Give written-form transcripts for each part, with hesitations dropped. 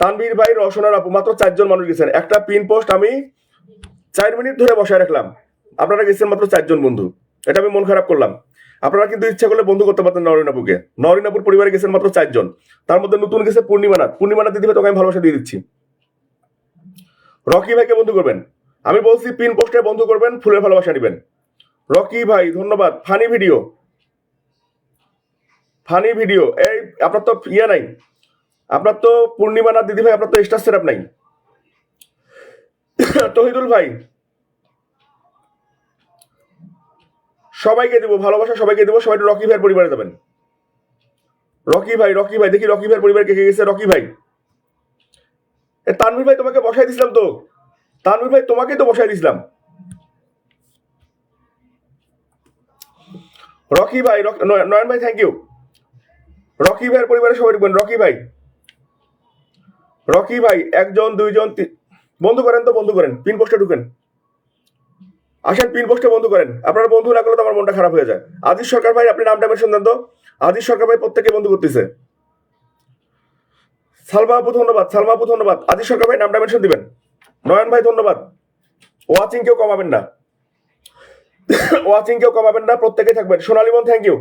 তানভীর ভাই, রসনার আপু, মাত্র 4 জন মানুষ গেছেন। একটা পিন পোস্ট আমি 4 মিনিট ধরে বসায় রাখলাম, আপনারা গেছেন মাত্র 4 জন বন্ধু। এটা আমি মন খারাপ করলাম। আপনারা কিন্তু ইচ্ছা করলে বন্ধু করতে পারতেন নরিন আপুকে। নরিন আপুর পরিবারে গেছেন মাত্র 4 জন, তার মধ্যে নতুন গেছে পূর্ণিমানাথ। পূর্ণিমানাথ দিদি ভাই তোকে আমি ভালোবাসা দিয়ে দিচ্ছি। রকি ভাইকে বন্ধু করবেন, আমি বলছি পিন পোস্টে বন্ধু করবেন, ফুলের ভালোবাসা নেবেন। রকি ভাই ধন্যবাদ। Funny video, funny video. এই আপনার তো ইয়ে নাই, আপনার তো পূর্ণিমানাথ দিদি ভাই আপনার তো স্টার সেটআপ নাই। তহিদুল ভাই, সবাইকে দিব ভালোবাসা, সবাইকে দিব। সবাই একটু রকি ভাইয়ের পরিবারে যাবেন। রকি ভাই, রকি ভাই, দেখি রকি ভাইয়ের পরিবার কে কে গেছে। রকি ভাই, তানভীর ভাই তোমাকে বসাই দিছিলাম তো, তানভীর ভাই তোমাকেই তো বসাই দিছিলাম। রকি ভাই, নয়ন ভাই থ্যাংক ইউ। রকি ভাইয়ের পরিবারে সবাই ঢুকবেন। রকি ভাই, রকি ভাই 1 জন 2 জন বন্ধু করেন তো, বন্ধু করেন, পিন পোস্টে ঢুকেন। আসেন পিন পোস্টে বন্ধু করেন। আপনার বন্ধু না করলে তো আমার মনটা খারাপ হয়ে যায়। আজিজ সরকার ভাই, আপনি নামটা মেনশন দেন তো। আজিজ সরকার ভাই প্রত্যেকে বন্ধু করতেছে। সালমা আপু ধন্যবাদ, সালমা আপু ধন্যবাদ। আজিজ সরকার ভাই নামটা মেনশন দিবেন। নয়ন ভাই ধন্যবাদ। ওয়াচিং কেউ কমাবেন না, ওয়াচিং কেউ কমাবেন না, প্রত্যেকেই থাকবেন। সোনালী বোন থ্যাংক ইউ।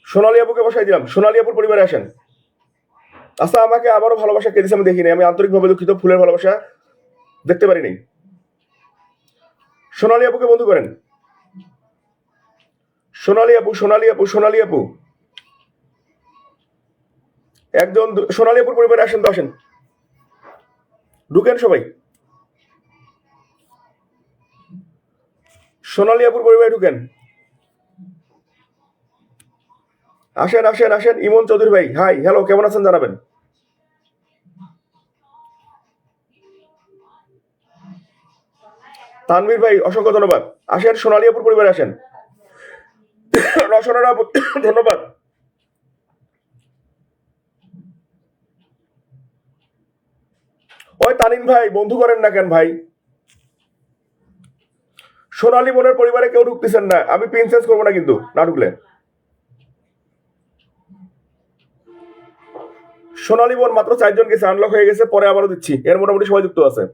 সোনালী আপুকে বসাই দিলাম। সোনালী আপুর পরিবারে আসেন। আচ্ছা, আমাকে আবারও ভালোবাসা কে দিচ্ছে আমি দেখিনি, আমি আন্তরিকভাবে দুঃখিত, ফুলের ভালোবাসা দেখতে পারিনি। সোনালী আপুকে বন্ধু করেন। সোনালী আপু, সোনালী আপু, সোনালী আপু 1 জন সোনালী আপুর পরিবারে আসেন তো, আসেন ঢুকেন সবাই। সোনালী আপুর পরিবারে ঢুকেন। আসেন আসেন আসেন। ইমন চৌধুরী ভাই হাই, হ্যালো, কেমন আছেন জানাবেন। তানভীর ভাই অসংখ্য ধন্যবাদ। আসেন সোনালী আপুর পরিবারে আসেন। রসনার আপু ধন্যবাদ। ওই তানিন ভাই বন্ধু করেন না কেন ভাই? সোনালী বোনের পরিবারে কেউ ঢুকতেছেন না, আমি পিন চেঞ্জ করবো না কিন্তু না ঢুকলে। সোনালী বোন মাত্র 4 জন গেছে, আনলক হয়ে গেছে, পরে আবারও দিচ্ছি। এর মোটামুটি সবাই যুক্ত আছে।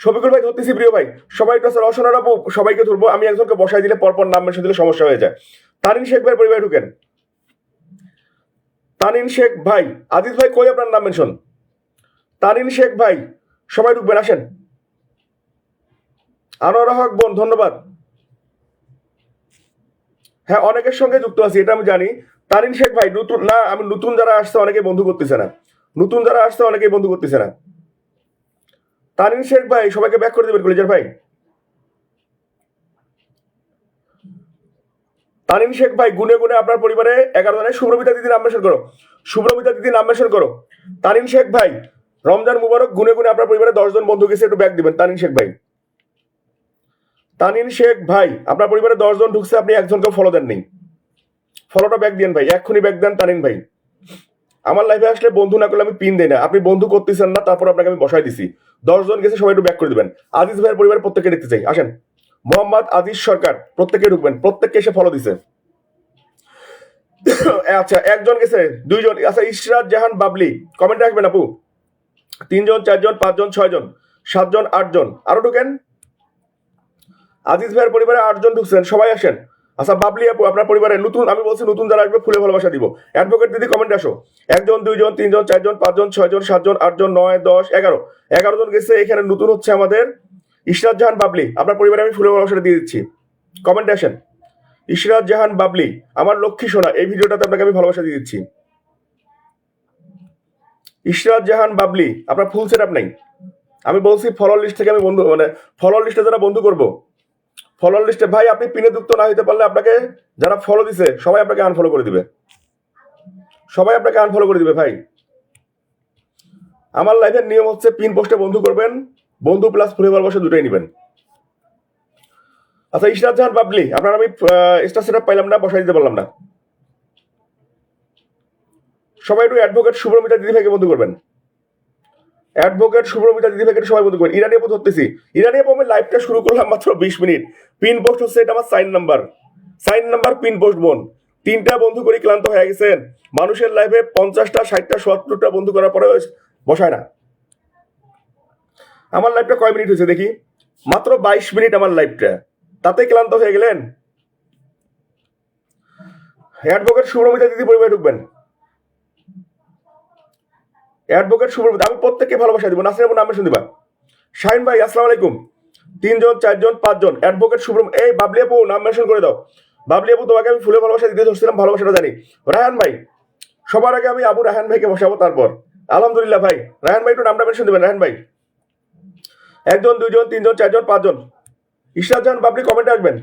শফিকুল ভাই ধরতেছি, প্রিয় ভাই সবাই একটু আছে। রসনার আপু সবাইকে ধরবো, আমি একজনকে বসাই দিলে পরপর নাম মেশে দিলে সমস্যা হয়ে যায়। তানিন শেখ ভাই পরিবারে ঢুকেন। তানিন শেখ ভাই, আজিজ ভাই কই আপনার নাম মেনশন? তানিন শেখ ভাই সবাই ঢুকবেন, আসেন। আনোয়ারা হক বোন ধন্যবাদ। হ্যাঁ, অনেকের সঙ্গে যুক্ত আছি, এটা আমি জানি। তানিন শেখ ভাই নতুন না, আমি নতুন যারা আসছে অনেকে বন্ধু করতেছে না, নতুন যারা আসছে অনেকেই বন্ধু করতেছে না। তানিন শেখ ভাই সবাইকে ব্যাক করে দেবেন কলেজের ভাই। তানিন শেখ ভাই গুনে গুনে আপনার পরিবারে 11 জনের। শুভ্রমিতা দিদি নাম মেনশন করো, শুভ্রমিতা দিদি নাম মেনশন করো। তানিন শেখ ভাই রমজান মুবারক, গুনে গুনে আপনার পরিবারে 10 জন বন্ধু গেছে, একটু ব্যাক দিবেন তানিন শেখ ভাই। তানিন শেখ ভাই আপনার পরিবারে 10 জন ঢুকছে, আপনি একজনকেও ফলো দেননি, ফলোটা ব্যাক দেন ভাই, এক্ষুনি ব্যাক দেন তানিন ভাই। আমার লাইফে আসলে বন্ধু না করলে আমি পিন দেই না, আপনি বন্ধু করতেছেন না, তারপর আপনাকে আমি বসাই দিছি। 10 জন গেছে, সবাই একটু ব্যাক করে দিবেন। আজিজ ভাইয়ের পরিবার প্রত্যেকে দেখতে চাই, আসেন। মোহাম্মদ আজিজ সরকার প্রত্যেকে ঢুকবেন, প্রত্যেককে এসে ফলো দিছে। আচ্ছা, 1 জন গেছে, 2 জন। আচ্ছা, ইশরাত জাহান বাবলি কমেন্টে রাখবেন আপু। 3 জন 4 জন 5 জন 6 জন 7 জন 8 জন আরো ঢুকেন। আজিজ ভাইয়ের পরিবারে 8 জন ঢুকছেন, সবাই আসেন। আচ্ছা বাবলি আপু আপনার পরিবারে নতুন, আমি বলছি নতুন যারা আসবে ফুলে ভালোবাসা দিব। অ্যাডভোকেট দিদি কমেন্টে আসো। 1 জন 2 জন 3 জন 4 জন 5 জন 6 জন 7 জন 8 জন 9 10 11 11 জন গেছে। এখানে নতুন হচ্ছে আমাদের ইশরাত জাহান বাবলি, আপনার পরিবারে আমি ফুলে ভালোবাসাটা দিয়ে দিচ্ছি, কমেন্টে আসেন। ইশরাত জাহান বাবলি আমার লক্ষ্মী সোনা, এই ভিডিওটাতে আপনাকে আমি ভালোবাসা দিয়ে দিচ্ছি। ইশরাত জাহান বাবলি আপনার ফুল সেট আপ নাই, আমি বলছি ফলোয়ার লিস্ট থেকে আমি বন্ধু, মানে ফলোয়ার লিস্টে যারা বন্ধু করবো, ফলোয়ার লিস্টে ভাই আপনি পিনে যুক্ত না হইতে পারলে আপনাকে যারা ফলো দিছে সবাই আপনাকে আনফলো করে দিবে, সবাই আপনাকে আনফলো করে দিবে ভাই। আমার লাইফের নিয়ম হচ্ছে পিন পোস্টে বন্ধু করবেন, বন্ধু প্লাস ফুলে ভালোবাসা দুটোই নেবেন। আচ্ছা, ইশরাত জাহান বাবলি আপনার আমি স্টার সেট আপ পাইলাম না, বসাই দিতে পারলাম না। সবাই একটু অ্যাডভোকেট শুভ্রমিতা দিদি ভাইকে বন্ধু করবেন, অ্যাডভোকেট শুভ্রমিতা দিদি ভাইকে সবাই বন্ধু করবেন। ইরানি আপু ধরতেছি, ইরানি আপু আমি লাইভটা শুরু করলাম মাত্র 20 মিনিট। পিন পোস্ট হচ্ছে এটা আমার sign number, sign number pin post বোন। 3টা বন্ধু করে ক্লান্ত হয়ে গেছেন। মানুষের লাইফে 50টা 60টা 70টা বন্ধু করার পরে বসায় না। আমার লাইফটা কয় মিনিট হয়েছে দেখি, মাত্র 22 মিনিট আমার লাইফটা, তাতে ক্লান্ত হয়ে গেলেন। অ্যাডভোকেট শুভ্রমিতা দিদি পরিবারে ঢুকবেন। অ্যাডভোকেট শুভ্রমিতা, আমি প্রত্যেককে ভালোবাসা দিব। নাসরিন আপু নামে শুনদিবা। শাহিন ভাই আসসালামু আলাইকুম। 3 জন 4 জন 5 জন। অ্যাডভোকেট শুভ্রম, এই বাবলি আপু নাম মেনশন করে দাও। বাবলি আপু তোমাকে আমি ফুলে ভালোবাসা দিতে ধরছিলাম, ভালোবাসাটা জানি। রায়হান ভাই, সবার আগে আমি আবু রায়হান ভাইকে বসাবো, তারপর আলহামদুলিল্লাহ ভাই। রায়হান ভাই একটু নামটা মেনশন দিবেন। রায়হান ভাই 1 জন 2 জন 3 জন 4 জন 5 জন। ইশরাত জাহান বাবলি কমেন্টে আসবেন।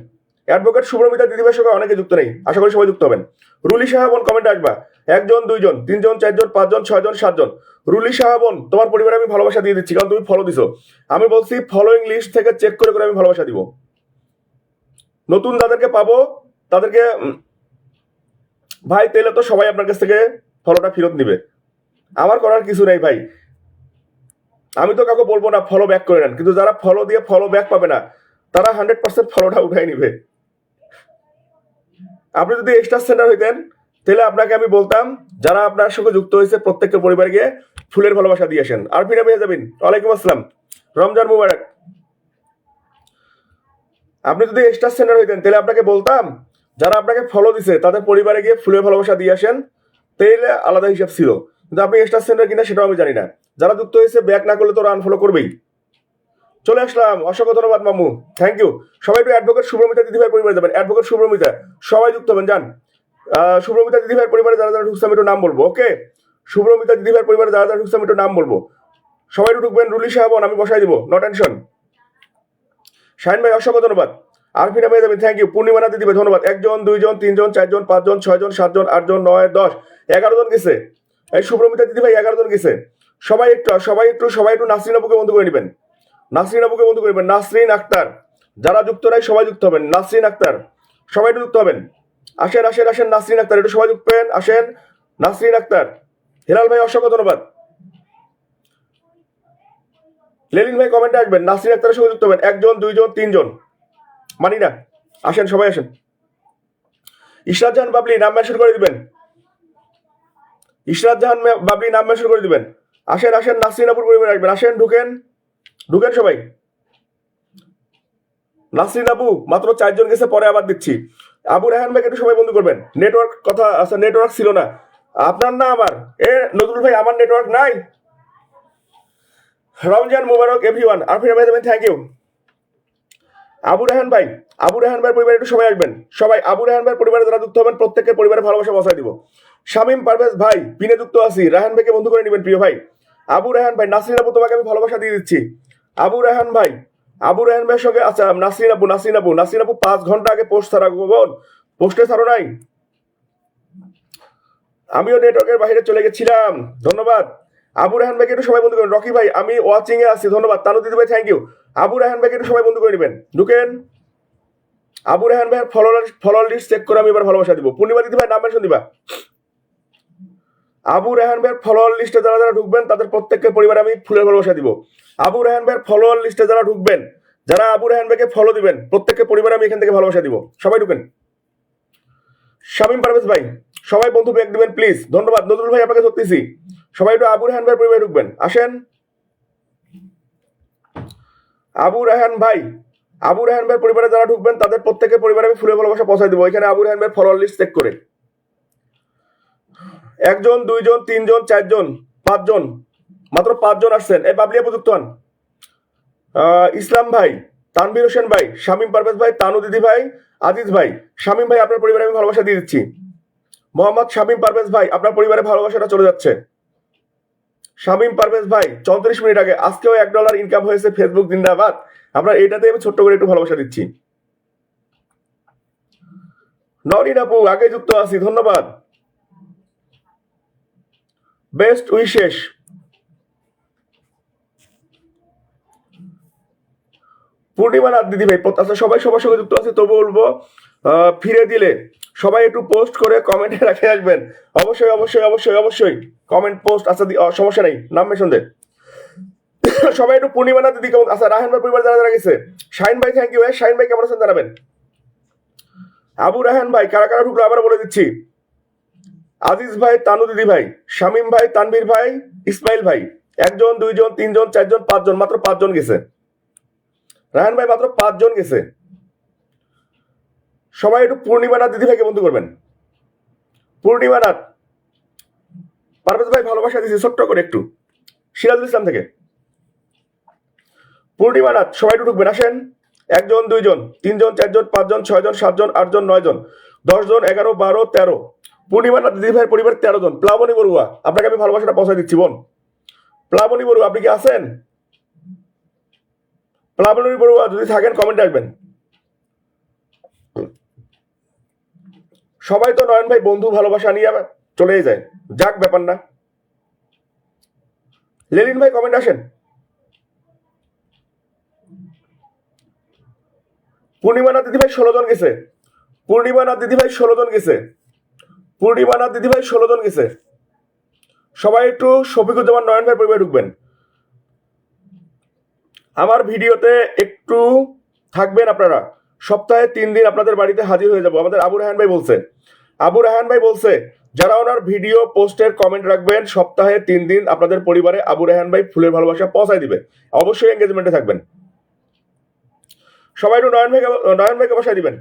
অ্যাডভোকেট শুভ্রমিতা দিদিভাইয়ের সঙ্গে অনেকে যুক্ত নেই, আশা করি সবাই যুক্ত হবেন। রুলি সাহাবন কমেন্টে আসবা। 1 জন 2 জন 3 জন 4 জন 5 জন 6 জন 7 জন। রুলি সাহাবন, তোমার পরিবারে আমি ভালোবাসা দিয়ে দিচ্ছি, কারণ তুমি ফলো দিছো। আমি বলছি ফলোইং লিস্ট থেকে চেক করে করে আমি ভালোবাসা দিব। নতুন যাদেরকে পাবো তাদেরকে ভাই তাহলে তো সবাই আপনার কাছ থেকে ফলোটা ফেরত নিবে, আমার করার কিছু নেই ভাই। আমি তো কাউকে বলবো না ফলো ব্যাক করে নেন, কিন্তু যারা ফলো দিয়ে ফলো ব্যাক পাবে না তারা 100% ফলোটা উঠাই নিবে। আপনি যদি এক্সট্রা সেন্টার হইতেন তাহলে আপনাকে আমি বলতাম যারা আপনার সঙ্গে যুক্ত হয়েছে প্রত্যেকের পরিবারে গিয়ে ফুলের ভালোবাসা দিয়ে আসেন। আরফিনা ভাইয়া যাবেন, ওয়ালাইকুম আসসালাম, রমজান মুবারক। আপনি যদি এক্সট্রা সেন্টার হইতেন তাহলে আপনাকে বলতাম যারা আপনাকে ফলো দিছে তাদের পরিবারে গিয়ে ফুলের ভালোবাসা দিয়ে আসেন, তাইলে আলাদা হিসাব ছিল। কিন্তু আপনি এক্সট্রা সেন্টার কিনা সেটাও আমি জানি না। যারা যুক্ত হয়েছে ব্যাক না করলে তো ওরা আনফলো করবেই। চলে আসলাম, অসংখ্য ধন্যবাদ মামু, থ্যাংক ইউ। সবাই একটু অ্যাডভোকেট শুভ্রমিতা দিদিভাইয়ের পরিবারে যাবেন। অ্যাডভোকেট শুভ্রমিতা সবাই যুক্ত হবেন, যান। শুভ্রমিতা দিদিভাইয়ের পরিবারে যারা যারা ঢুকছে আমি একটু নাম বলবো, ওকে? শুভ্রমিতা দিদিভাইয়ের পরিবারে যারা যারা ঢুকছে আমি একটু নাম বলবো, সবাই একটু ঢুকবেন। রুলি সাহাবন আমি বসাই দিব, নো টেনশন। শাহিন ভাই অসংখ্য ধন্যবাদ। আরফিনা ভাই যাবেন, থ্যাংক ইউ। পূর্ণিমা নাথ দিদিভাই ধন্যবাদ। 1 জন 2 জন 3 জন 4 জন 5 জন 6 জন 7 জন 8 জন 9 10 11 জন গেছে। এই শুভ্রমিতা দিদিভাই 11 জন গেছে। সবাই একটু নাসরিন আপুকে বন্ধু করে নেবেন। নাসরিন আপুকে বন্ধু করবেন। নাসরিন আক্তার, যারা যুক্ত নাই সবাই যুক্ত হবেন। নাসরিন আক্তার সবাই একটু যুক্ত হবেন। আসেন আসেন আসেন, নাসরিন আক্তার একটু সবাই যুক্ত হবেন, আসেন। নাসরিন আক্তার, হেলাল ভাই অসংখ্য ধন্যবাদ। লেলিন ভাই কমেন্টে আসবেন। নাসরিন আক্তারের সঙ্গে যুক্ত হবেন। 1 জন 2 জন 3 জন, মানি না, আসেন সবাই আসেন। ইশরাত জাহান বাবলি নাম মেনশন করে দিবেন। ইশরাত জাহান বাবলি নাম মেনশন করে দিবেন। আসেন আসেন, নাসরিন আপুর পরিবারে আসবেন, আসেন, ঢুকেন ঢুকেন সবাই। নাসরিন আপু মাত্র 4 জন গেছে, পরে আবার দিচ্ছি। আবু রায়হান ভাইকে একটু সবাই বন্ধু করবেন। নেটওয়ার্ক কথা আচ্ছা, নেটওয়ার্ক ছিল না আপনার, না আমার। এ নজরুল ভাই আমার নেটওয়ার্ক নাই। রমজান মুবারক এভরিওয়ান। আরফিনা ভাই যাবেন, থ্যাংক ইউ। আবু রায়হান ভাই, আবু রায়হান ভাইয়ের পরিবারে একটু সবাই আসবেন। সবাই আবু রায়হান ভাইয়ের পরিবারে যারা যুক্ত হবেন প্রত্যেকের পরিবারে ভালোবাসা বসাই দিব। শামীম পারভেজ ভাই পিনে যুক্ত আছি, রায়হান ভাইকে বন্ধু করে নেবেন প্রিয় ভাই। আবু রায়হান ভাই, নাসরিন আপু তোমাকে আমি ভালোবাসা দিয়ে দিচ্ছি। আবু রায়হান ভাই, আবু রায়হান ভাইয়ের সঙ্গে আচ্ছা, নাসরিন আপু 5 ঘন্টা আগে পোস্ট ছাড়া গোবন, পোস্টে ছাড়ো নাই। আমিও নেটওয়ার্কের বাইরে চলে গেছিলাম, ধন্যবাদ। আবু রায়হান ভাইকে একটু সবাই বন্ধু করেন। রকি ভাই আমি ওয়াচিং এ আছি, ধন্যবাদ। তানু দিদি ভাই থ্যাংক ইউ। আবু রায়হান ভাইকে একটু সবাই বন্ধু করে নেবেন, ঢুকেন। আবু রায়হান ভাইয়ের ফলোয়ার লিস্ট চেক করে আমি এবার ভালোবাসা দিব। পূর্ণিমা দিদি ভাই নাম মেনশন দিবা। আবু রায়হান ভাইয়ের ফলোয়ার লিস্টে যারা যারা ঢুকবেন তাদের প্রত্যেকের পরিবারে আমি ফুলের ভালোবাসা দিব। আবু রায়হান ভাইয়ের ফলোয়ার লিস্টে যারা ঢুকবেন, যারা আবু রায়হান ভাইকে ফলো দিবেন প্রত্যেকের পরিবারে আমি এখান থেকে ভালোবাসা দিব। সবাই ঢুকেন। শামীম পারভেজ ভাই সবাই বন্ধু ব্যাক দিবেন প্লিজ, ধন্যবাদ। নজরুল ভাই আপনাকে ধরতেছি। সবাই একটু আবু রায়হান ভাইয়ের পরিবারে ঢুকবেন, আসেন। আবু রায়হান ভাই, আবু রায়হান ভাইয়ের পরিবারে যারা ঢুকবেন তাদের প্রত্যেকের পরিবারে আমি ফুলের ভালোবাসা পৌঁছাই দিব। এখানে আবু রায়হান ভাইয়ের ফলোয়ার লিস্ট চেক করে 1 জন 2 জন 3 জন 4 জন 5 জন, মাত্র 5 জন আসছেন। এই বাবলি আপু যুক্ত হন। ইসলাম ভাই, তানভীর হোসেন ভাই, শামীম পারভেজ ভাই, তানু দিদি ভাই, আজিজ ভাই। শামীম ভাই আপনার পরিবারে আমি ভালোবাসা দিয়ে দিচ্ছি। মোহাম্মদ শামীম পারভেজ ভাই আপনার পরিবারে ভালোবাসাটা চলে যাচ্ছে। শামীম পারভেজ ভাই 34 মিনিট আগে, আজকেও $1 ইনকাম হয়েছে, ফেসবুক জিন্দাবাদ। আপনার এইটাতে আমি ছোট্ট করে একটু ভালোবাসা দিচ্ছি। নরিন আপু আগে যুক্ত আছি, ধন্যবাদ। Best wishes. পূর্ণিমা নাথ দিদি ভাই আচ্ছা, সবাই সবার সঙ্গে যুক্ত আছে, তবু বলবো ফিরে দিলে সবাই একটু পোস্ট করে কমেন্টে রাখে রাখবেন। অবশ্যই অবশ্যই অবশ্যই অবশ্যই কমেন্ট পোস্ট আচ্ছা, সমস্যা নেই, নাম মেনশন দে। সবাই একটু পূর্ণিমা নাথ দিদি কেমন আচ্ছা, রায়হান ভাই পরিবার যারা যারা গেছে। শাহিন ভাই থ্যাংক ইউ। শাহিন ভাই কেমন আছেন জানাবেন। আবু রাহান ভাই কারা কারা ঢুকলো আবার বলে দিচ্ছি। আজিজ ভাই, তানু দিদি ভাই, শামীম ভাই, তানভীর ভাই, ইসমাইল ভাই, একজন, দুইজন, তিনজন, চারজন, পাঁচজন, মাত্র পাঁচজন গেছে। রাহান ভাই মাত্র পাঁচজন গেছে। সবাই একটু পূর্ণিমা নাথ দিদি ভাইকে বন্ধু করবেন। পূর্ণিমা নাথ, পারভেজ ভাই ভালোবাসা দিচ্ছি ছোট্ট করে একটু, সিরাজুল ইসলাম থেকে। পূর্ণিমা নাথ, সবাই একটু ঢুকবেন, আসেন। একজন, দুইজন, তিনজন, চারজন, পাঁচজন, ছয়জন, সাতজন, আটজন, নয়জন, 10জন, 11, 12, 13। পূর্ণিমা নাথ দিদি ভাইয়ের পরিবার 13 জন। প্লাবনী বড়ুয়া, আপনাকে আমি ভালোবাসাটা পৌঁছায় দিচ্ছি বোন। প্লাবনী বড়ুয়া, আপনি কি আছেন? প্লাবনী বড়ুয়া যদি থাকেন কমেন্টে আসবেন। সবাই তো নয়ন ভাই বন্ধু ভালোবাসা নিয়ে চলেই যায়, যাক ব্যাপার না। লেলিন ভাই কমেন্ট আসেন। পূর্ণিমা নাথ দিদি ভাই 16 জন গেছে। পূর্ণিমা নাথ দিদি ভাই 16 জন গেছে। পূর্ণিমা নাথ দিদি ভাই 16 জন গেছে। সবাই একটু শফিকুজ্জামান নয়ন ভাই পরিবারে ঢুকবেন। আমার ভিডিওতে একটু থাকবেন আপনারা। সপ্তাহে 3 দিন আপনাদের বাড়িতে হাজির হয়ে যাব। আমাদের আবু রাহান ভাই বলছে, আবু রাহান ভাই বলছে যারা ওনার ভিডিও পোস্টের কমেন্ট রাখবেন সপ্তাহে 3 দিন আপনাদের পরিবারে আবু রাহান ভাই ফুলের ভালোবাসা পৌঁছায় দিবে। অবশ্যই এঙ্গেজমেন্টে থাকবেন। সবাই একটু নয়ন ভাইকে বসাই দিবেন।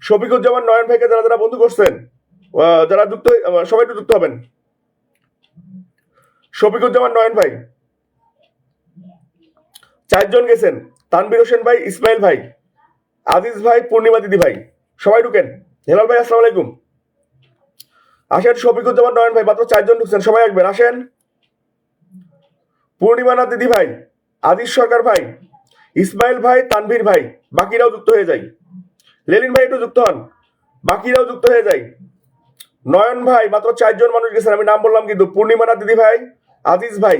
শফিকুজ্জামান নয়ন ভাইকে যারা যারা বন্ধু করছেন, যারা যুক্ত, সবাই একটু যুক্ত হবেন। শফিকুজ্জামান নয়ন ভাই 4 জন গেছেন। তানভীর হোসেন ভাই, ইসমাইল ভাই, আজিজ ভাই, পূর্ণিমা দিদি ভাই, সবাই ঢুকেন। হেলাল ভাই আসসালামু আলাইকুম। আসেন। শফিকুজ্জামান নয়ন ভাই মাত্র 4 জন ঢুকছেন, সবাই আসবেন, আসেন। পূর্ণিমা নাথ দিদি ভাই, আজিজ সরকার ভাই, ইসমাইল ভাই, তানভীর ভাই, বাকিরাও যুক্ত হয়ে যায়। লেলিন ভাই একটু যুক্ত হন, বাকিরাও যুক্ত হয়ে যায়। নয়ন ভাই মাত্র 4 জন মানুষ গেছেন, আমি নাম বললাম কিন্তু। পূর্ণিমা নাথ দিদি ভাই, আজিজ ভাই,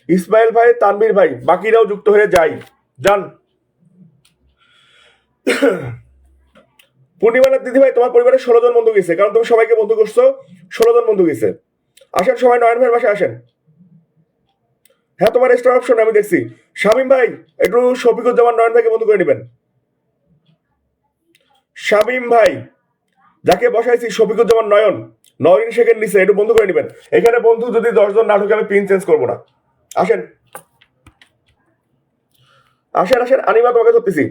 ইসমাইল ভাই, তানভীর ভাই, বাকিরাও যুক্ত হয়ে যায়, যান। পূর্ণিমা নাথ দিদি ভাই তোমার পরিবারে 16 জন বন্ধু গেছে, কারণ তুমি সবাইকে বন্ধু করছো। 16 জন বন্ধু গেছে। আসেন সবাই নয়ন ভাইয়ের বাসায় আসেন। হ্যাঁ, তোমার এক্সট্রা অপশন আমি দেখছি। শামীম ভাই একটু শফিকুজ্জামান নয়ন ভাইকে বন্ধু করে নেবেন। শামীম ভাই, যাকে বসাইছি শফিকুজ্জামান নয়ন, নরিন শেখের নিচে একটু বন্ধু করে নেবেন। এখানে বন্ধু যদি 10 জন না ঢুকে আমি পিন চেঞ্জ করবো না। আসেন আসেন আসেন, আনিমা তোমাকে ধরতেছি।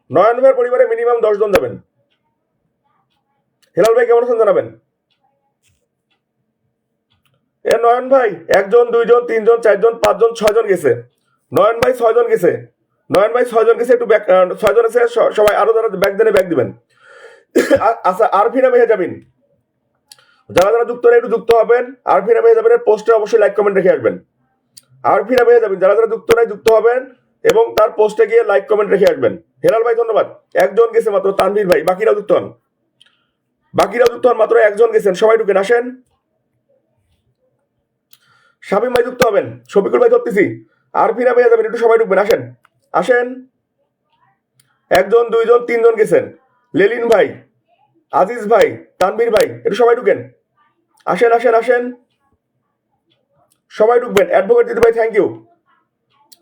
নয়ন ভাইয়ের পরিবারে মিনিমাম 10 জন যাবেন। হেলাল ভাই কেমন আছেন জানাবেন। এ নয়ন ভাই 1 জন, 2 জন, 3 জন, 4 জন, 5 জন, 6 জন গেছে। নয়ন ভাই 6 জন গেছে। নয়ন ভাই 6 জন গেছে, একটু ব্যাক, 6 জন আছে। সবাই আরো যারা ব্যাক দেনে ব্যাক দিবেন। আচ্ছা, আরফিনা মেহে যাবেন। যারা যারা যুক্ত নেই একটু যুক্ত হবেন। আরফিনা মেহে যাবেন, পোস্টে অবশ্যই লাইক কমেন্ট রেখে আসবেন। আরফিনা মেহে যাবেন, যারা যারা যুক্ত নাই যুক্ত হবেন এবং তার পোস্টে গিয়ে লাইক কমেন্ট রেখে আসবেন। হেলাল ভাই ধন্যবাদ। 1 জন গেছে মাত্র, তানভীর ভাই, বাকিরাও যুক্ত হন। বাকিরাও যুক্ত হন, মাত্র 1 জন গেছেন, সবাই ঢুকেন, আসেন। শামীম ভাই যুক্ত হবেন, শফিকুল ভাই ধরতেছি। আরফিনা মেহে যাবেন, একটু সবাই ঢুকবেন, আসেন আসেন। 1 জন, 2 জন, 3 জন গেছেন। লেলিন ভাই, আজিজ ভাই, তানভীর ভাই, একটু সবাই ঢুকেন, আসেন আসেন আসেন। সবাই ঢুকবেন। অ্যাডভোকেট দিদি ভাই থ্যাংক ইউ।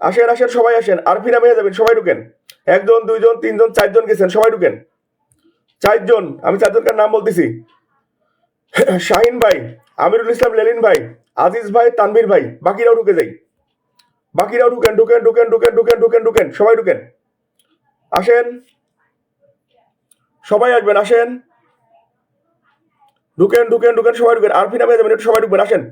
আসেন আসেন সবাই আসেন। আরফিনা মেহে যাবেন, সবাই ঢুকেন। 1 জন, 2 জন, 3 জন, 4 জন গেছেন, সবাই ঢুকেন। 4 জন, আমি 4 জনকার নাম বলতেছি। শাহিন ভাই, আমিরুল ইসলাম, লেলিন ভাই, আজিজ ভাই, তানভীর ভাই, বাকিরাও ঢুকে যাই। বাকিরাও ঢুকেন ঢুকেন ঢুকেন ঢুকেন ঢুকেন ঢুকেন ঢুকেন, সবাই ঢুকেন, আসেন। সবাই আসবেন, আসেন। ঢুকেন ঢুকেন ঢুকেন, সবাই ঢুকেন। আরফিনা মেহে যাবেন, একটু সবাই ঢুকবেন, আসেন।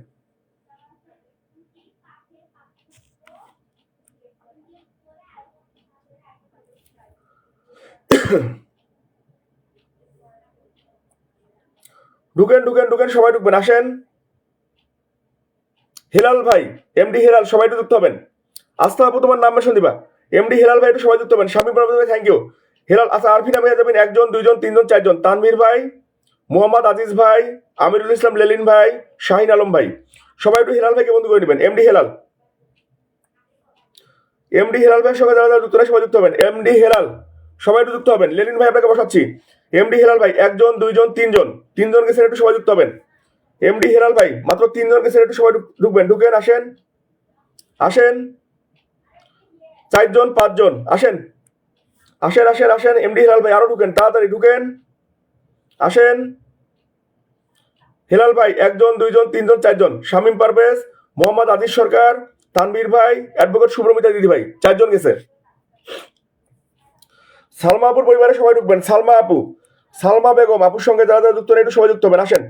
ঢুকেন ঢুকেন ঢুকেন, সবাই ঢুকবেন, আসেন। হেলাল ভাই, এমডি হেলাল, সবাই একটু যুক্ত হবেন। আস্থা আপু তোমার নাম মেশন দিবা। এমডি হেলাল ভাই একটু সবাই যুক্ত হবেন। স্বামী প্রভু ভাই থ্যাংক ইউ। হেলাল, আচ্ছা আরফিনা মেয়ে যাবেন 1 জন, 2 জন, 3 জন, 4 জন। তানভীর ভাই, মোহাম্মদ আজিজ ভাই, আমিরুল ইসলাম, লেলিন ভাই, শাহিন আলম ভাই, সবাই একটু হেলাল ভাইকে বন্ধু করে নেবেন। এমডি হেলাল, এমডি হেলাল ভাইয়ের সঙ্গে যারা যারা যুক্ত নাই সবাই যুক্ত হবেন। এমডি হেলাল, সবাই একটু যুক্ত হবেন। লেলিন ভাই আপনাকে বসাচ্ছি। এমডি হেলাল ভাই 1 জন, 2 জন, 3 জন, 3 জন গেছেন, একটু সবাই যুক্ত হবেন। এমডি হেলাল ভাই মাত্র 3 জন গেছেন, একটু সবাই ঢুকবেন, ঢুকেন, আসেন আসেন। 4 জন, 5 জন, আসেন আসেন আসেন আসেন। এমডি হেলাল ভাই আরো ঢুকেন, তাড়াতাড়ি ঢুকেন। আসেন। হেলাল ভাই 1 জন 2 জন 3 জন 4 জন, শামীম পারভেজ, মোহাম্মদ আজিজ সরকার, তানভীর ভাই, অ্যাডভোকেট শুভ্রমিতা দিদি ভাই, 4 জন গেছে। সালমা আপুর পরিবারে সবাই ঢুকবেন। সালমা আপু, সালমা বেগম আপুর সঙ্গে যারা যারা যুক্ত নেই একটু সবাই যুক্ত হবেন। আসেন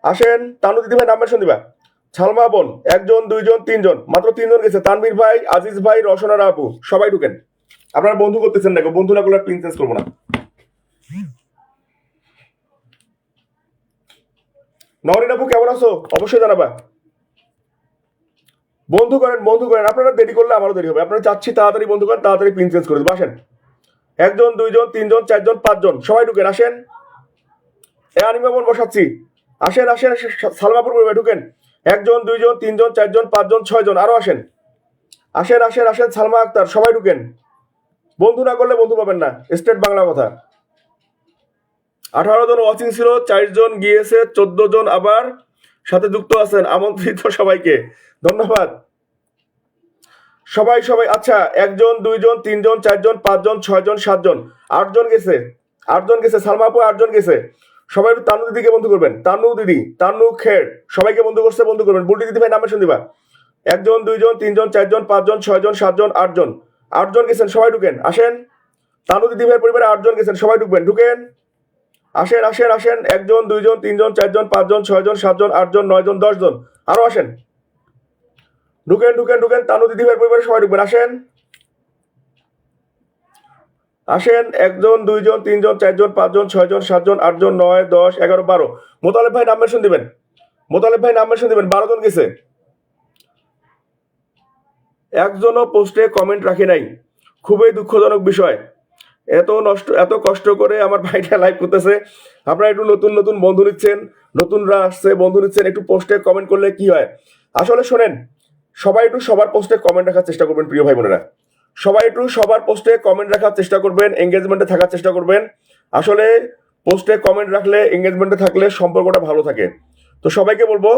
আসেন। তানু দিদি ভাই নাম মেনশন দিবা। সালমা বোন 1 জন 2 জন 3 জন, মাত্র 3 জন গেছে। তানভীর ভাই, আজিজ ভাই, রসনারা আপু, সবাই ঢুকেন। আপনারা বন্ধু করতেছেন দেখো, বন্ধু না করলে পিন চেঞ্জ করবো না। নওরিন আপু কেমন আছো অবশ্যই জানাবা। বন্ধু করেন, বন্ধু করেন। আপনারা দেরি করলে আমারও দেরি হবে। আপনারা চাচ্ছি তাড়াতাড়ি বন্ধু করেন, তাড়াতাড়ি পিন চেঞ্জ করে দেবো। আসেন। 1 জন 2 জন 3 জন 4 জন 5 জন, সবাই ঢুকেন। আসেন। আনিমা বোন বসাচ্ছি। আসেন আসেন। সালমাপুর পরিবার ঢুকেন। 1 জন 2 জন 3 জন 4 জন 5 জন 6 জন, আরো আসেন। আসেন আসেন আসেন। সালমা আক্তার, সবাই ঢুকেন। বন্ধু না করলে বন্ধু পাবেন না, স্টেট বাংলা কথা। 18 জন ওয়াচিং ছিল, 4 জন গিয়েছে, 14 জন আবার সাথে যুক্ত আছেন। আমন্ত্রিত সবাইকে ধন্যবাদ। সবাই সবাই আচ্ছা, 1 জন 2 জন 3 জন 4 জন 5 জন 6 জন 7 জন, 8 জন গেছে। 8 জন গেছে। সালমা আপু 8 জন গেছে। সবাই একটু তানু দিদিকে বন্ধু করবেন। তানু দিদি, তানু খের, সবাইকে বন্ধু করছে, বন্ধু করবেন। বুলটি দিদি ভাই নামে শুনদিবা। 1 জন 2 জন 3 জন 4 জন 5 জন 6 জন 7 জন 8 জন, 8 জন গেছেন, সবাই ঢুকেন। আসেন। তানু দিদি ভাইয়ের পরিবারে 8 জন গেছেন, সবাই ঢুকবেন। ঢুকেন। আসেন আসেন আসেন। 1 জন 2 জন 3 জন 4 জন 5 জন 6 জন 7 জন 8 জন 9 জন 10 জন, আরো আসেন। ঢুকেন ঢুকেন ঢুকেন। তানু দিদি ভাইয়ের পরিবারে সবাই ঢুকবেন। আসেন আসেন। 1 জন 2 জন 3 জন 4 জন 5 জন 6 জন 7 জন 8 জন 9 10 11 12। মোতালেব ভাই নাম মেনশন দিবেন। মোতালেব ভাই নাম মেনশন দিবেন। 12 জন গেছে। একজনও পোস্টে কমেন্ট রাখে নাই, খুবই দুঃখজনক বিষয়। এত কষ্ট করে আমার ভাইটা লাইভ করতেছে, আপনারা একটু নতুন নতুন বন্ধু নিচ্ছেন, নতুনরা আসছে, বন্ধু নিচ্ছেন, একটু পোস্টে কমেন্ট করলে কি হয়। আসলে শোনেন, সবাই একটু সবার পোস্টে কমেন্ট রাখার চেষ্টা করবেন প্রিয় ভাই বোনেরা। সবাই একটু সবার পোস্টে কমেন্ট রাখার চেষ্টা করবেন, এঙ্গেজমেন্টে থাকার চেষ্টা করবেন। আসলে পোস্টে কমেন্ট রাখলে, এঙ্গেজমেন্টে থাকলে সম্পর্কটা ভালো থাকে। তো সবাইকে বলবো,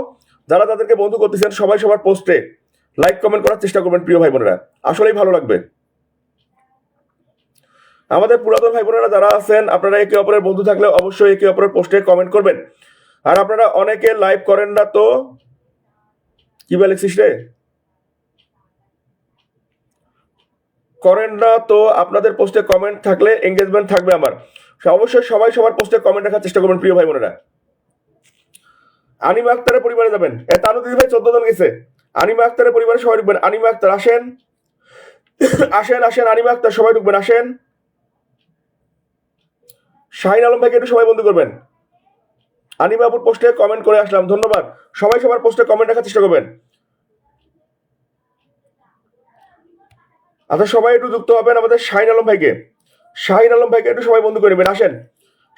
যারা তাদেরকে বন্ধু করতেছেন সবাই সবার পোস্টে লাইক কমেন্ট করার চেষ্টা করবেন প্রিয় ভাই বোনেরা, আসলেই ভালো লাগবে। আমাদের পুরাতন ভাই বোনেরা যারা আছেন, আপনারা একে অপরের বন্ধু থাকলে অবশ্যই একে অপরের পোস্টে কমেন্ট করবেন। আর আপনারা অনেকে লাইভ করেন না, তো কি বলেছিস রে, করেন না তো আপনাদের পোস্টে কমেন্ট থাকলে এঙ্গেজমেন্ট থাকবে আমার। অবশ্যই সবাই সবার পোস্টে কমেন্ট রাখার চেষ্টা করবেন প্রিয় ভাই বোনেরা। আনিমা আক্তারের পরিবারে যাবেন। তানু দিদি ভাই 14 জন গেছে। আনিমা আক্তারের পরিবারে সবাই ঢুকবেন। আনিমা আক্তার আসেন। আসেন আসেন। আনিমা আক্তার সবাই ঢুকবেন। আসেন। শাহিন আলম ভাইকে একটু সবাই বন্ধু করবেন। আনিমাপুর পোস্টে কমেন্ট করে আসলাম, ধন্যবাদ। সবাই সবার পোস্টে কমেন্ট রাখার চেষ্টা করবেন। আচ্ছা, সবাই একটু যুক্ত হবেন আমাদের শাহিন আলম ভাইকে। শাহিন আলম ভাইকে একটু সবাই বন্ধু করে নেবেন। আসেন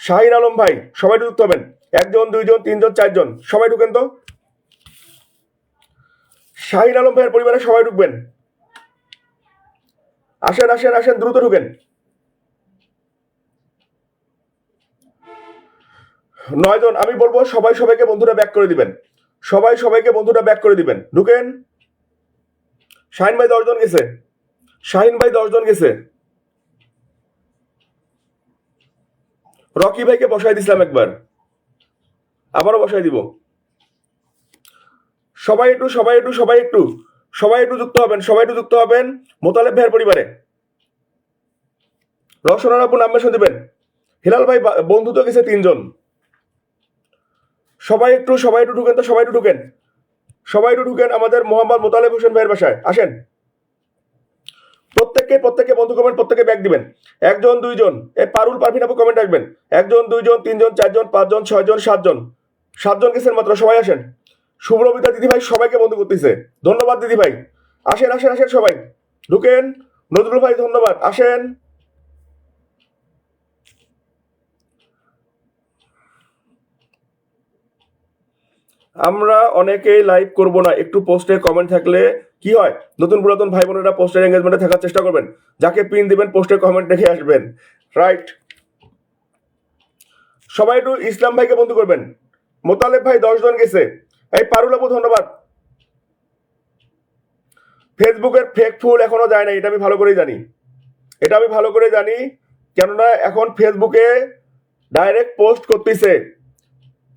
শাহিন আলম ভাই, সবাই যুক্ত হবেন। 1 জন 2 জন 3 জন 4 জন, সবাই ঢুকেন তো। শাহিন আলম ভাইয়ের পরিবারে সবাই ঢুকবেন। আসেন আসেন আসেন, দ্রুত ঢুকেন। 9 জন। আমি বলবো সবাই সবাইকে বন্ধুরা ব্যাক করে দিবেন। সবাই সবাইকে বন্ধুরা ব্যাক করে দিবেন। ঢুকেন। শাহিন ভাই 10 জন গেছে। শাহিন ভাই 10 জন গেছে। রকি ভাইকে বসাই দিছিলাম একবার, আবারও বসাই দিব। সবাই একটু সবাই একটু সবাই একটু সবাই একটু যুক্ত হবেন। সবাই একটু যুক্ত হবেন মোতালেব ভাইয়ের পরিবারে। রসনার আপু নাম মেনশন দিবেন। হিলাল ভাই বন্ধু তো গেছে 3 জন। সবাই একটু ঢুকেন তো। সবাই একটু ঢুকেন। সবাই একটু ঢুকেন আমাদের মোহাম্মদ মোতালেব হোসেন ভাইয়ের বাসায়। আসেন। প্রত্যেককে বন্ধু করবেন, প্রত্যেকে ব্যাগ দিবেন। 1 জন 2 জন, পারুল পারভিন আপু কমেন্ট রাখবেন। 1 জন 2 জন 3 জন 4 জন 5 জন 6 জন 7 জন, 7 জন গেছেন মাত্র, সবাই আসেন। শুভ্রমিতা দিদি ভাই সবাইকে বন্ধু করতেছে, ধন্যবাদ দিদি ভাই। আসেন আসেন আসেন সবাই ঢুকেন। নজরুল ভাই ধন্যবাদ, আসেন। আমরা অনেকেই লাইভ করব না, একটু পোস্টে কমেন্ট থাকলে কি হয়, নতুন পুরাতন ভাই বোনেরা পোস্টের এঙ্গেজমেন্টে থাকার চেষ্টা করবেন। যাকে পিন দিবেন পোস্টে কমেন্ট রেখে আসবেন, রাইট। সবাই একটু ইসলাম ভাইকে বন্ধু করবেন। মোতালেব ভাই 10 জন গেছে। এই পারুল আপু ধন্যবাদ। ফেসবুকের ফেক ফুল এখনো যায় না, এটা আমি ভালো করেই জানি। এটা আমি ভালো করে জানি, কেননা এখন ফেসবুকে ডাইরেক্ট পোস্ট করতেছে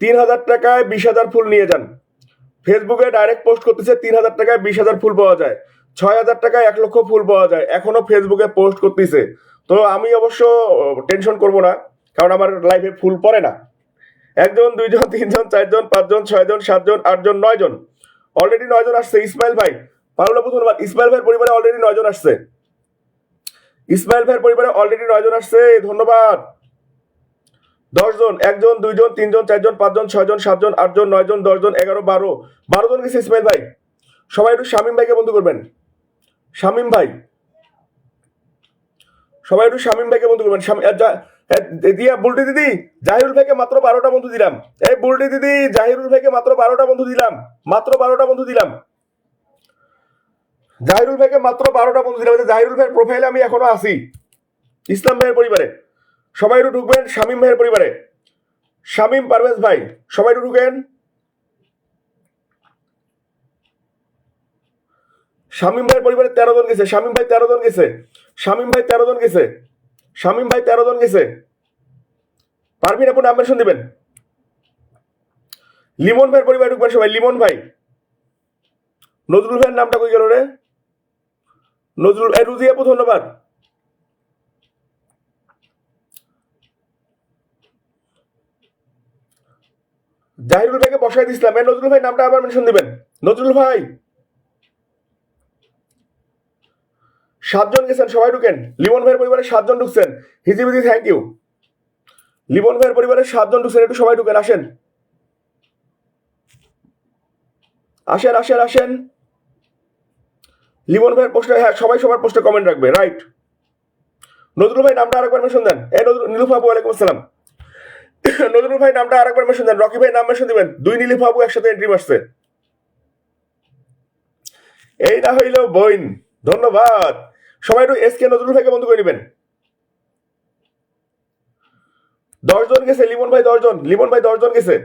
3,000 টাকায় 20,000 ফুল নিয়ে যান। ফেসবুকে ডাইরেক্ট পোস্ট করতেছে 3,000 টাকায় 20,000 ফুল পাওয়া যায়, 6,000 টাকায় 1 লক্ষ ফুল পাওয়া যায়, এখনো ফেসবুকে পোস্ট করতেছে। তো আমি অবশ্য টেনশন করব না, কারণ আমার লাইফে ফুল পড়ে না। 1 জন 2 জন 3 জন 4 জন 5 জন 6 জন 7 জন 8 জন 9 জন, অলরেডি 9 জন আসছে। ইসমাইল ভাই, পারুলাপু ধন্যবাদ। ইসমাইল ভাইয়ের পরিবারে অলরেডি 9 জন আসছে। ইসমাইল ভাইয়ের পরিবারে অলরেডি 9 জন আসছে, ধন্যবাদ। 10 জন, 1 জন 2 জন 3 জন 4 জন 5 জন 6 জন 7 জন 8 জন 9 জন 10 জন 11 12 জন গেছে। ইসমাইল ভাই, সবাই একটু শামিম ভাইকে বন্ধু করবেন। শামিম ভাই, সবাই একটু শামিম ভাইকে বন্ধু করবেন। দিয়া বুলটি দিদি, জাহিরুল ভাইকে মাত্র 12টা বন্ধু দিলাম। এই বুলটি দিদি, জাহিরুল ভাইকে মাত্র 12টা বন্ধু দিলাম, মাত্র 12টা বন্ধু দিলাম। জাহিরুল ভাইকে মাত্র 12টা বন্ধু দিলাম। জাহিরুল ভাইয়ের প্রোফাইলে আমি এখনো আছি। ইসলাম ভাইয়ের পরিবারে সবাই একটু ঢুকবেন। শামিম ভাইয়ের পরিবারে, শামিম, পারভেজ ভাই, সবাই একটু ঢুকেন। শামিম ভাইয়ের পরিবারে 13 জন গেছে। শামিম ভাই 13 জন গেছে। শামিম ভাই 13 জন গেছে। শামিম ভাই 13 জন গেছে। পারভিন আপনি নাম মেনশন দিবেন। লিমন ভাইয়ের পরিবারে ঢুকবেন সবাই। লিমন ভাই, নজরুল ভাইয়ের নামটা কই গেল রে? নজরুল, রুজি আপু ধন্যবাদ। জাহিরুল ভাইকে বসাই দিছিলাম। নজরুল ভাই নামটা আবার মেনশন দিবেন। নজরুল ভাই, 7 জন গেছেন, সবাই ঢুকেন। লিমন ভাইয়ের পরিবারে 7 জন ঢুকছেন। হিজিবিজি থ্যাংক ইউ। লিমন ভাইয়ের পরিবারে 7 জন ঢুকছেন, একটু সবাই ঢুকেন। আসেন আসেন আসেন আসেন। লিমন ভাইয়ের পোস্টে, হ্যাঁ সবাই সবার পোস্টে কমেন্ট রাখবে, রাইট। নজরুল ভাই নামটা আরেকবার মেনশন দেন। নীলুফা আপু, ওয়ালাইকুম আসসালাম। নজরুল ভাই নামটা আরেকবার মেনশন দেন। রকি ভাই নাম মেনশন দিবেন। 2 নীলুফা আপু একসাথে এন্ট্রি মারছে। এই না হইল বইন, ধন্যবাদ। সবাই একটু এসকে নজরুল ভাইকে বন্ধু করে নেবেন। 10 জন গেছে। লিমন ভাই 10 জন। লিমন ভাই 10 জন গেছে।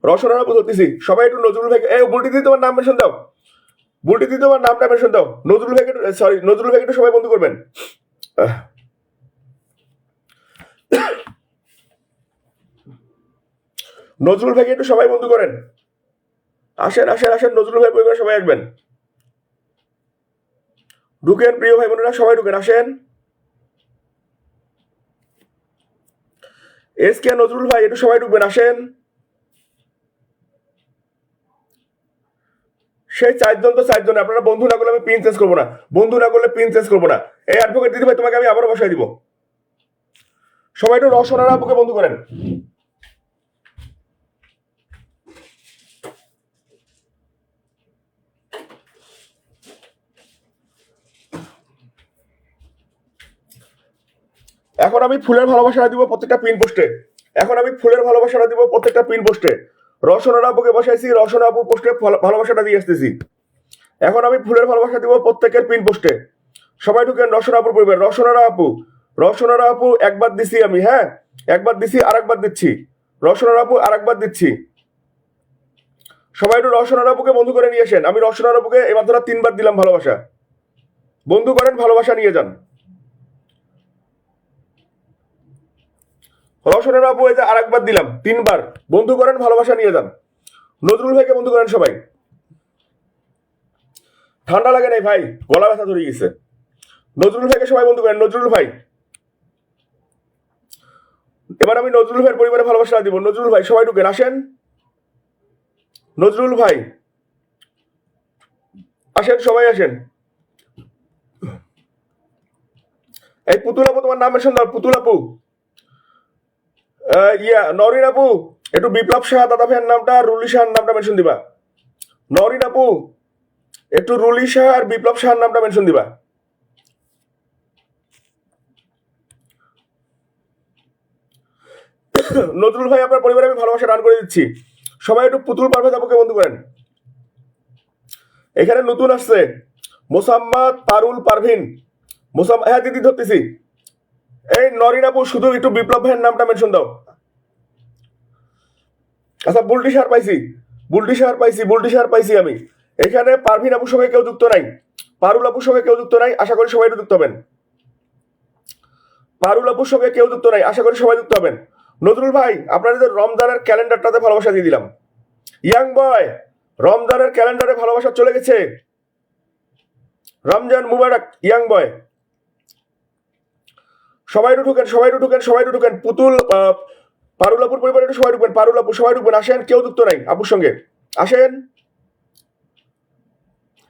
রসনারা বুঝতেছি। সবাই একটু নজরুল ভাইকে, বুলটি দিদি তোমার নাম মেনশন দাও। বুলটি দিদি তোমার নামটা মেনশন দাও। নজরুল ভাইকে, সরি নজরুল ভাইকে একটু সবাই বন্ধু করবেন। নজরুল ভাইকে একটু সবাই বন্ধু করেন। আসেন আসেন আসেন, নজরুল ভাই পরিবারে সবাই আসবেন। ঢুকেন প্রিয় ভাই বোনেরা, সবাই ঢুকেন, আসেন। এসকে নজরুল ভাই একটু সবাই ঢুকবেন, আসেন। সেই 4 জন তো 4 জন। আপনারা বন্ধু না করলে আমি পিন চেঞ্জ করবো না। বন্ধু না করলে পিন চেঞ্জ করবো না। এই অ্যাডভোকেট দিদি ভাই, তোমাকে আমি আবারও বসাই দিব। সবাই একটু রসনারা আপুকে বন্ধু করেন। এখন আমি ফুলের ভালোবাসাটা দিব প্রত্যেকটা পিন পোস্টে। এখন আমি ফুলের ভালোবাসাটা দিব প্রত্যেকটা পিন পোস্টে। রসনারা আপুকে বসাইছি, রসনা আপুর পোস্টে ভালোবাসাটা দিয়ে আসতেছি। এখন আমি ফুলের ভালোবাসা দিব প্রত্যেকের পিন পোস্টে। সবাই ঢুকেন। রসনা আপুর পরিবার, রসনারা আপু, রসনারা আপু একবার দিছি আমি, হ্যাঁ একবার দিছি, আরেকবার দিচ্ছি। রসনারা আপু আরেকবার দিচ্ছি। সবাই একটু রসনারা আপুকে বন্ধু করে নিয়ে আসেন। আমি রসনারা আপুকে এবার ধরা 3বার দিলাম ভালোবাসা। বন্ধু করেন, ভালোবাসা নিয়ে যান। রসনারা আপু এই যে আরেকবার দিলাম, 3বার। বন্ধু করেন, ভালোবাসা নিয়ে যান। নজরুল ভাইকে বন্ধু করেন সবাই। ঠান্ডা লাগে নাই ভাই, গলা ব্যথা ধরে গেছে। নজরুল ভাইকে সবাই বন্ধু করেন। নজরুল ভাই, এবার আমি নজরুল ভাইয়ের পরিবারে ভালোবাসা দিব। নজরুল ভাই সবাই ঢুকেন, আসেন। নজরুল ভাই আসেন, সবাই আসেন। এই পুতুল আপু, তোমার নাম মেনশন দাও। পুতুল আপু, নরিন আপু একটু বিপ্লব শাহ দাদা ভাইয়ের নামটা, রুলি শাহর নামটা মেনশন দিবা। নরিন আপু একটু রুলি শাহ আর বিপ্লব শাহর নামটা মেনশন দিবা। নজরুল ভাই আপনার পরিবারে আমি ভালোবাসা দান করে দিচ্ছি। সবাই একটু পুতুল পারভেজ আপুকে বন্ধু করেন। এখানে নতুন আসছে মোসাম্মদ পারুল পারভিন। হ্যাঁ দিদি ধরতেছি। এই নরিন আপু শুধু একটু বিপ্লব ভাইয়ের নামটা মেনশন দাও। আচ্ছা বুলটি সার পাইছি আমি। এখানে পারভিন আপুর সঙ্গে কেউ যুক্ত নাই, পারুল আপুর সঙ্গে কেউ যুক্ত নাই, আশা করি সবাই যুক্ত হবেন। পারুল আপুর সঙ্গে কেউ যুক্ত নাই, আশা করি সবাই যুক্ত হবেন। নজরুল ভাই আপনাদের রমজানের ক্যালেন্ডারটাতে ভালোবাসা দিয়ে দিলাম। ইয়াং বয় রমজানের ক্যালেন্ডারে ভালোবাসা চলে গেছে। রমজান মুবারক ইয়াং বয়। সবাই ঢুকেন। পুতুল পারুলাপুর পরিবারে একটু সবাই ঢুকবেন, সবাই ঢুকবেন, আসেন, কেউ যুক্ত নাই আপুর সঙ্গে, আসেন।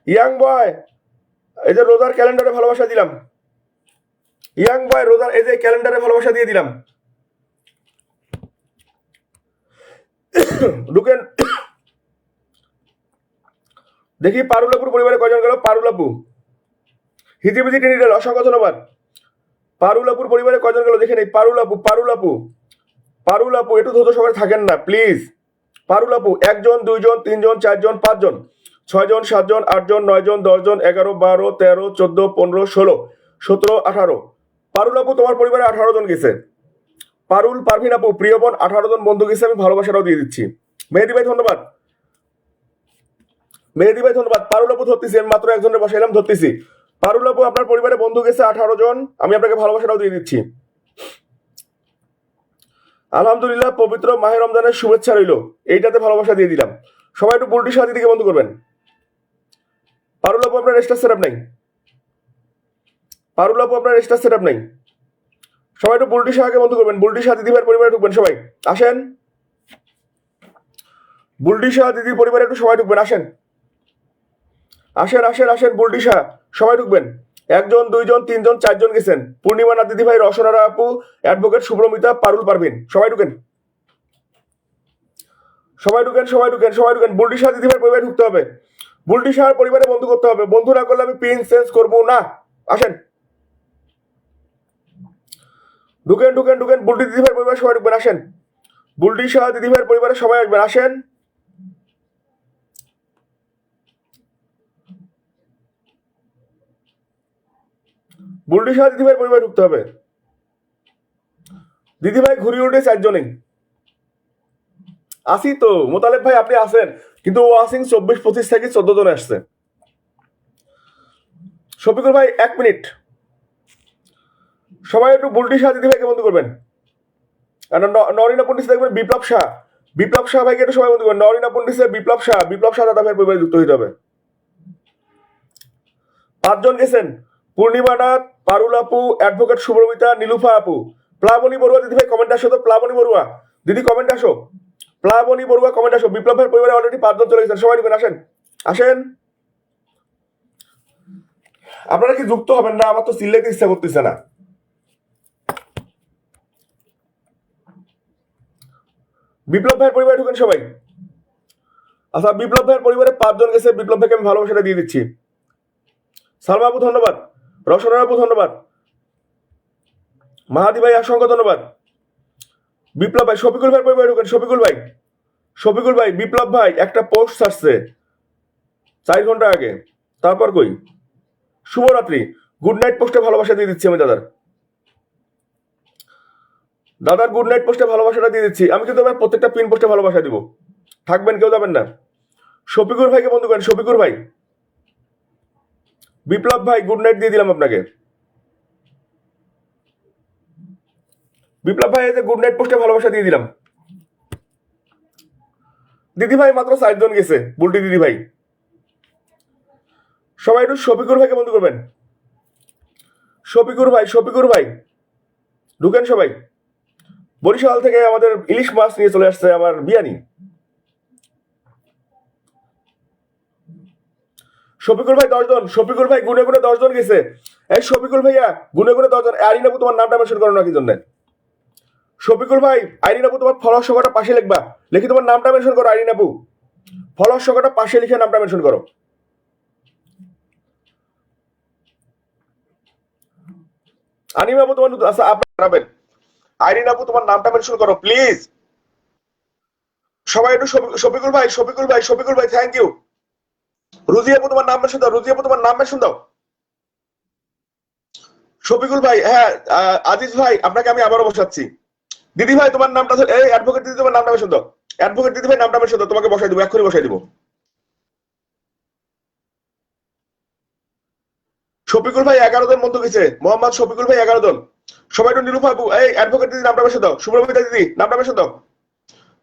ইয়াং বয় এই যে রোজার ক্যালেন্ডারে ভালোবাসা দিলাম, ইয়াং বয় রোজার এই যে ক্যালেন্ডারে ভালোবাসা দিয়ে দিলাম, ঢুকেন। দেখি পারুলাপুর পরিবারে কয়জন গেল। পারুলাপু হিজিবিজি টিনিডেল অসংখ্য ধন্যবাদ। পারুলাপুর পরিবারে কয়জন গেল দেখে নেই। পারুলাপু একটু ধৈর্য সহকারে থাকেন না প্লিজ। পারুলাপু 1 জন 2 জন 3 জন 4 জন 5 জন 6 জন 7 জন 8 জন 9 জন 10 জন 11 12 13 14 15 16 17 18। পারুলাপু তোমার পরিবারে 18 জন গেছে। পারভিন আপু প্রিয় বোন 18 জন বন্ধু গেছে, আমি ভালোবাসাটাও দিয়ে দিচ্ছি। মেহেদি ভাই ধন্যবাদ। পারুলাপু ধরতেছি, আমি মাত্র একজনের বসাইলাম, ধরতেছি। পারুলাপু আপনার পরিবারে বন্ধু গেছে 18 জন, আমি আপনাকে ভালোবাসাটাও দিয়ে দিচ্ছি। আলহামদুলিল্লাহ পবিত্র মাহে রমজানের শুভেচ্ছা রইল, এইটাতে ভালোবাসা দিয়ে দিলাম। সবাই একটু বুলটি সাথী দিকে বন্ধ করবেন। পারুলাপু আপনার স্টার সেটআপ নাই, সবাই একটু বুলটি সাহাকে বন্ধ করবেন। বুলটি সাথী দিদিভাইয়ের পরিবারে ঢুকবেন সবাই, আসেন। বুলটি সাহা দিদির পরিবারে একটু সবাই ঢুকবেন, আসেন। বুলটি সাহা সবাই ঢুকবেন। 1 জন 2 জন 3 জন 4 জন গেছেন। পূর্ণিমা নাথ দিদি ভাই, রসনারা আপু, অ্যাডভোকেট শুভ্রমিতা, পারুল পারভিন, সবাই ঢুকেন। বুলটি সাহা দিদি ভাই পরিবারে ঢুকতে হবে। বুলটি সাহার পরিবারে বন্ধু করতে হবে, বন্ধু না করলে আমি পিন চেঞ্জ করবো না। আসেন, ঢুকেন। বুলটি দিদি ভাইয়ের পরিবারে সবাই ঢুকবেন, আসেন। বুলটি সাহা দিদি ভাইয়ের পরিবারে সবাই আসবেন, আসেন। বুলটি সাহা দিদি ভাইয়ের পরিবারে ঢুকতে হবে। দিদি ভাই ঘুরি উঠে 4 জনেই আসি তো। মোতালেব ভাই আপনি আসেন, কিন্তু ওয়াসিং 24-25 থেকে 14 জন আসছে। শফিকুল ভাই 1 মিনিট, সবাই একটু বুলটি সাহা দিদি ভাইকে বন্ধ করবেন। নরিনা পন্ডিত দেখবেন বিপ্লব শাহ ভাইকে একটু সবাই বন্ধ করবেন। নরিনা পন্ডিত বিপ্লব শাহ দাদা ভাইয়ের পরিবারে যুক্ত হতে হবে। 5 জন গেছেন। পূর্ণিমা নাথ, পারুল আপু, অ্যাডভোকেট শুভ্রমিতা, নীলুফা আপু, প্লাবনী বড়ুয়া দিদি ভাই কমেন্ট আসো তো। প্লাবনী বড়ুয়া দিদি কমেন্ট আসো। বিপ্লব ভাইয়ের পরিবারে অলরেডি 5 জন চলে গেছেন, সবাই ঢুকেন, আসেন। আপনারা কি যুক্ত হবেন না? আমার তো চিল্লাইতে ইচ্ছা করতেছে না। বিপ্লব ভাইয়ের পরিবারে ঢুকেন সবাই। আচ্ছা বিপ্লব ভাইয়ের পরিবারে 5 জন গেছে, বিপ্লব ভাইকে আমি ভালোবাসাটা দিয়ে দিচ্ছি। সালমা আপু ধন্যবাদ, রসনা আপু ধন্যবাদ, মাহাদি ভাই অসংখ্য ধন্যবাদ। বিপ্লব ভাই, শফিকুল ভাইয়ের পরিবারে ঢুকেন। শফিকুল ভাই বিপ্লব ভাই একটা পোস্ট আসছে 4 ঘন্টা আগে, তারপর কই? শুভরাত্রি, গুড নাইট পোস্টে ভালোবাসা দিয়ে দিচ্ছি আমি দাদার গুড নাইট পোস্টে ভালোবাসাটা দিয়ে দিচ্ছি আমি, কিন্তু এবার প্রত্যেকটা পিন পোস্টে ভালোবাসা দিব। থাকবেন, কেউ যাবেন না। শফিকুর ভাইকে বন্ধু করেন। শফিকুর ভাই, বিপ্লব ভাই গুড নাইট দিয়ে দিলাম আপনাকে। বিপ্লব ভাই এই যে গুড নাইট পোস্টে ভালোবাসা দিয়ে দিলাম। দিদি ভাই মাত্র 4 জন গেছে। বুলটি দিদি ভাই, সবাই একটু শফিকুর ভাইকে বন্ধু করবেন। শফিকুর ভাই ঢুকেন সবাই। বরিশাল থেকে আমাদের ইলিশ মাছ নিয়ে চলে আসছে আমার বিয়ানি। শফিকুল ভাই 10 জন। শফিকুল ভাই গুনে 10 জন গেছে। এই শফিকুল ভাইয়া গুনে 10 জন। আইরিন আপু তোমার নামটা মেনশন করো না কি জন্য? শফিকুল ভাই, আইরিন আপু তোমার ফলোয়ার সংখ্যাটা পাশে লিখবা, লিখি তোমার নামটা মেনশন করো। আইরিন আপু ফলোয়ার সংখ্যাটা পাশে লিখে নামটা মেনশন করো। আনিম আপু তোমার, আচ্ছা আপনি জানাবেন। আইরিন আপু তোমার নামটা মেনশন করো প্লিজ। সবাই একটু শফিকুল ভাই থ্যাংক ইউ। রুজি আপু তোমার নাম মেনশন দাও। শফিকুল ভাই, হ্যাঁ আজিজ ভাই, আপনাকে আমি আবারও বসাচ্ছি। দিদি ভাই তোমার নামটা, এই অ্যাডভোকেট দিদি তোমার নামটা মেনশন দাও। অ্যাডভোকেট দিদি ভাই নামটা মেনশন দাও, তোমাকে বসাই দিব, এক্ষুনি বসাই দিব। শফিকুল ভাই 11 জন বন্ধু গেছে, মোহাম্মদ শফিকুল ভাই 11 জন। সবাই একটু নিরুফা আপু, এই অ্যাডভোকেট দিদি নামটা মেনশন দাও। শুভ্রমিতা দিদি নামটা মেনশন দাও।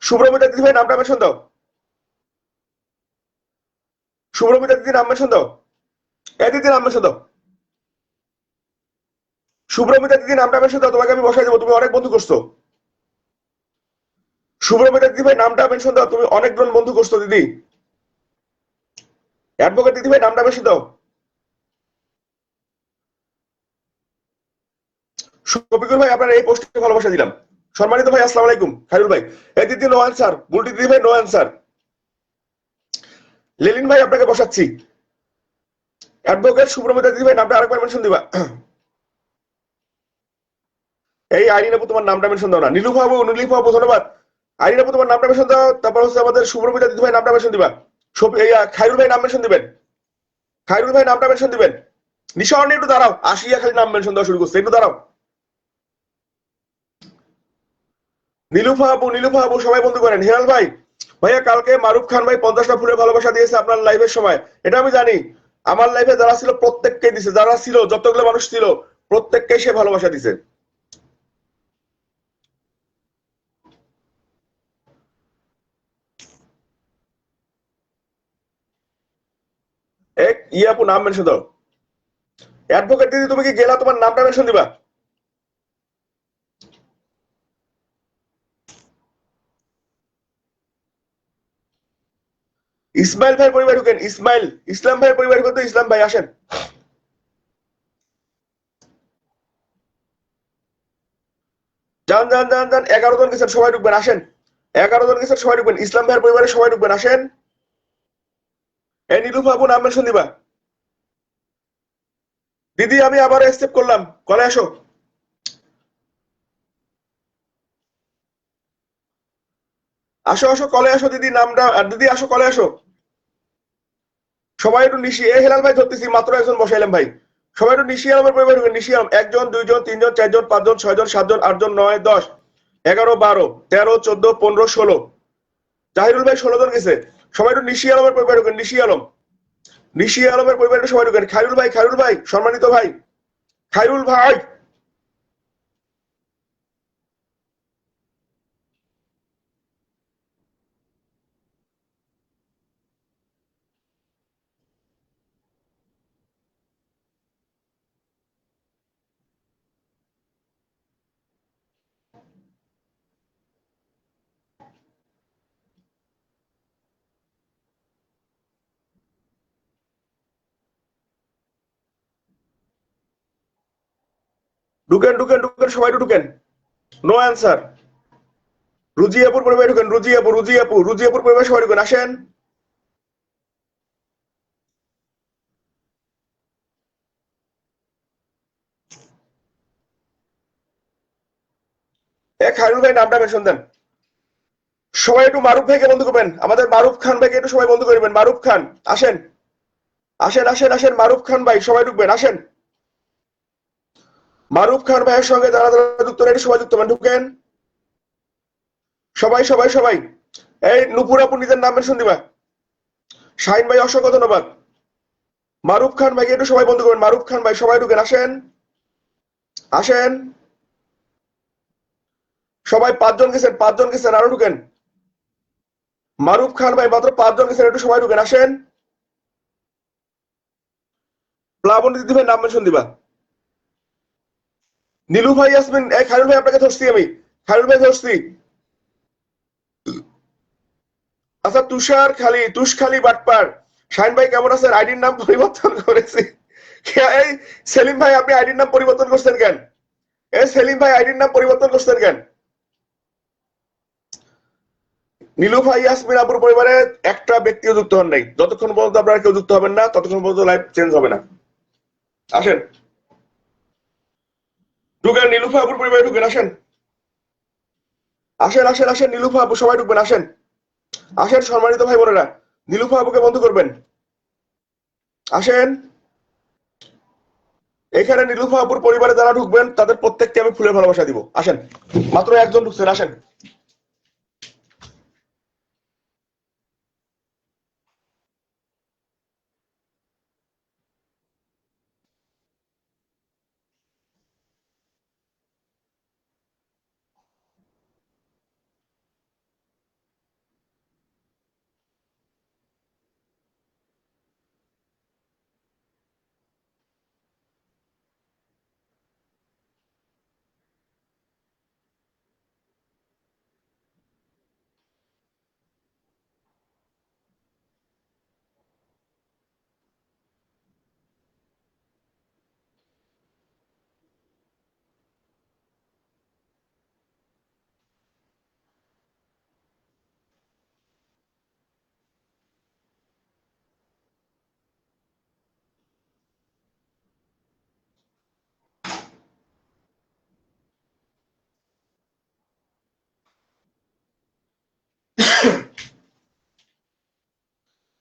শুভ্রমিতা দিদি ভাই নামটা মেনশন দাও। শুভ্রমিতা দিদি নাম মেনশন দাও। এই দিদি নাম মেনশন দাও। শুভ্রমিতা দিদি নামটা মেনশন দাও, তোমাকে আমি বসাই দেবো, তুমি অনেক বন্ধু করছো। শুভ্রমিতা দিদি ভাই নামটা মেনশন দাও, তুমি অনেকজন বন্ধু করছো দিদি। অ্যাডভোকেট দিদি ভাই নামটা মেনশন দাও। শফিকুল ভাই আপনার এই পোস্টে ভালোবাসা দিলাম। সম্মানিত ভাই আসসালামু আলাইকুম। খায়রুল ভাই, এই দিদি নো আনসার। বুলটি দিদি ভাই নো আনসার। লেলিন ভাই আপনাকে বসাচ্ছি। অ্যাডভোকেট শুভ্রমিতা দিদি ভাই নামটা আরেকবার মেনশন দিবা। এই আইরিন আপু তোমার নামটা মেনশন দাও না। নীলুফা আপু, নীলুফা আপু ধন্যবাদ। আইরিন আপু তোমার নামটা মেনশন দাও, তারপর হচ্ছে আমাদের শুভ্রমিতা দিদি ভাই নামটা মেনশন দিবা। খায়রুল ভাই নাম মেনশন দিবেন। খায়রুল ভাই নামটা মেনশন দিবেন। নিশান একটু দাঁড়াও, আসিয়া খালি নাম মেনশন দেওয়া শুরু করছে, একটু দাঁড়াও। নীলুফা আপু, নীলুফা আপু সবাই বন্ধু করেন। হেরাল ভাই, ভাইয়া কালকে মারুফ খান ভাই 50টা ফুলের ভালোবাসা দিয়েছে আপনার লাইভের সময়, এটা আমি জানি। আমার লাইভে যারা ছিল প্রত্যেককে দিছে, যারা ছিল যতগুলো মানুষ ছিল প্রত্যেককে সে ভালোবাসা দিছে। এক আপু নাম মেনশন দাও। অ্যাডভোকেট দিদি তুমি কি গেলা, তোমার নামটা মেনশন দিবা। ইসমাইল ভাইয়ের পরিবার ঢুকেন। ইসমাইল, ইসলাম ভাইয়ের পরিবার ঢুকেন তো। ইসলাম ভাই আসেন। যান যান যান যান, 11 জন গেছেন, সবাই ঢুকবেন, আসেন। 11 জন গেছেন, সবাই ঢুকবেন। ইসলাম ভাইয়ের পরিবারের সবাই ঢুকবেন, আসেন। এই নীলুফা আপু নাম মেনশন দিবা। দিদি আমি আবার অ্যাকসেপ্ট করলাম, কলে আসো। আসো আসো, কলে আসো দিদি, নামটা দিদি আসো, কলে আসো। সবাই একটু নিশি, এ হেলাল ভাই ধরতেছি, মাত্র একজন বসাইলাম ভাই। সবাই একটু নিশি আলমের পরিবার ঢুকেন। নিশি আলম 1 জন 2 জন 3 জন 4 জন 5 জন 6 জন 7 জন 8 জন 9 10 11 12 13 14 15 16। জাহিরুল ভাই 16 জন গেছে। সবাই একটু নিশি আলমের পরিবার ঢুকেন। নিশি আলম, নিশি আলমের পরিবারের সবাই ঢুকেন। খায়রুল ভাই, খায়রুল ভাই সম্মানিত ভাই, খায়রুল ভাই। ঢুকেন ঢুকেন ঢুকেন, সবাই একটু ঢুকেন। No answer. রুজি আপুর পরিবার ঢুকেন। রুজি আপু, রুজি আপু, রুজি আপুর পরিবার সবাই ঢুকেন, আসেন। এ খায়রুল ভাই নামটা মেনশন দেন। সবাই একটু মারুফ ভাইকে বন্ধু করবেন, আমাদের মারুফ খান ভাইকে একটু সবাই বন্ধু করবেন। মারুফ খান আসেন, আসেন আসেন আসেন। মারুফ খান ভাই সবাই ঢুকবেন, আসেন। মারুফ খান ভাইয়ের সঙ্গে যারা যারা যুক্ত নেই সবাই যুক্ত হবেন, ঢুকেন। সবাই সবাই সবাই। এই নুপুর আপু নিজের নাম মেনশন দিবা। শাহিন ভাই অসংখ্য ধন্যবাদ। মারুফ খান ভাইকে একটু সবাই বন্ধু করবেন। মারুফ খান ভাই সবাই ঢুকেন, আসেন আসেন। সবাই 5 জন গেছেন, 5 জন গেছেন, আরো ঢুকেন। মারুফ খান ভাই মাত্র 5 জন গেছেন, একটু সবাই ঢুকেন, আসেন। প্লাবন দিদি ভাই নাম মেনশন দিবা। নীলু ভাই, ইয়াসমিন, এই খায়রুল ভাই আপনাকে ধরছি আমি। খায়রুল ভাই ধরছি। আচ্ছা তুষার খালি, তুষ খালি বাটপার। শাহিন ভাই কেমন আছেন? আইডির নাম পরিবর্তন করেছি। এই সেলিম ভাই আপনি আইডির নাম পরিবর্তন করছেন কেন? এই সেলিম ভাই আইডির নাম পরিবর্তন করছেন কেন? নীলু ভাই ইয়াসমিন আপুর পরিবারে একটা ব্যক্তিও যুক্ত হন নাই। যতক্ষণ পর্যন্ত আপনারা কেউ যুক্ত হবেন না ততক্ষণ পর্যন্ত লাইভ চেঞ্জ হবে না। আসেন, ঢুকেন। নীলুফা আপুর পরিবারে ঢুকেন, আসেন আসেন আসেন আসেন। নীলুফা আপু সবাই ঢুকবেন, আসেন আসেন। সম্মানিত ভাই বোনেরা, নীলুফা আপুকে বন্ধু করবেন, আসেন। এখানে নীলুফাপুর পরিবারে যারা ঢুকবেন তাদের প্রত্যেককে আমি ফুলের ভালোবাসা দিব। আসেন, মাত্র একজন ঢুকছেন, আসেন।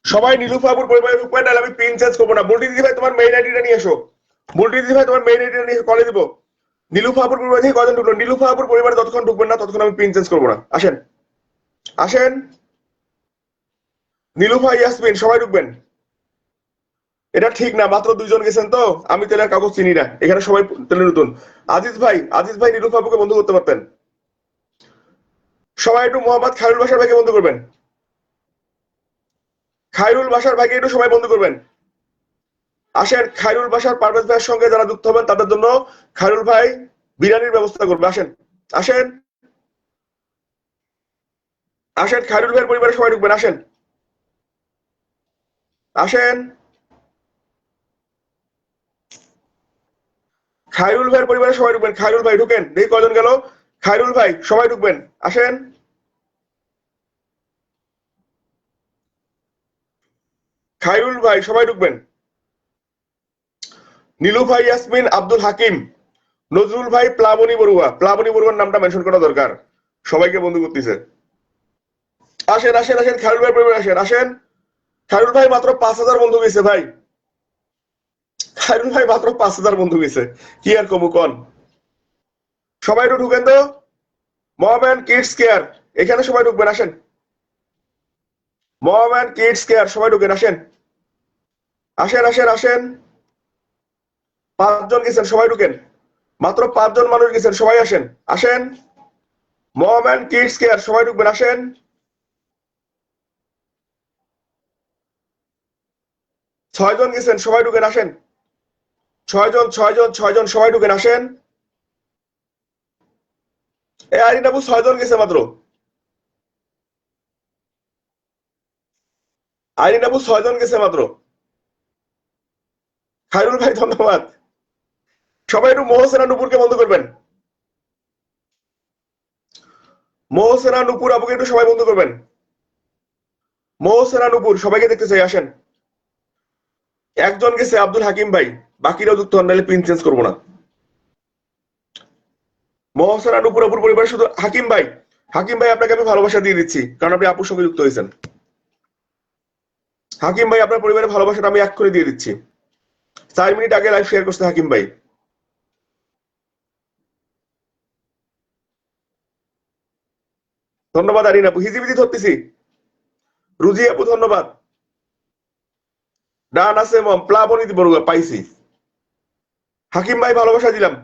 সবাই নীলুফাপুর পরিবারে ঢুকবেন, নাহলে আমি পিন চেঞ্জ করবো না। বুলটি দিদি ভাই তোমার মেইন আইডিটা নিয়ে এসো। বুলটি দিদি ভাই তোমার মেইন আইডিটা নিয়ে কলে দিব। নীলুফাপুর পরিবার থেকে কজন ঢুকলো? নীলুফাপুর পরিবারে যতক্ষণ ঢুকবেন না ততক্ষণ আমি পিন চেঞ্জ করবো না। আসেন, আসেন। নীলুফা, ইয়াসমিন, সবাই ঢুকবেন। এটা ঠিক না, মাত্র দুইজন গেছেন তো, আমি তেলের কাগজ চিনি না, এখানে সবাই তেলে নতুন। আজিজ ভাই, আজিজ ভাই নীলুফাপুকে বন্ধু করতে পারতেন। সবাই একটু মোহাম্মদ খায়রুল বাসার ভাইকে বন্ধু করবেন। খায়রুল বাসার ভাইকে একটু সবাই বন্ধু করবেন। আসেন, খায়রুল বাসার পারভেজ ভাইয়ের সঙ্গে যারা যুক্ত হবেন তাদের জন্য খায়রুল ভাই বিরিয়ানির ব্যবস্থা করবে। আসেন, আসেন, আসেন। খায়রুল ভাইয়ের পরিবারে সবাই ঢুকবেন। আসেন, আসেন। খায়রুল ভাইয়ের পরিবারে সবাই ঢুকবেন। খায়রুল ভাই ঢুকেন, দেখি কজন গেল। খায়রুল ভাই, সবাই ঢুকবেন। আসেন, খায়রুল ভাই, সবাই ঢুকবেন। নীলু ভাই, ইয়াসমিন, আব্দুল হাকিম, নজরুল ভাই, প্লাবনী বড়ুয়া। প্লাবনী বড়ুয়ার নামটা মেনশন করা দরকার, সবাইকে বন্ধু করতেছে। আসেন, আসেন, আসেন। খায়রুল ভাই পরিবারে আসেন, আসেন। খায়রুল ভাই মাত্র 5,000 বন্ধু গেছে ভাই। খায়রুল ভাই মাত্র 5,000 বন্ধু গেছে, কি আর কমু কন। সবাই একটু ঢুকেন তো। মম অ্যান্ড কিডস কেয়ার, এখানে সবাই ঢুকবেন। আসেন, মম অ্যান্ড কিডস কেয়ার, সবাই ঢুকেন। আসেন, আসেন, আসেন, আসেন। 5 জন গেছেন, সবাই ঢুকেন। মাত্র 5 জন মানুষ গেছেন, সবাই আসেন, আসেন। মম অ্যান্ড কিডস কেয়ার, সবাই ঢুকবেন। আসেন, 6 জন গেছেন, সবাই ঢুকেন। আসেন, 6 জন, 6 জন, 6 জন, সবাই ঢুকেন। আসেন। এ আরিন আপু, 6 জন গেছে মাত্র। আরিন আপু, 6 জন গেছে মাত্র। খায়রুল ভাই, ধন্যবাদ। সবাই একটু মোহসেনা নুপুরকে বন্ধ করবেন। মোহসেনা নুপুর আপুকে একটু সবাই বন্ধ করবেন। মোহসেনা নুপুর, সবাইকে দেখতে চাই। আসেন। একজন গেছে, আব্দুল হাকিম ভাই, বাকিরাও যুক্ত হন, নাহলে পিন চেঞ্জ করবো না। মোহসেনা নুপুর আপুর পরিবার শুধু হাকিম ভাই। হাকিম ভাই, আপনাকে আমি ভালোবাসা দিয়ে দিচ্ছি, কারণ আপনি আপুর সঙ্গে যুক্ত হয়েছেন। হাকিম ভাই, আপনার পরিবারের ভালোবাসাটা আমি এক করে দিয়ে দিচ্ছি। 4 মিনিট আগে লাইভ শেয়ার করছে হাকিম ভাই। ধন্যবাদ আরিন আপু, হিজিবিজি ধরতেছি। রুজি আপু, ধন্যবাদ। ডান আছে মম, প্লাবনী বড়ুয়া, পাইছি। হাকিম ভাই, ভালোবাসা দিলাম।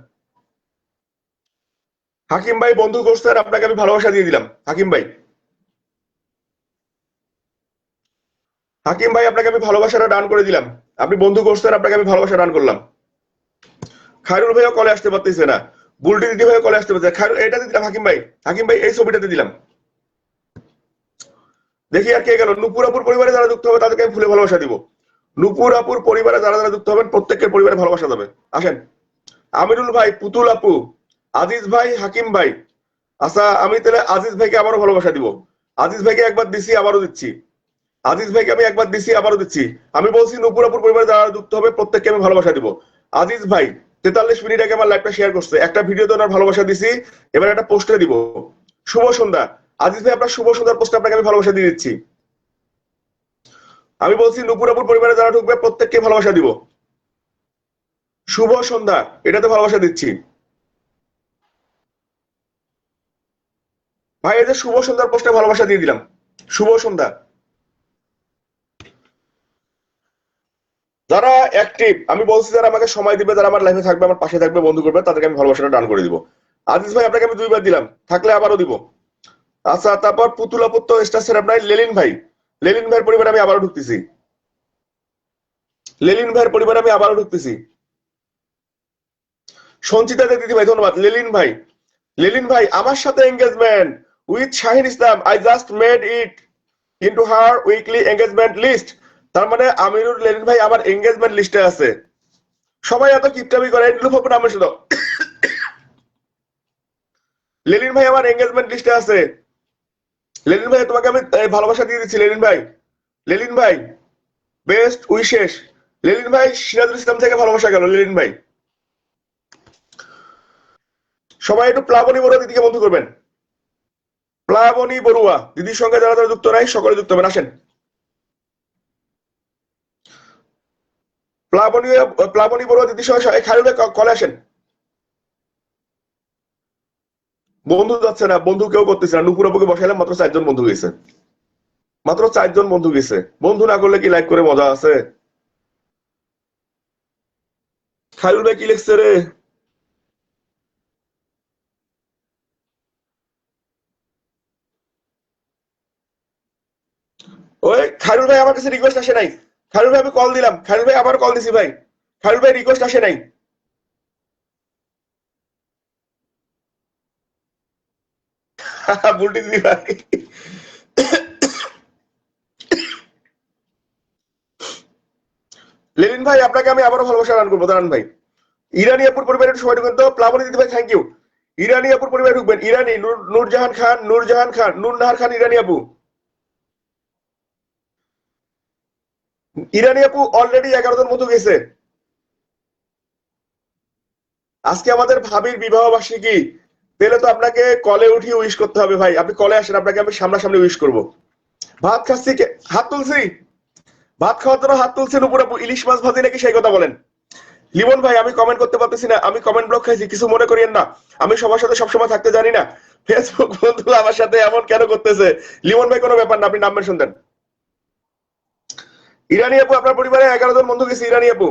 হাকিম ভাই বন্ধু করছেন, আপনাকে আমি ভালোবাসা দিয়ে দিলাম। হাকিম ভাই, হাকিম ভাই, আপনাকে আমি ভালোবাসাটা ডান করে দিলাম। আপনি বন্ধু করছেন, আপনাকে আমি ভালোবাসা ডান করলাম। খায়রুল ভাইও কলে আসতে পারতেছে না, বুলটি দিদি ভাইও কলে আসতে পারছে। খায়রুল, এটাতে দিলাম হাকিম ভাই। হাকিম ভাই, এই ছবিটাতে দিলাম। দেখি আর কে গেল। নুপুর আপুর পরিবারে যারা যুক্ত হবে তাদেরকে আমি ফুলে ভালোবাসা দিব। নুপুর আপুর পরিবারে যারা যারা যুক্ত হবেন প্রত্যেকের পরিবারে ভালোবাসা যাবে। আসেন। আমিরুল ভাই, পুতুল আপু, আজিজ ভাই, হাকিম ভাই। আচ্ছা, আমি তাহলে আজিজ ভাইকে আবারও ভালোবাসা দিব। আজিজ ভাইকে একবার দিছি, আবারও দিচ্ছি। আজিজ ভাইকে আমি একবার দিছি, আবারও দিচ্ছি। আমি বলছি নুপুরাপুর পরিবারে যারা যুক্ত হবে প্রত্যেককে আমি ভালোবাসা দিব। আজিজ ভাই 43 মিনিট আগে আমার লাইভটা শেয়ার করছে, একটা ভিডিওতে ওনার ভালোবাসা দিছি, এবার একটা পোস্টে দিব। শুভ সন্ধ্যা। আজিজ ভাই, আপনার শুভ সন্ধ্যার পোস্টে আপনাকে আমি ভালোবাসা দিয়ে দিচ্ছি। আমি বলছি নুপুরাপুর পরিবারে যারা ঢুকবে প্রত্যেককে ভালোবাসা দিব। শুভ সন্ধ্যা, এটাতে ভালোবাসা দিচ্ছি ভাই। এই যে শুভ সন্ধ্যার পোস্টে ভালোবাসা দিয়ে দিলাম, শুভ সন্ধ্যা। যারা অ্যাক্টিভ, আমি বলছি যারা আমাকে সময় দিবে, যারা আমার লাইফে থাকবে, আমার পাশে থাকবে, বন্ধু করবে, তাদেরকে আমি ভালোবাসাটা ডান করে দিব। আজিজ ভাই আপনাকে আমি 2বার দিলাম, থাকলে আবারও দিব। আচ্ছা, তারপর পুতুলা পুত্র স্টার সেরাপ নাই লেলিন ভাই, লেলিন ভাইয়ের পরিবারে আমি আবারও ঢুকতেছি, লেলিন ভাইয়ের পরিবারে আমি আবারও ঢুকতেছি। সঞ্চিতা দিদি ভাই ধন্যবাদ। লেলিন ভাই, লেলিন ভাই আমার সাথে engagement with Shahin Islam, I just made it into her weekly engagement list. তার মানে আমিরুর লেলিন ভাই আমার এঙ্গেজমেন্ট লিস্টে আছে। সবাই এত কিপটামি করে, লুফাপুর নামের শুধু লেলিন ভাই আমার এঙ্গেজমেন্ট লিস্টে আছে। লেলিন ভাই তোমাকে আমি ভালোবাসা দিয়ে দিচ্ছি লেলিন ভাই। লেলিন ভাই বেস্ট উইশেস। লেলিন ভাই সিরাজুল ইসলাম থেকে ভালোবাসা গেল লেলিন ভাই। সবাই একটু প্লাবনী বড়ুয়া দিদিকে বন্ধু করবেন। প্লাবনী বড়ুয়া দিদির সঙ্গে যারা যারা যুক্ত নাই সকলে যুক্ত হবেন, আসেন। প্লাবনী প্লাবনী বড়ুয়া দিদির সঙ্গে খালি কলে আসেন। বন্ধু যাচ্ছে না, বন্ধু কেউ করতেছে না। নুপুর আপুকে বসাইলাম, মাত্র 4 জন বন্ধু গেছে, মাত্র 4 জন বন্ধু গেছে। বন্ধু না করলে কি লাইক করে মজা আছে? খাইরুল ভাই কি লিখছে রে? ওই খাইরুল ভাই আমার কাছে রিকোয়েস্ট আসে নাই। খাইরুল ভাই আমি কল দিলাম, খাইরুল ভাই আবার কল দিছি ভাই। খাইরুল ভাই রিকোয়েস্ট আসে নাই। বুলটি দিদি ভাই, লেলিন ভাই আপনাকে আমি আবারও ভালোবাসা দান করবো, দাঁড়ান ভাই। ইরানি আপুর পরিবারে একটু সময় ঢুকবেন তো। প্লাবনী দিদি ভাই থ্যাংক ইউ। ইরানি আপুর পরিবারে ঢুকবেন। ইরানি নূরজাহান খান, নূরজাহান খান, নূর নাহার খান, ইরানি আপু। ইরানি আপু অলরেডি 11 জন মতো গেছে। আজকে আমাদের ভাবির বিবাহ বার্ষিকী, তাহলে তো আপনাকে কলে উঠিয়ে উইশ করতে হবে ভাই। আপনি কলে আসেন, আপনাকে আমি সামনাসামনি উইশ করবো। ভাত খাচ্ছি, হাত তুলছি, ভাত খাওয়ার জন্য হাত তুলছেন উপরে। ইলিশ মাছ ভাজি নাকি সেই কথা বলেন। লিমন ভাই আমি কমেন্ট করতে পারতেছি না, আমি কমেন্ট ব্লক খাইছি, কিছু মনে করিয়েন না। আমি সবার সাথে সবসময় থাকতে জানি না। ফেসবুক বন্ধু আমার সাথে এমন কেন করতেছে? লিমন ভাই কোনো ব্যাপার না, আপনি নাম মেনশন দেন। ইরানি আপু আপনার পরিবারে 11 জন বন্ধু গেছে। ইরানি আপু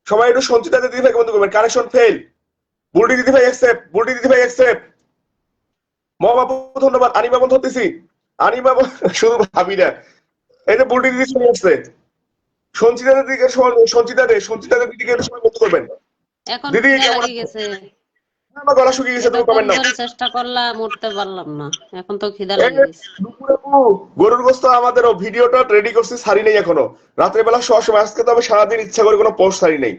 সবাই একটু সঞ্চিতা দিদি ভাইকে বন্ধু করবেন। Connection fail. বুলটি দিদি ভাই অ্যাকসেপ্ট, বুলটি দিদি ভাই অ্যাকসেপ্ট। মম আপু ধন্যবাদ। আনিমা বন্ধু হতেছি, আনিমা শুধু ভাবি না। এই যে বুলটি দিদি চলে আসছে। সঞ্চিতা দিদিকে সঞ্চিতা দিদিকে একটু সময় বন্ধু করবেন। এখন দিদি খিদে কেমন লাগে আছেন? গেছে, আমার গলা শুকিয়ে গেছে, তুমি এতক্ষণ কমেন্ট নাও। ধরে চেষ্টা করলাম, উঠতে পারলাম না, এখন তো খিদা এই লেগে গেছে। দুপুর আপু, গরুর গোস্ত আমাদেরও ভিডিওটা রেডি করছি, সারি নেই এখনো। রাত্রে বেলা শোয়ার সময় আজকে তো আমি সারাদিন ইচ্ছা করে কোনো পোস্ট সারি নেই।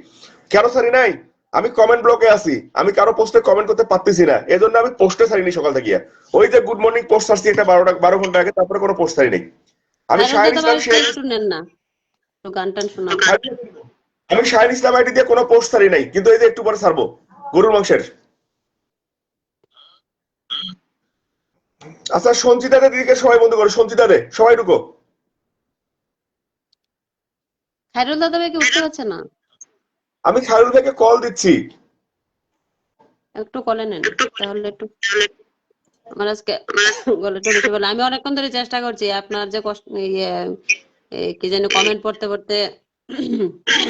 কেন সারি নাই? আমি কমেন্ট ব্লকে আছি, আমি কারো পোস্টে কমেন্ট করতে পারতেছি না, এজন্য আমি পোস্টে সারিনি সকাল থেকে। ওই যে গুড মর্নিং পোস্ট সারছি একটা 12 ঘন্টা আগে, তারপরে কোনো পোস্ট সারি নেই। আমি খায়রুল শাহিন দাদা ভাই ইসলাম একটু শুনেন না, একটু গান টান শোনান। আমি শাহিন ইসলাম আইডি দিয়ে কোনো পোস্ট সারি নাই, কিন্তু এই যে একটু পরে সারবো গরুর মাংসের। আচ্ছা সঞ্চিতা দিদিকে সবাই বন্ধু করো, সঞ্চিতা দে সবাই ঢুকো। খায়রুল দাদা ভাই কি উঠতে হচ্ছে না? আমি খায়রুল ভাইকে কল দিচ্ছি। একটু কলে নেন তাহলে একটু। আমার আজকে গলাটা বেশি বলে, আমি অনেকক্ষণ ধরে চেষ্টা করছি আপনার যে কষ্ট ইয়ে কি জানি কমেন্ট পড়তে পড়তে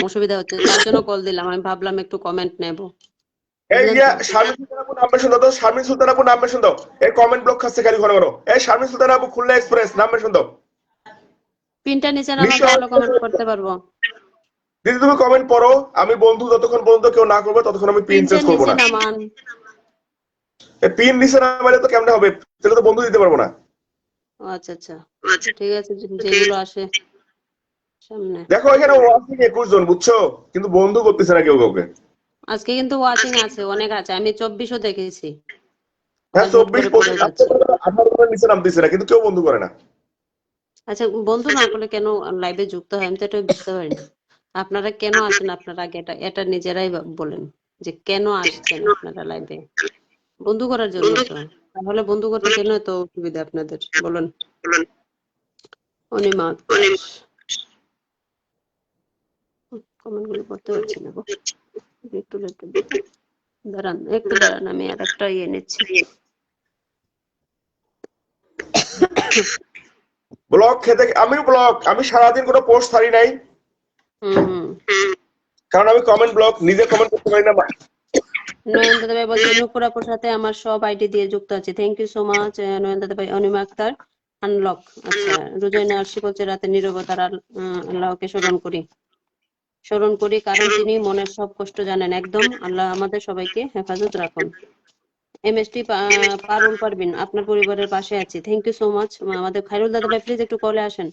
অসুবিধা হচ্ছে, তার জন্য কল দিলাম। আমি ভাবলাম একটু কমেন্ট নেব, এই বুঝলেন ইয়া তো। শারমিন সুলতান আপু নাম মেনশন দাও তো, শারমিন সুলতান আপু নাম মেনশন দাও। এই কমেন্ট ব্লক খাচ্ছে খালি ঘন ঘন। এই শারমিন সুলতান আপু খুলনা এক্সপ্রেস নাম মেনশন দাও। পিনটা নিচে নামা তাহলে কমেন্ট করতে পারবো। দিদি তুমি কমেন্ট পড়ো, আমি বন্ধু যতক্ষণ পর্যন্ত কেউ না করবে ততক্ষণ আমি পিন পিনটা চেঞ্জ করবো নিচে না। নামান। এই পিন নিচে নামালে তো কেমনে হবে? তাহলে তো বন্ধু দিতে পারবো না। ও আচ্ছা আচ্ছা, ঠিক আছে, যেগুলো আসে সামনে। দেখো এখানে ওয়াচিং 21 জন বুঝছো, কিন্তু বন্ধু করতেছে না কেউ কাউকে। আজকে কিন্তু ওয়াচিং আছে, অনেক আছে, আমি 24ও দেখেছি। হ্যাঁ আবার হুট 24 করে পড়ে যাচ্ছে। 18 জনের নিচে নামতেছে না, কিন্তু কেউ বন্ধু করে না। আচ্ছা, বন্ধু না করলে কেন লাইভে যুক্ত হয় আমি তো এটা বুঝতে পারি না। আপনারা কেন আসেন? আপনারা আগে এটা এটা নিজেরাই বলেন যে কেন আসছেন আপনারা লাইভে। বন্ধু করার জন্য তো, তাহলে বন্ধু করতে কেন এত অসুবিধা আপনাদের বলুন। অনিমা কমেন্ট গুলো পড়তে পারছি না গো। একটু দাঁড়ান আমি আর একটা ইয়ে নিচ্ছি। ব্লগ খেতে আমিও আমি সারাদিন কোনো পোস্ট ছাড়ি নাই, হুম কারণ আমি কমেন্ট ব্লগ নিজে কমেন্ট করতে পারি না। নয়ন দাদা ভাই বলছে নূপুর আপুর সাথে আমার সব আইডি দিয়ে যুক্ত আছে, থ্যাংক ইউ সো মাচ নয়ন দাদা ভাই। অনিমা আক্তার আনলক, আচ্ছা। রুজাইনা আরশি বলছে রাতে নীরবতার আল্লাহকে স্মরণ করি কারণ তিনি মনের সব কষ্ট জানেন। একদম, আল্লাহ আমাদের সবাইকে হেফাজত রাখুন। এমএসটি পারুল পারবিন, আপনার পরিবারের পাশে আছি, থ্যাংক ইউ সো মাচ। আমাদের খায়রুল দাদা ভাই প্লিজ একটু কলে আসেন।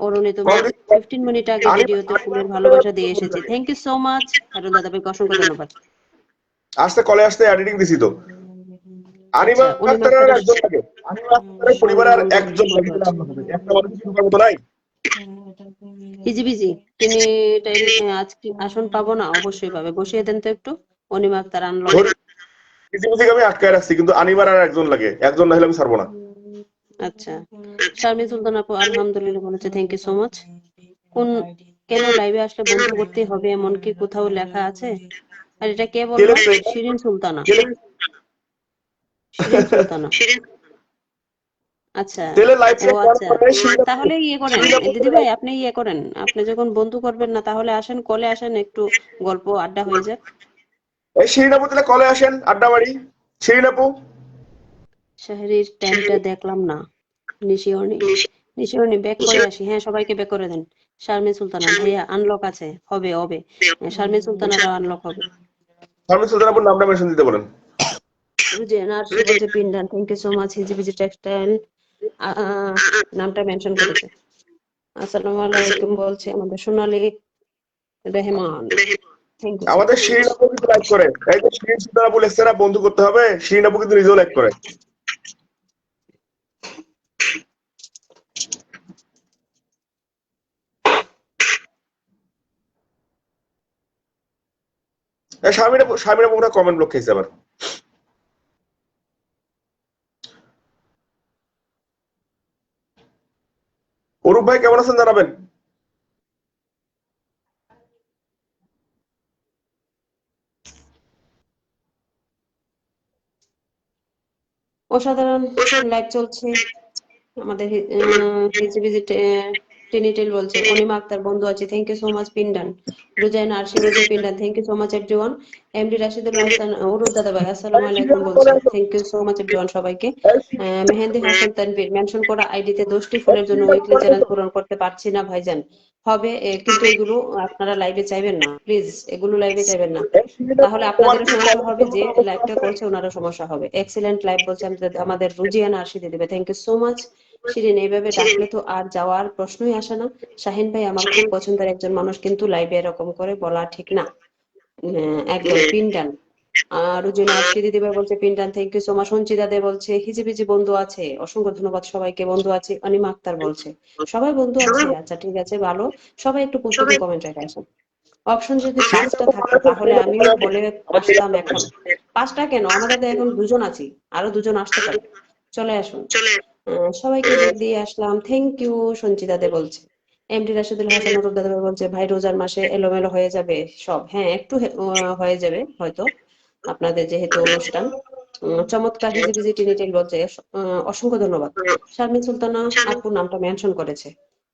অরুণী তুমি 15 মিনিট আগে ভিডিওতে ফুলের ভালোবাসা দিয়ে এসেছি, thank you so much Khairul দাদা ভাইকে অসংখ্য ধন্যবাদ। আসতে কলে আসতে এডিটিং দিছি তো। আনিমা আচ্ছা, অনিমা আক্তারের আক্তারের একজন লাগে, আনিমা আক্তারের পরিবারের একজন লাগে, একটা মানুষ ঢোকার মতো নাই। বিজি তিনি আজকে আসন পাবো না, অবশ্যই পাবে, বসিয়ে দেন তো একটু। অনিমা আক্তার আনলক। কিছু কিছু আমি আটকায় রাখছি, কিন্তু আনিমার আর একজন লাগে, একজন না হলে আমি ছাড়বো না। আচ্ছা, শারমিন সুলতান আপু আলহামদুলিল্লাহ বলেছে, থ্যাংক ইউ সো মাচ। কেন লাইভে আসলে বন্ধ করতে হবে এমন কি কোথাও লেখা আছে? আর এটা কে বললো? শিরিন সুলতানা। আচ্ছা, ও আচ্ছা, তাহলে ইয়ে করেন দিদি ভাই, আপনি ইয়ে করেন, আপনি যখন বন্ধু করবেন না তাহলে আসেন, কলে আসেন, একটু গল্প আড্ডা হয়ে যাক। এই শিরিন আপু তাহলে কলে আসেন, আড্ডা মারি। শিরিন আপু শাহরির টাইমটা দেখলাম না। নিশিওর্নি ব্যাক করে আসি, হ্যাঁ সবাইকে ব্যাক করে দেন। শারমিন সুলতানা ভাইয়া আনলক আছে, হবে শারমিন সুলতানারও আনলক হবে। শারমিন সুলতান আপুর নামটা মেনশন দিতে বলেন। পিন্ডান, thank you so much. Hijibiji textile নামটা মেনশন করেছে। আসসালামু আলাইকুম বলছে আমাদের সোনালী রহমান, থ্যাংক ইউ। আমাদের শিরিন আপু কিন্তু লাইক করে, এই যে শিরিন সুলতান আপু লেখছে না বন্ধু করতে হবে, শিরিন আপু কিন্তু নিজেও লাইক করে। শারমিন আপু কমেন্ট ব্লক খেয়েছে আবার। অরূপ ভাই কেমন আছেন জানাবেন। অসাধারণ লাইভ চলছে আমাদের। হিজিবিজি টেনিটেল বলছে অনিমা আক্তার বন্ধু আছে, থ্যাংক ইউ সো মাচ পিন্ডান। রুজাইনা আরশি বলছে পিন্ডান, thank you so much everyone. MD Rashidul Hasan Arup দাদা ভাই আসসালামু আলাইকুম বলছে, thank you so much everyone সবাইকে। মেহেন্দি হাসান তানভীর মেনশন করা আইডিতে 10টি ফুলের জন্য উইকলি চ্যালেঞ্জ পূরণ করতে পারছি না ভাইজান। হবে কিন্তু এগুলো আপনারা লাইভে চাইবেন না প্লিজ, এগুলো লাইভে চাইবেন না, তাহলে আপনাদেরও সমস্যা হবে, যে লাইভটা করছে ওনারও সমস্যা হবে। এক্সিলেন্ট লাইভ বলছে আমাদের রুজিয়ানা আরশি দিবে, thank you so much. Shirin এইভাবে ডাকলে তো আর যাওয়ার প্রশ্নই আসে না। শাহিন ভাই আমার খুব পছন্দের একজন মানুষ, কিন্তু লাইভে এরকম করে বলা ঠিক না, একদম পিন্ডান। রুজিনা আরশি দিদি ভাই বলছে পিন্ডান, thank you so much. Sanchita De বলছে হিজিবিজি বন্ধু আছে, অসংখ্য ধন্যবাদ সবাইকে, বন্ধু আছে। অনিমা আক্তার বলছে সবাই বন্ধু আছে, আচ্ছা ঠিক আছে ভালো। সবাই একটু প্রস্তুতি কমেন্ট রেখে আসেন। অপশন যদি 5টা থাকতো তাহলে আমিও বলে আসতাম, এখন 5টা কেন, আমাদের তো এখন 2জন আছি, আরো 2জন আসতে পারে, চলে আসুন। সবাইকে যোগ দিয়ে আসলাম, থ্যাংক ইউ। সঞ্চিতা দে বলছে। এমডি রাশিদুল হাসান অরুপ দাদা ভাই বলছে ভাই রোজার মাসে এলোমেলো হয়ে যাবে সব, হ্যাঁ একটু হয়ে যাবে হয়তো আপনাদের যেহেতু অনুষ্ঠান। চমৎকার হিজিবিজি টিনিটেল বলছে অসংখ্য ধন্যবাদ। শারমিন সুলতানা আপু নামটা মেনশন করেছে।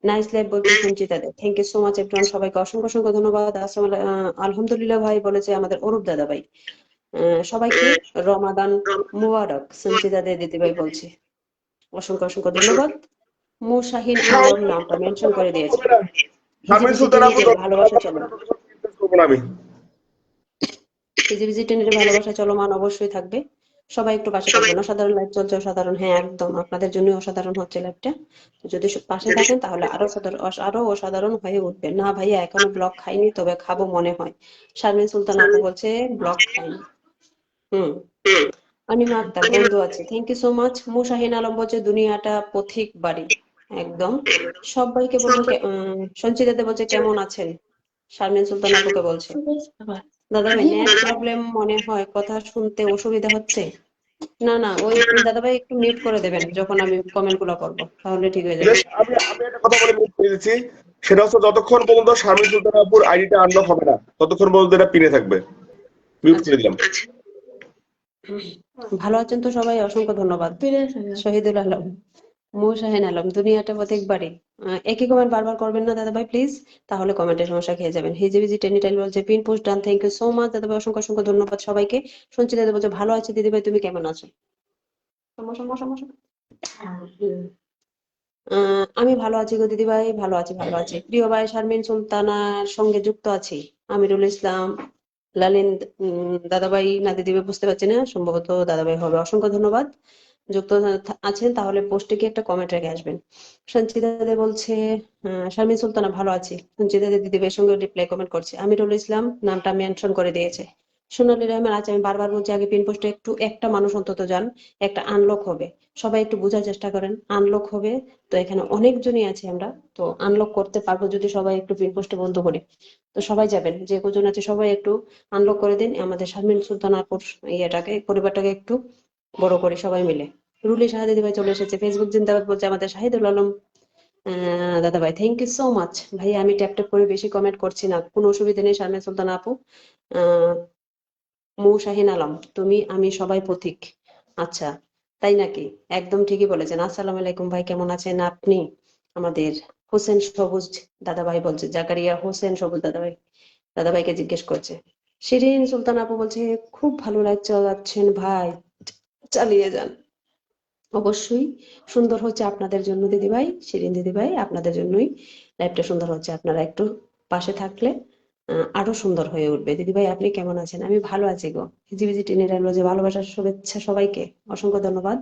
নাইস লাইভ বলছে Sanchita De, thank you so much everyone সবাইকে অসংখ্য ধন্যবাদ। আলহামদুলিল্লাহ ভাই বলেছে আমাদের অরূপ দাদা ভাই। সবাইকে রমাদান মুবারক সঞ্চিতা দে দিদি ভাই বলছে, অসংখ্য ধন্যবাদ। মুশাহিন আলম নামটা মেনশন করে দিয়েছে। শারমিন সুলতান আপু ভালোবাসা চলো, আমি হিজিবিজি টেনের ভালোবাসা চলমান অবশ্যই থাকবে, সবাই একটু পাশে থাকবেন। অসাধারণ লাইভ চলছে, অসাধারণ, হ্যাঁ একদম আপনাদের জন্য অসাধারণ হচ্ছে লাইভটা। যদি পাশে থাকেন তাহলে আরো অসাধারণ হয়ে উঠবে। না ভাইয়া এখনো ব্লগ খাইনি, তবে খাবো মনে হয়। শারমিন সুলতান আপু বলছে ব্লগ খাইনি। অনিমা আক্তার বন্ধু আছে, thank you so much. Mushahin Alam বলছে দুনিয়াটা পথিক বাড়ি, একদম সবাইকে বলবো। সঞ্চিতা দে বলছে কেমন আছেন, শারমিন সুলতান আপুকে বলছে। দাদা ভাই নেট প্রবলেম মনে হয়, কথা শুনতে অসুবিধা হচ্ছে। না ওই দাদা ভাই একটু মিউট করে দেবেন যখন আমি কমেন্ট গুলো করবো, তাহলে ঠিক হয়ে যাবে। আমি একটা কথা বলে মিস করে দিচ্ছি, সেটা হচ্ছে যতক্ষণ পর্যন্ত শারমিন সুলতান আপুর আইডিটা আনলক হবে না ততক্ষণ পর্যন্ত এটা পিনে থাকবে। মিউট করে দিলাম। ভালো আছেন তো সবাই? অসংখ্য ধন্যবাদ। শহীদুল আলম, শাহিন আলম, দুনিয়াটা প্রত্যেকবারই একই কমেন্ট বারবার করবেন না দাদা ভাই প্লিজ, তাহলে কমেন্টের সমস্যা খেয়ে যাবেন। হিজিবিজি টেনিটাইল বলছে pin post done, thank you so much দাদা ভাই, অসংখ্য অসংখ্য ধন্যবাদ সবাইকে। শুনছি দাদা বলছে ভালো আছে দিদি ভাই, তুমি কেমন আছো? আমি ভালো আছি গো দিদি ভাই, ভালো আছি ভালো আছি। প্রিয় ভাই শারমিন সুলতানার সঙ্গে যুক্ত আছি, আমিরুল ইসলাম, লালিন দাদাভাই না দিদিভাই বুঝতে পারছি না, সম্ভবত দাদাভাই হবে। অসংখ্য ধন্যবাদ। যুক্ত আছেন তাহলে পোস্টে কি একটা কমেন্ট রেখে আসবেন। সঞ্চিতা দে বলছে শারমিন সুলতানা ভালো আছি। সঞ্চিতা দে দিদিভাইয়ের সঙ্গে রিপ্লাই কমেন্ট করছে। আমিরুল ইসলাম নামটা মেনশন করে দিয়েছে। সোনালী রহমান আছে, আমি বারবার বলছি আগে পিন পোস্টে একটু একটা মানুষ অন্তত যান, একটা আনলক হবে। সবাই একটু বোঝার চেষ্টা করেন, আনলক হবে। তো এখানে অনেকজনই আছে, আমরা তো আনলক করতে পারবো যদি সবাই একটু পিন পোস্টে বন্ধ করি। তো সবাই যাবেন, যে কজন আছে সবাই একটু আনলক করে দিন, আমাদের শারমিন সুলতানাপুর ইয়েটাকে, পরিবারটাকে একটু বড় করি সবাই মিলে। রুলি শাহ দিদিভাই চলে এসেছে। ফেসবুক জিন্দাবাদ বলছে আমাদের শাহিদুল আলম দাদা ভাই, থ্যাংক ইউ সো মাচ ভাই। আমি ট্যাপ ট্যাপ করে বেশি কমেন্ট করছি না, কোনো অসুবিধা নেই। শারমিন সুলতানা আপু, শাহিন আলম, তুমি আমি সবাই পথিক। আচ্ছা, তাই নাকি? একদম ঠিকই বলেছেন। আসসালামু আলাইকুম ভাই, কেমন আছেন আপনি? আমাদের হোসেন সবুজ দাদাভাই বলছে, জাকারিয়া হোসেন সবুজ দাদাভাই, দাদাভাইকে জিজ্ঞেস করছে। শিরিন সুলতান আপু বলছে খুব ভালো লাগছে যাচ্ছেন ভাই, চালিয়ে যান। অবশ্যই সুন্দর হচ্ছে আপনাদের জন্য দিদিভাই, শিরিন দিদিভাই, আপনাদের জন্যই লাইভটা সুন্দর হচ্ছে। আপনারা একটু পাশে থাকলে আরো সুন্দর হয়ে উঠবে। দিদিভাই আপনি কেমন আছেন? আমি ভালো আছি গো। হিজিবিজি টিনের যে ভালোবাসার শুভেচ্ছা সবাইকে, অসংখ্য ধন্যবাদ।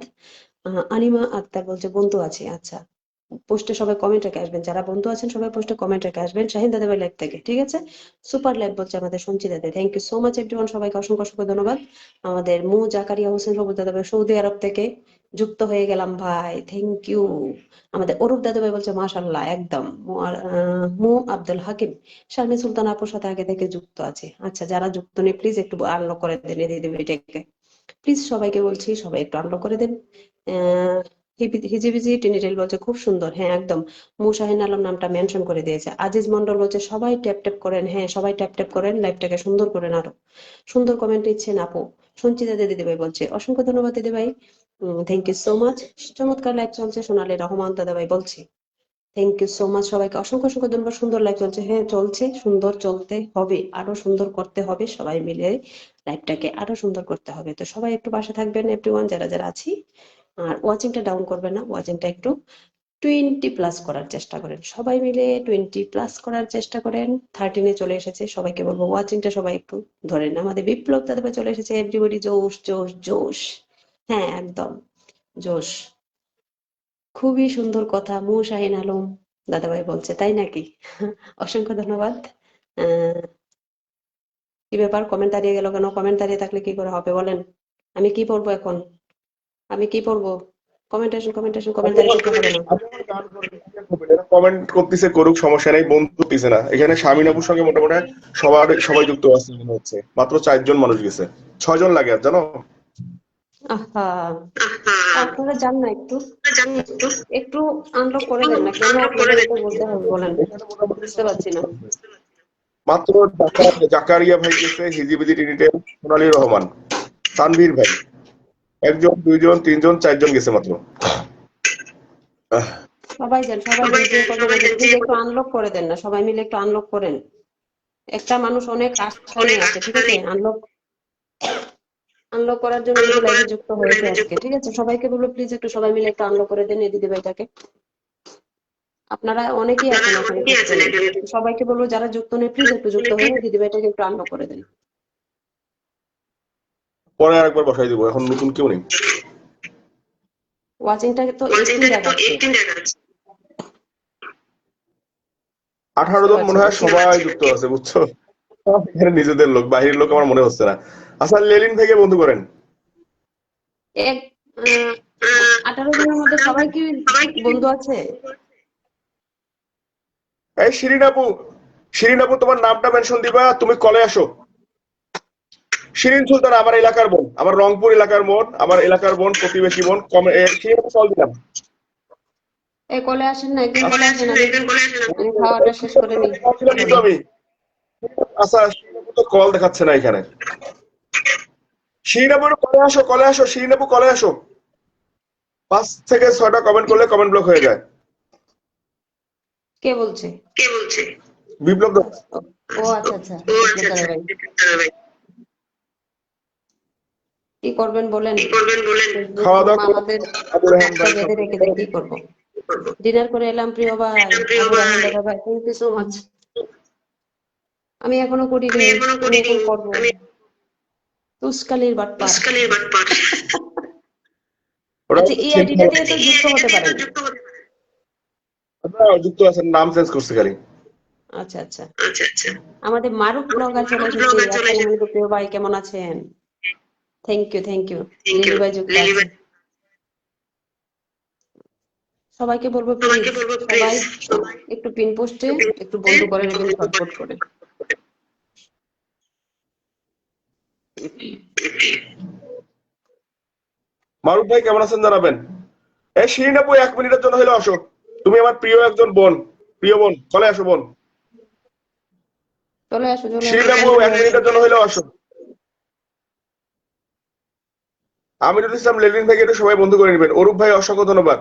আনিমা আক্তার বলছে বন্ধু আছে। আচ্ছা, পোস্টে সবাই কমেন্ট রেখে আসবেন, যারা বন্ধু আছেন সবাই পোস্টে কমেন্ট রেখে আসবেন। শাহিন দাদাভাই লাইভ থেকে, ঠিক আছে? সুপার লাইভ বলছে আমাদের সঞ্চিতা দাদা, thank you so much everyone, সবাইকে অসংখ্য অসংখ্য ধন্যবাদ। আমাদের জাকারিয়া হোসেন সবুজ দাদাভাই সৌদি আরব থেকে যুক্ত হয়ে গেলাম ভাই, থ্যাংক ইউ। আমাদের অরূপ দাদাভাই বলছে মাশাল্লাহ একদম। আব্দুল হাকিম, শারমিন সুলতান আপুর সাথে আগে থেকে যুক্ত আছে। আচ্ছা, যারা যুক্ত নেই প্লিজ একটু আনলক করে দেন, দিয়ে দেবে এটাকে প্লিজ, সবাইকে বলছি সবাই একটু আনলক করে দেন। হিজিবিজি টিনিটেল বলছে খুব সুন্দর, হ্যাঁ একদম। শাহিন আলম নামটা মেনশন করে দিয়েছে। আজিজ মন্ডল বলছে সবাই ট্যাপ ট্যাপ করেন, হ্যাঁ সবাই ট্যাপ ট্যাপ করেন, লাইভটাকে সুন্দর করেন, আরো সুন্দর কমেন্ট দিচ্ছেন আপু। সঞ্চিতা দিদিভাই বলছে অসংখ্য ধন্যবাদ দিদিভাই, থ্যাংক ইউ সো মাচ। চমৎকার লাইভ চলছে। সোনালী রহমান দাদাভাই বলছে থ্যাংক ইউ সো মাচ, সবাইকে অসংখ্য অসংখ্য ধন্যবাদ। সুন্দর লাইভ চলছে, হ্যাঁ চলছে, সুন্দর চলতে হবে, আরো সুন্দর করতে হবে, সবাই মিলে লাইভটাকে আরো সুন্দর করতে হবে। তো সবাই একটু পাশে থাকবেন এভরিওয়ান, যারা যারা আছি। আর ওয়াচিংটা ডাউন করবেন না, ওয়াচিংটা একটু 20+ করার চেষ্টা করেন, সবাই মিলে 20+ করার চেষ্টা করেন। 13-এ চলে এসেছে, সবাইকে বলবো ওয়াচিংটা সবাই একটু ধরেন। আমাদের বিপ্লব দাদাভাই চলে এসেছে, এভরিবডি জোশ জোশ জোশ, হ্যাঁ একদম জোশ। খুবই সুন্দর কথা শাহিন আলম দাদাভাই বলছে, তাই নাকি? অসংখ্য ধন্যবাদ। কি ব্যাপার, কমেন্ট দাঁড়িয়ে গেল কেন? কমেন্ট দাঁড়িয়ে থাকলে কি করে হবে বলেন? আমি কি পড়বো এখন? আমি কি পড়বো? কমেন্টেশন কমেন্টেশন, কমেন্ট দাঁড়িয়ে থাকলে হবে না। কমেন্ট করতেছে করুক, সমস্যা নেই, বন্ধু করতেছে না। এখানে শামিন আপুর সঙ্গে মোটামুটি সবাই যুক্ত আছে মনে হচ্ছে। মাত্র 4 জন মানুষ গেছে, 6 জন লাগে আর জানো। আহা, আপনারা যান না একটু, একটু আনলক করে দেন না, কেন আপনাদেরকে বলতে হবে বলেন? বুঝতে পারছি না। মাত্র জাকারিয়া ভাই গেছে, হিজিবিজি টিনিটেল, সোনালী রহমান, তানভীর ভাই, 1 জন 2 জন 3 জন 4 জন গেছে মাত্র। সবাই যান, সবাই যে কজন আছে প্লিজ একটু আনলক করে দেন না, সবাই মিলে একটু আনলক করেন। একটা মানুষ অনেক আশা নিয়ে আছে, ঠিক আছে? আনলক করার জন্য কিন্তু লাইভে যুক্ত হয়েছে আজকে, ঠিক আছে? সবাইকে বলবো প্লিজ একটু সবাই মিলে একটু আনলক করে দেন এই দিদিভাইটাকে। আপনারা অনেকেই আছেন এখানে যুক্ত নেই, সবাইকে বলবো যারা যুক্ত নেই প্লিজ একটু যুক্ত হয়ে দিদিভাইটাকে একটু আনলক করে দেন। পরে আরেকবার বসাই দিব, এখন নতুন কেউ নেই। ওয়াচিংটাকে তো 18 দেখাচ্ছে। 18 জন মনে হয় সবাই যুক্ত আছে, বুঝছো? এখানে নিজেদের লোক, বাহিরের লোক আমার মনে হচ্ছে না। আচ্ছা, লেলিন ভাইকে বন্ধু করেন। 18 জনের মধ্যে সবাই কি বন্ধু আছে? এই শিরিন আপু তোমার নামটা মেনশন দিবা, তুমি কলে আসো। শিরিন সুলতান আমার এলাকার বোন, আমার রংপুর এলাকার বোন, আমার এলাকার বোন, প্রতিবেশী বোন। শিরিন আপু কল দিলাম। এই কলে আসেন না, একদিন কলে আসেন, আমি খাওয়াটা শেষ করে নিই। আমি আচ্ছা, তো কল দেখাচ্ছে না এখানে। শিরিন আপু কলে আসো শিরিন আপু কলে আসো। 5 থেকে 6টা কমেন্ট করলে কমেন্ট ব্লক হয়ে যায়। কে বলছে? বিপ্লব দা। ও আচ্ছা আচ্ছা, বিপ্লব দাদা ভাই, কি করবেন বলেন? খাওয়া দাওয়া করে আমাদের আবু রেহান ভাই বেঁধে রেখে দিয়ে কি করবো? ডিনার করে এলাম প্রিয় ভাই, আবু রাহান দাদা ভাই, থ্যাংক ইউ সো মাচ। আমি এখনো করিনি, আমি এখন করবো। তুস্কালির বাটপার। আচ্ছা, এই আইডিটা দিয়ে তো যুক্ত হতে পারেন। যুক্ত আছেন, নাম চেঞ্জ করছে খালি। আচ্ছা আচ্ছা, আমাদের মারুফ ব্লগার চলে এসেছে। আসসালামু আলাইকুম প্রিয় ভাই, কেমন আছেন? Thank you. লিলি ভাই যুক্ত আছে। সবাইকে বলবো প্লিজ, সবাই একটু পিন পোস্টে একটু বন্ধু করে নেবেন ঝটপট করে। মারুফ ভাই কেমন আছেন জানাবেন। এই শিরিন আপু 1 মিনিটের জন্য হইলো আসো। তুমি আমার প্রিয় একজন বোন, প্রিয় বোন, চলে আসো বোন। চলে আসো শিরিন আপু 1 মিনিটের জন্য হইলো আসো। আমিরুল ইসলাম লেলিন ভাইকে একটু সবাই বন্ধু করে নেবেন। অরূপ ভাই অসংখ্য ধন্যবাদ।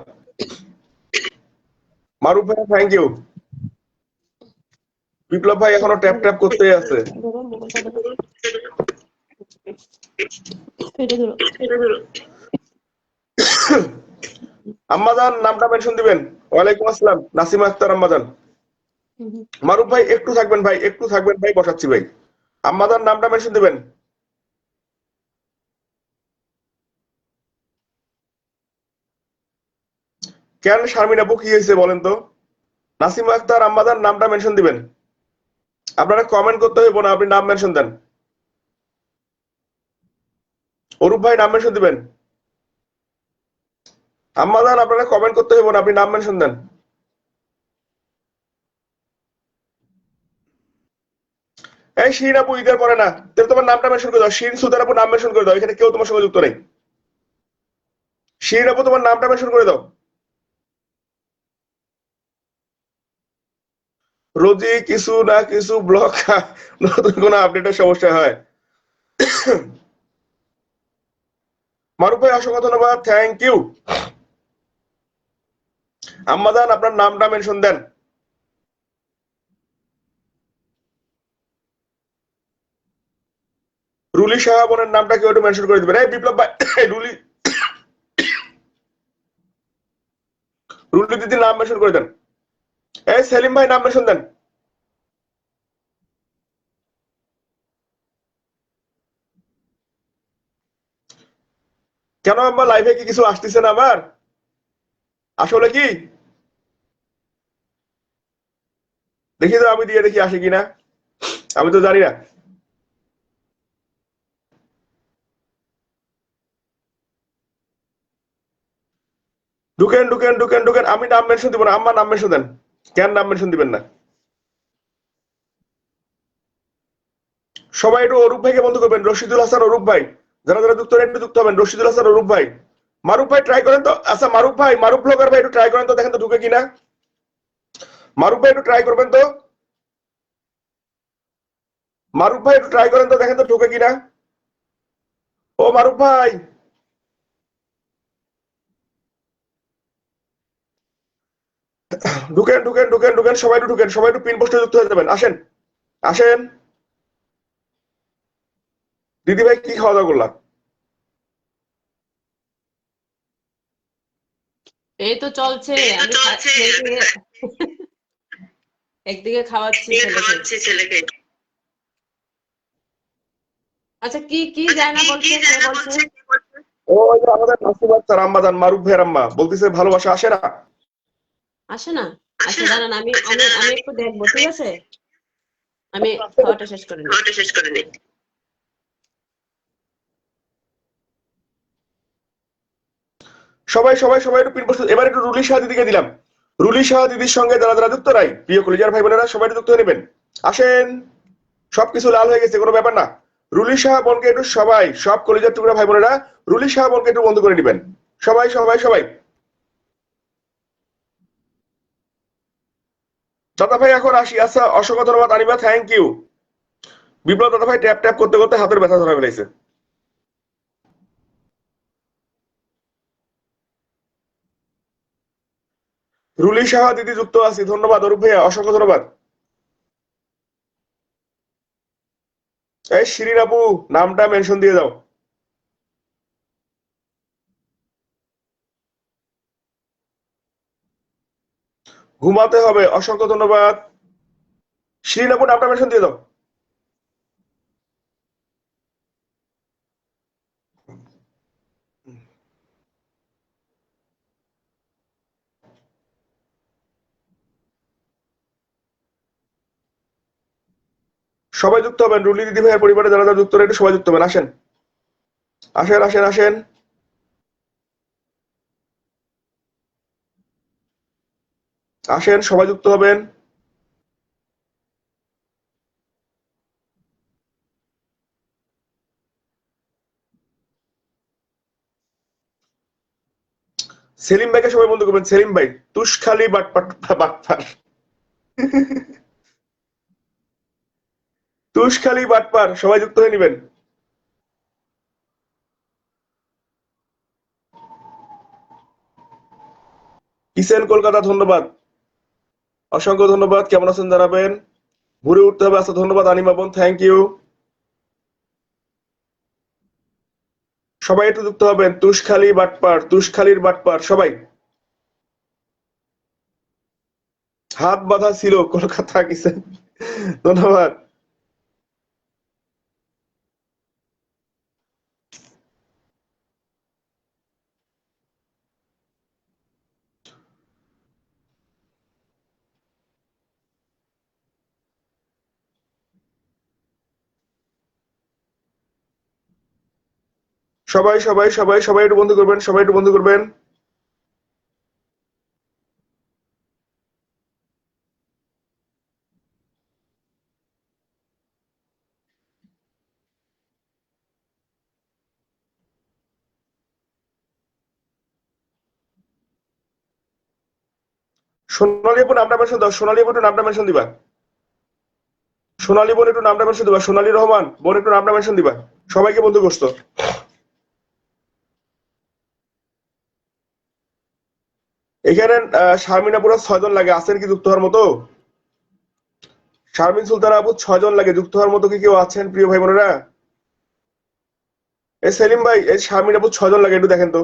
মারুফ ভাই থ্যাংক ইউ। বিপ্লব ভাই এখনো ট্যাপ করতেই আছে। আম্মাজান নামটা মেনশন দিবেন। ওয়ালাইকুম আসসালাম, নাসিমা আক্তার আম্মাজান। মারুফ ভাই একটু থাকবেন ভাই, বসাচ্ছি ভাই। আম্মাজান নামটা মেনশন দিবেন। কেন শারমিন আপু কি হয়েছে বলেন তো? নাসিমা আক্তার আম্মাজান নামটা মেনশন দিবেন। আপনারা কমেন্ট করতে হইব না, আপনি নাম মেনশন দেন। অরূপ ভাই নাম মেনশন দিবেন। আম্মাজান আপনারা কমেন্ট করতে হইব না, আপনি নাম মেনশন দেন। এই শিরিন আপু ঈদের পরে না, তাহলে তোমার নামটা মেনশন করে দাও। শিরিন সুতার আপু নাম মেনশন করে দাও, এখানে কেউ তোমার সঙ্গে যুক্ত নেই। শিরিন আপু তোমার নামটা মেনশন করে দাও। রোজই কিছু না কিছু ব্লক, নতুন কোনো আপডেটের সমস্যা হয়। মারুফ ভাই অসংখ্য ধন্যবাদ, থ্যাংক ইউ। আম্মাজান আপনার নামটা মেনশন দেন। রুলি সাহাবনের নামটা কেউ একটু মেনশন করে দিবেন। এই বিপ্লব ভাই, রুলি দিদির নাম মেনশন করে দেন। এই সেলিম ভাই নাম মেনশন দেন। কেন আমার লাইভে কি কিছু আসতেছে না আমার? আসলে কি দেখি তো, আমি দিয়ে দেখি আসে কিনা, আমি তো জানি না। ঢুকেন, আমি নাম মেনশন দিব না, আম্মা নাম মেনশন দেন। কেন নাম মেনশন দিবেন না? সবাই একটু অরূপ ভাইকে বন্ধ করবেন, রশিদুল হাসান অরূপ ভাই, যারা যারা যুক্ত একটু যুক্ত হবেন। রশিদুল হাসান অরূপ ভাই, মারুফ ভাই ট্রাই করেন তো। আচ্ছা মারুফ ভাই, মারুফ ব্লগার ভাই একটু ট্রাই করেন তো, দেখেন তো ঢুকে কিনা। মারুফ ভাই একটু ট্রাই করবেন তো। মারুফ ভাই একটু ট্রাই করেন তো, দেখেন তো ঢুকে কিনা। ও মারুফ ভাই, ঢুকেন, সবাই একটু পিন পোস্টে যুক্ত হয়ে যাবেন। আসেন আসেন। দিদি ভাই কি খাওয়া দাওয়া করলাম? এই তো চলছে, আমি একদিকে খাওয়াচ্ছি ছেলেকে। আচ্ছা, কি যায় না বলছে, কে বলছে? ও ওই যে আমাদের নাসিম আক্তার আম্মাজান, মারুফ ভাইয়ের আম্মা বলতেছে ভালোবাসা আসে না। আসে না? আচ্ছা দাঁড়ান, আমি একটু দেখবো, ঠিক আছে? আমি খাওয়াটা শেষ করে নিই। সবাই একটু পিন পোস্ট। এবার একটু রুলি শাহ দিদিকে দিলাম। রুলি শাহ দিদির সঙ্গে যারা যারা যুক্ত নাই, প্রিয় কলিজার ভাই বোনেরা, সবাই একটু যুক্ত হয়ে নেবেন। আসেন, সবকিছু লাল হয়ে গেছে, কোনো ব্যাপার না। রুলি শাহ বোনকে একটু সবাই, সব কলিজার টুকরা ভাই বোনেরা, রুলি শাহ বোনকে একটু বন্ধ করে নেবেন। সবাই দাদা ভাই এখন আসি। আচ্ছা অসংখ্য ধন্যবাদ আনিবা, থ্যাংক ইউ। বিপ্লব দাদা ভাই ট্যাপ ট্যাপ করতে করতে হাতের ব্যথা ধরা ফেলাইছে। রুলি সাহা দিদি যুক্ত আছি, ধন্যবাদ অরূপ ভাইয়া, অসংখ্য ধন্যবাদ। এই শিরিন আপু, নামটা মেনশন দিয়ে দাও। ঘুমাতে হবে, অসংখ্য ধন্যবাদ। শিরিন আপু, নামটা মেনশন দিয়ে দাও। সবাই যুক্ত হবেন, রুলি দিদি ভাইয়ের পরিবারে যারা যারা যুক্ত রয়েছে সবাই যুক্ত হবেন, আসেন আসেন আসেন আসেন। আসেন সবাই যুক্ত হবেন। সেলিম ভাইকে সবাই বন্ধু করবেন, সেলিম ভাই তুষখালি বাটপাট বাটপার, তুষখালি বাটপার, সবাই যুক্ত হয়ে নেবেন। কিসেন কলকাতা, ধন্যবাদ, অসংখ্য ধন্যবাদ। কেমন আছেন জানাবেন। ঘুরে উঠতে হবে, আচ্ছা ধন্যবাদ আনিমা বোন, থ্যাংক ইউ। সবাই একটু যুক্ত হবেন, তুষখালি বাটপার, তুষখালির বাটপার সবাই। হাত বাঁধা ছিল কলকাতা, কিসেন, ধন্যবাদ। সবাই সবাই সবাই সবাই একটু বন্ধু করবেন, সবাই একটু বন্ধু করবেন। সোনালী আপু নামটা মেনশন দাও, সোনালী আপু একটু নামটা মেনশন দিবা। সোনালী বোন একটু নামটা মেনশন দিবা, সোনালী রহমান বোন একটু নামটা মেনশন দিবা। সবাইকে বন্ধু করছো। এখানে শারমিনা পুরো 6 জন লাগে, আছেন কি যুক্ত হওয়ার মতো? শারমিন সুলতানা আপু 6 জন লাগে, যুক্ত হওয়ার মতো কি কেউ আছেন প্রিয় ভাই বোনেরা? এই সেলিম ভাই, এই শারমিন আপু 6 জন লাগে, একটু দেখেন তো।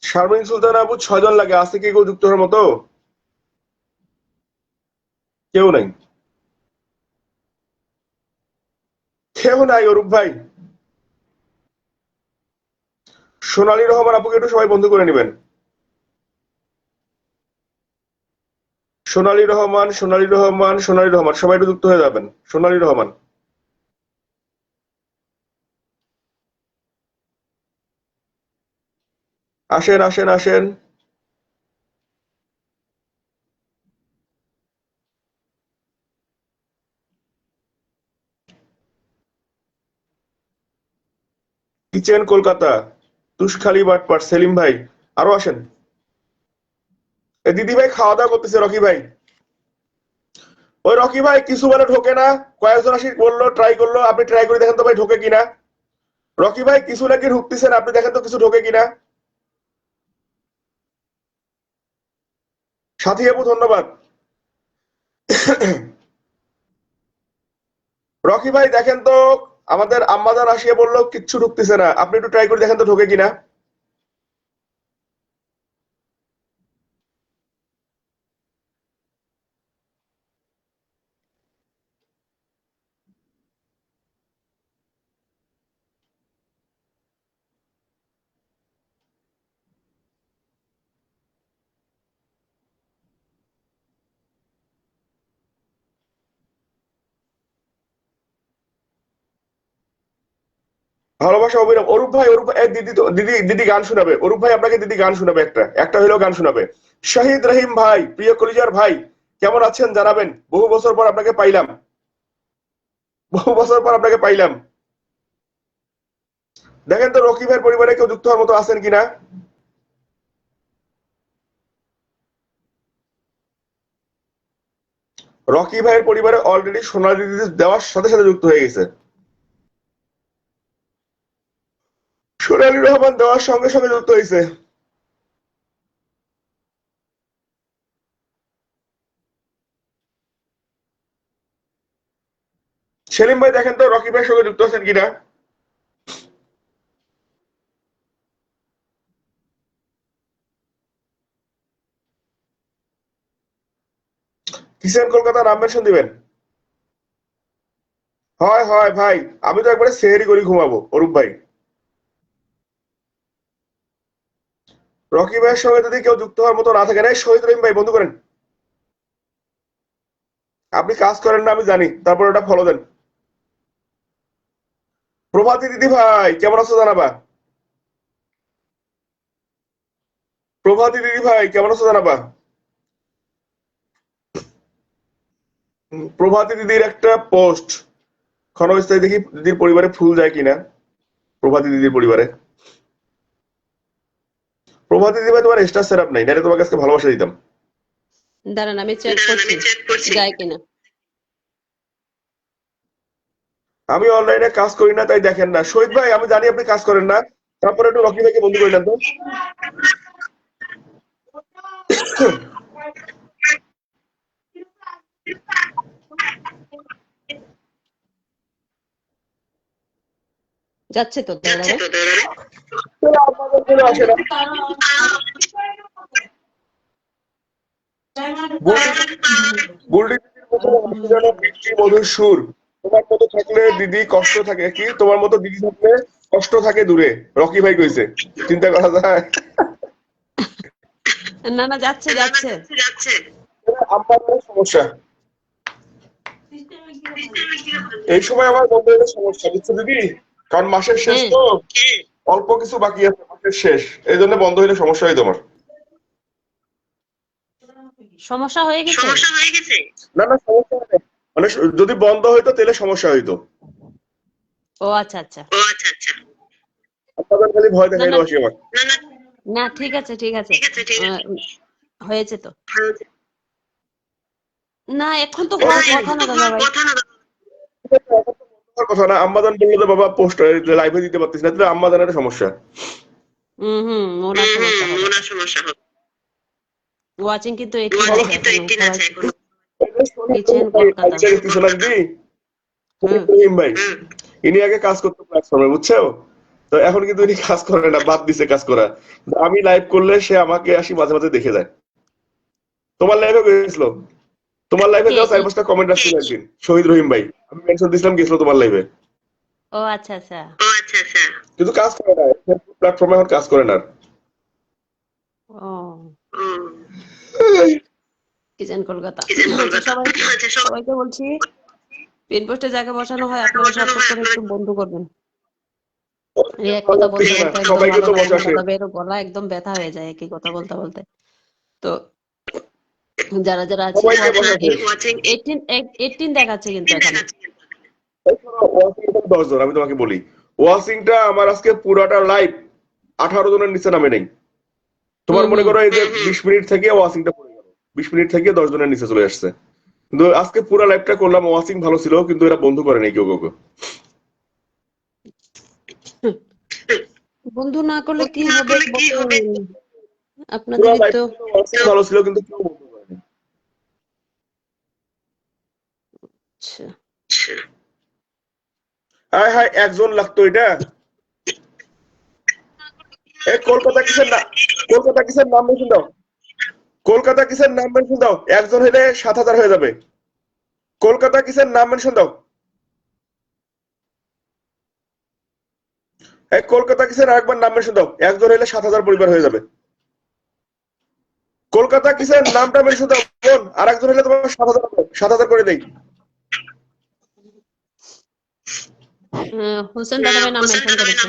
শারমিন সুলতানা আপু 6 জন লাগে, আছে কি কেউ যুক্ত হওয়ার মতো? কেউ নাই, কেউ নাই অরূপ ভাই। সোনালী রহমান আপুকে একটু সবাই বন্ধু করে নেবেন। সোনালী রহমান, সোনালী রহমান, সোনালী রহমান, সবাই একটু যুক্ত হয়ে যাবেন। সোনালী রহমান, আসেন আসেন আসেন। কিচেন কলকাতা, তুষখালী বাটপার, সেলিম ভাই, আরো আসেন। এ দিদি ভাই খাওয়া দাওয়া করতেছে, রকি ভাই। ওই রকি ভাই কিছু মানে ঢোকে না, কয়েকজন আসি বললো, ট্রাই করলো, আপনি ট্রাই করে দেখেন তো ভাই ঢোকে কিনা। রকি ভাই কিছু নাকি ঢুকতেছেন, আপনি দেখেন তো কিছু ঢোকে কিনা। সাথী আপু ধন্যবাদ। রকি ভাই দেখেন তো, আমাদের আম্মাজান আসিয়া বললো কিচ্ছু ঢুকতেছে না, আপনি একটু ট্রাই করে দেখেন তো ঢোকে কিনা। ভালোবাসা অবিরাম। অরূপ ভাই, দিদি তো দিদি গান শোনাবে। অরূপ ভাই আপনাকে দিদি গান শোনাবে, একটা হলেও গান শোনাবে। শহীদ রহিম ভাই, প্রিয় কলিজার ভাই, কেমন আছেন জানাবেন। বহু বছর পর আপনাকে পাইলাম, বহু বছর পর আপনাকে পাইলাম। দেখেন তো রকি ভাইয়ের পরিবারে কেউ যুক্ত হওয়ার মতো আছেন কিনা। রকি ভাইয়ের পরিবারে অলরেডি সোনালী দিদি দেওয়ার সাথে সাথে যুক্ত হয়ে গেছে। সোনালী রহমান দেওয়ার সঙ্গে সঙ্গে যুক্ত হয়েছে। সেলিম ভাই দেখেন তো রকি ভাইয়ের সঙ্গে যুক্ত আছেন কিনা। কিসেন কলকাতা নাম মেনশন দিবেন। হয় হয় ভাই, আমি তো একবারে সেহেরি করে ঘুমাবো অরূপ ভাই। রকি ভাইয়ের সঙ্গে যদি কেউ যুক্ত হওয়ার মতো না থাকে, না শহীদ রহিম ভাই বন্ধু করেন। আপনি কাজ করেন না আমি জানি, তারপর ওটা ফলো দেন। প্রভাতী দিদি ভাই কেমন আছো জানাবা। প্রভাতী দিদি ভাই কেমন আছো জানাবা। প্রভাতী দিদির একটা পোস্ট ক্ষণস্থায়ী দেখি দিদির পরিবারে ফুল যায় কিনা। প্রভাতী দিদির পরিবারে, প্রভাতী দিদি ভাই তোমার স্টার সেটআপ নাই, নাহলে তোমাকে আজকে ভালোবাসা দিতাম। দাঁড়ান আমি চেক করছি যায় কিনা। আমি অনলাইনে কাজ করি না তাই দেখেন না। শহীদ ভাই আমি জানি আপনি কাজ করেন না, তারপরে একটু রকি ভাইকে বন্ধু করলেন তো। যাচ্ছে তো দাঁড়াবে। আসে না। বুলটি দিদির মতো হাসি যেন মিষ্টি মধুর সুর। তোমার মতো থাকলে দিদি কষ্ট থাকে কি, তোমার মতো দিদি থাকলে কষ্ট থাকে দূরে। রকি ভাই কইছে, চিন্তা করা যায়। না না যাচ্ছে যাচ্ছে। আমার সমস্যা এই সময় আমার বন্ধ হলে সমস্যা, বুঝছো দিদি, কারণ মাসের শেষ তো, অল্প কিছু বাকি আছে মাসের শেষ, এই জন্য বন্ধ হলে সমস্যা হয় তোমার। সমস্যা হয়ে গেছে। না না সমস্যা হয় না। মানে যদি বন্ধ হইতো তাহলে সমস্যা হইতো। ও আচ্ছা আচ্ছা। আপনাদের খালি ভয় না দেখাইলো না আসি আমার। না ঠিক আছে ঠিক আছে। হয়েছে তো। না এখন তো হওয়ার কথা না দাদা ভাই। কথা না, আম্মাজান বললো যে বাবা পোস্ট লাইভে দিতে পারতিস না, তাহলে আম্মাজানের সমস্যা। ওনার সমস্যা হবে। ওয়াচিং কিন্তু 18 আছে এখনো। কিচেন কলকাতা। রহিম ভাই ইনি আগে কাজ করতো প্ল্যাটফর্মে, বুঝছো, তো এখন কিন্তু ইনি কাজ করে না, বাদ দিছে কাজ করা। আমি লাইভ করলে সে আমাকে আসি মাঝে মাঝে দেখে যায়। তোমার লাইভে গেছিল, তোমার লাইভে যাও 4-5টা কমেন্ট আসছিল একদিন, শহীদ রহিম ভাই আমি মেনশন দিছিলাম, গেছিল তোমার লাইভে। ও আচ্ছা আচ্ছা। কিন্তু কাজ করে না, প্ল্যাটফর্মে এখন কাজ করে না। ও কিচেন কলকাতা। সবাইকে বলছি পিন পোস্টে যাকে বসানো হয় আপনারা সাপোর্ট করে একটু বন্ধু করবেন। এক কথা বলতে বলতে একদম সবাইকে তো ভালো লাগে না বসাছে। দাদা, বেরো গলা একদম ব্যথা হয়ে যায় একই কথা বলতে বলতে। তো যারা যারা আছে সবাইকে বসাছে। 18 দেখাচ্ছে কিন্তু এখানে। 10 জন, আমি তোমাকে বলি ওয়াচিংটা আমার আজকে পুরাটা লাইভ 18 জনের নিচে নামে নেই। তোমার মনে করো এই যে 20 মিনিট থেকে ওয়াচিংটা পড়ে গেল, 20 মিনিট থেকে 10 জনের নিচে চলে আসছে। কিন্তু আজকে পুরো লাইভটা করলাম, ওয়াচিং ভালো ছিল, কিন্তু এরা বন্ধু করে নাই কেউ কাউকে। বন্ধু না করলে কি হবে বলেন? পুরো আপনাদেরই তো। লাইভটা ওয়াচিং ভালো ছিল কিন্তু কেউ বন্ধু করে নাই। আচ্ছা হায় হায়, একজন লাগতো এটা। এই কলকাতা কিসের নাম, কলকাতা কিসের নাম মেনশন দাও, কলকাতা কিসের নাম মেনশন দাও, একজন হলে 7,000 হয়ে যাবে। কলকাতা কিসের নাম মেনশন দাও। এই কলকাতা কিসের আরেকবার নাম মেনশন দাও, একজন হলে 7,000 পরিবার হয়ে যাবে। কলকাতা কিসের নামটা মেনশন দাও বোন, আর একজন হলে তোমার 7,000 হবে, 7,000 করে দেই। হোসেন দাদা ভাই নাম মেনশন করেছে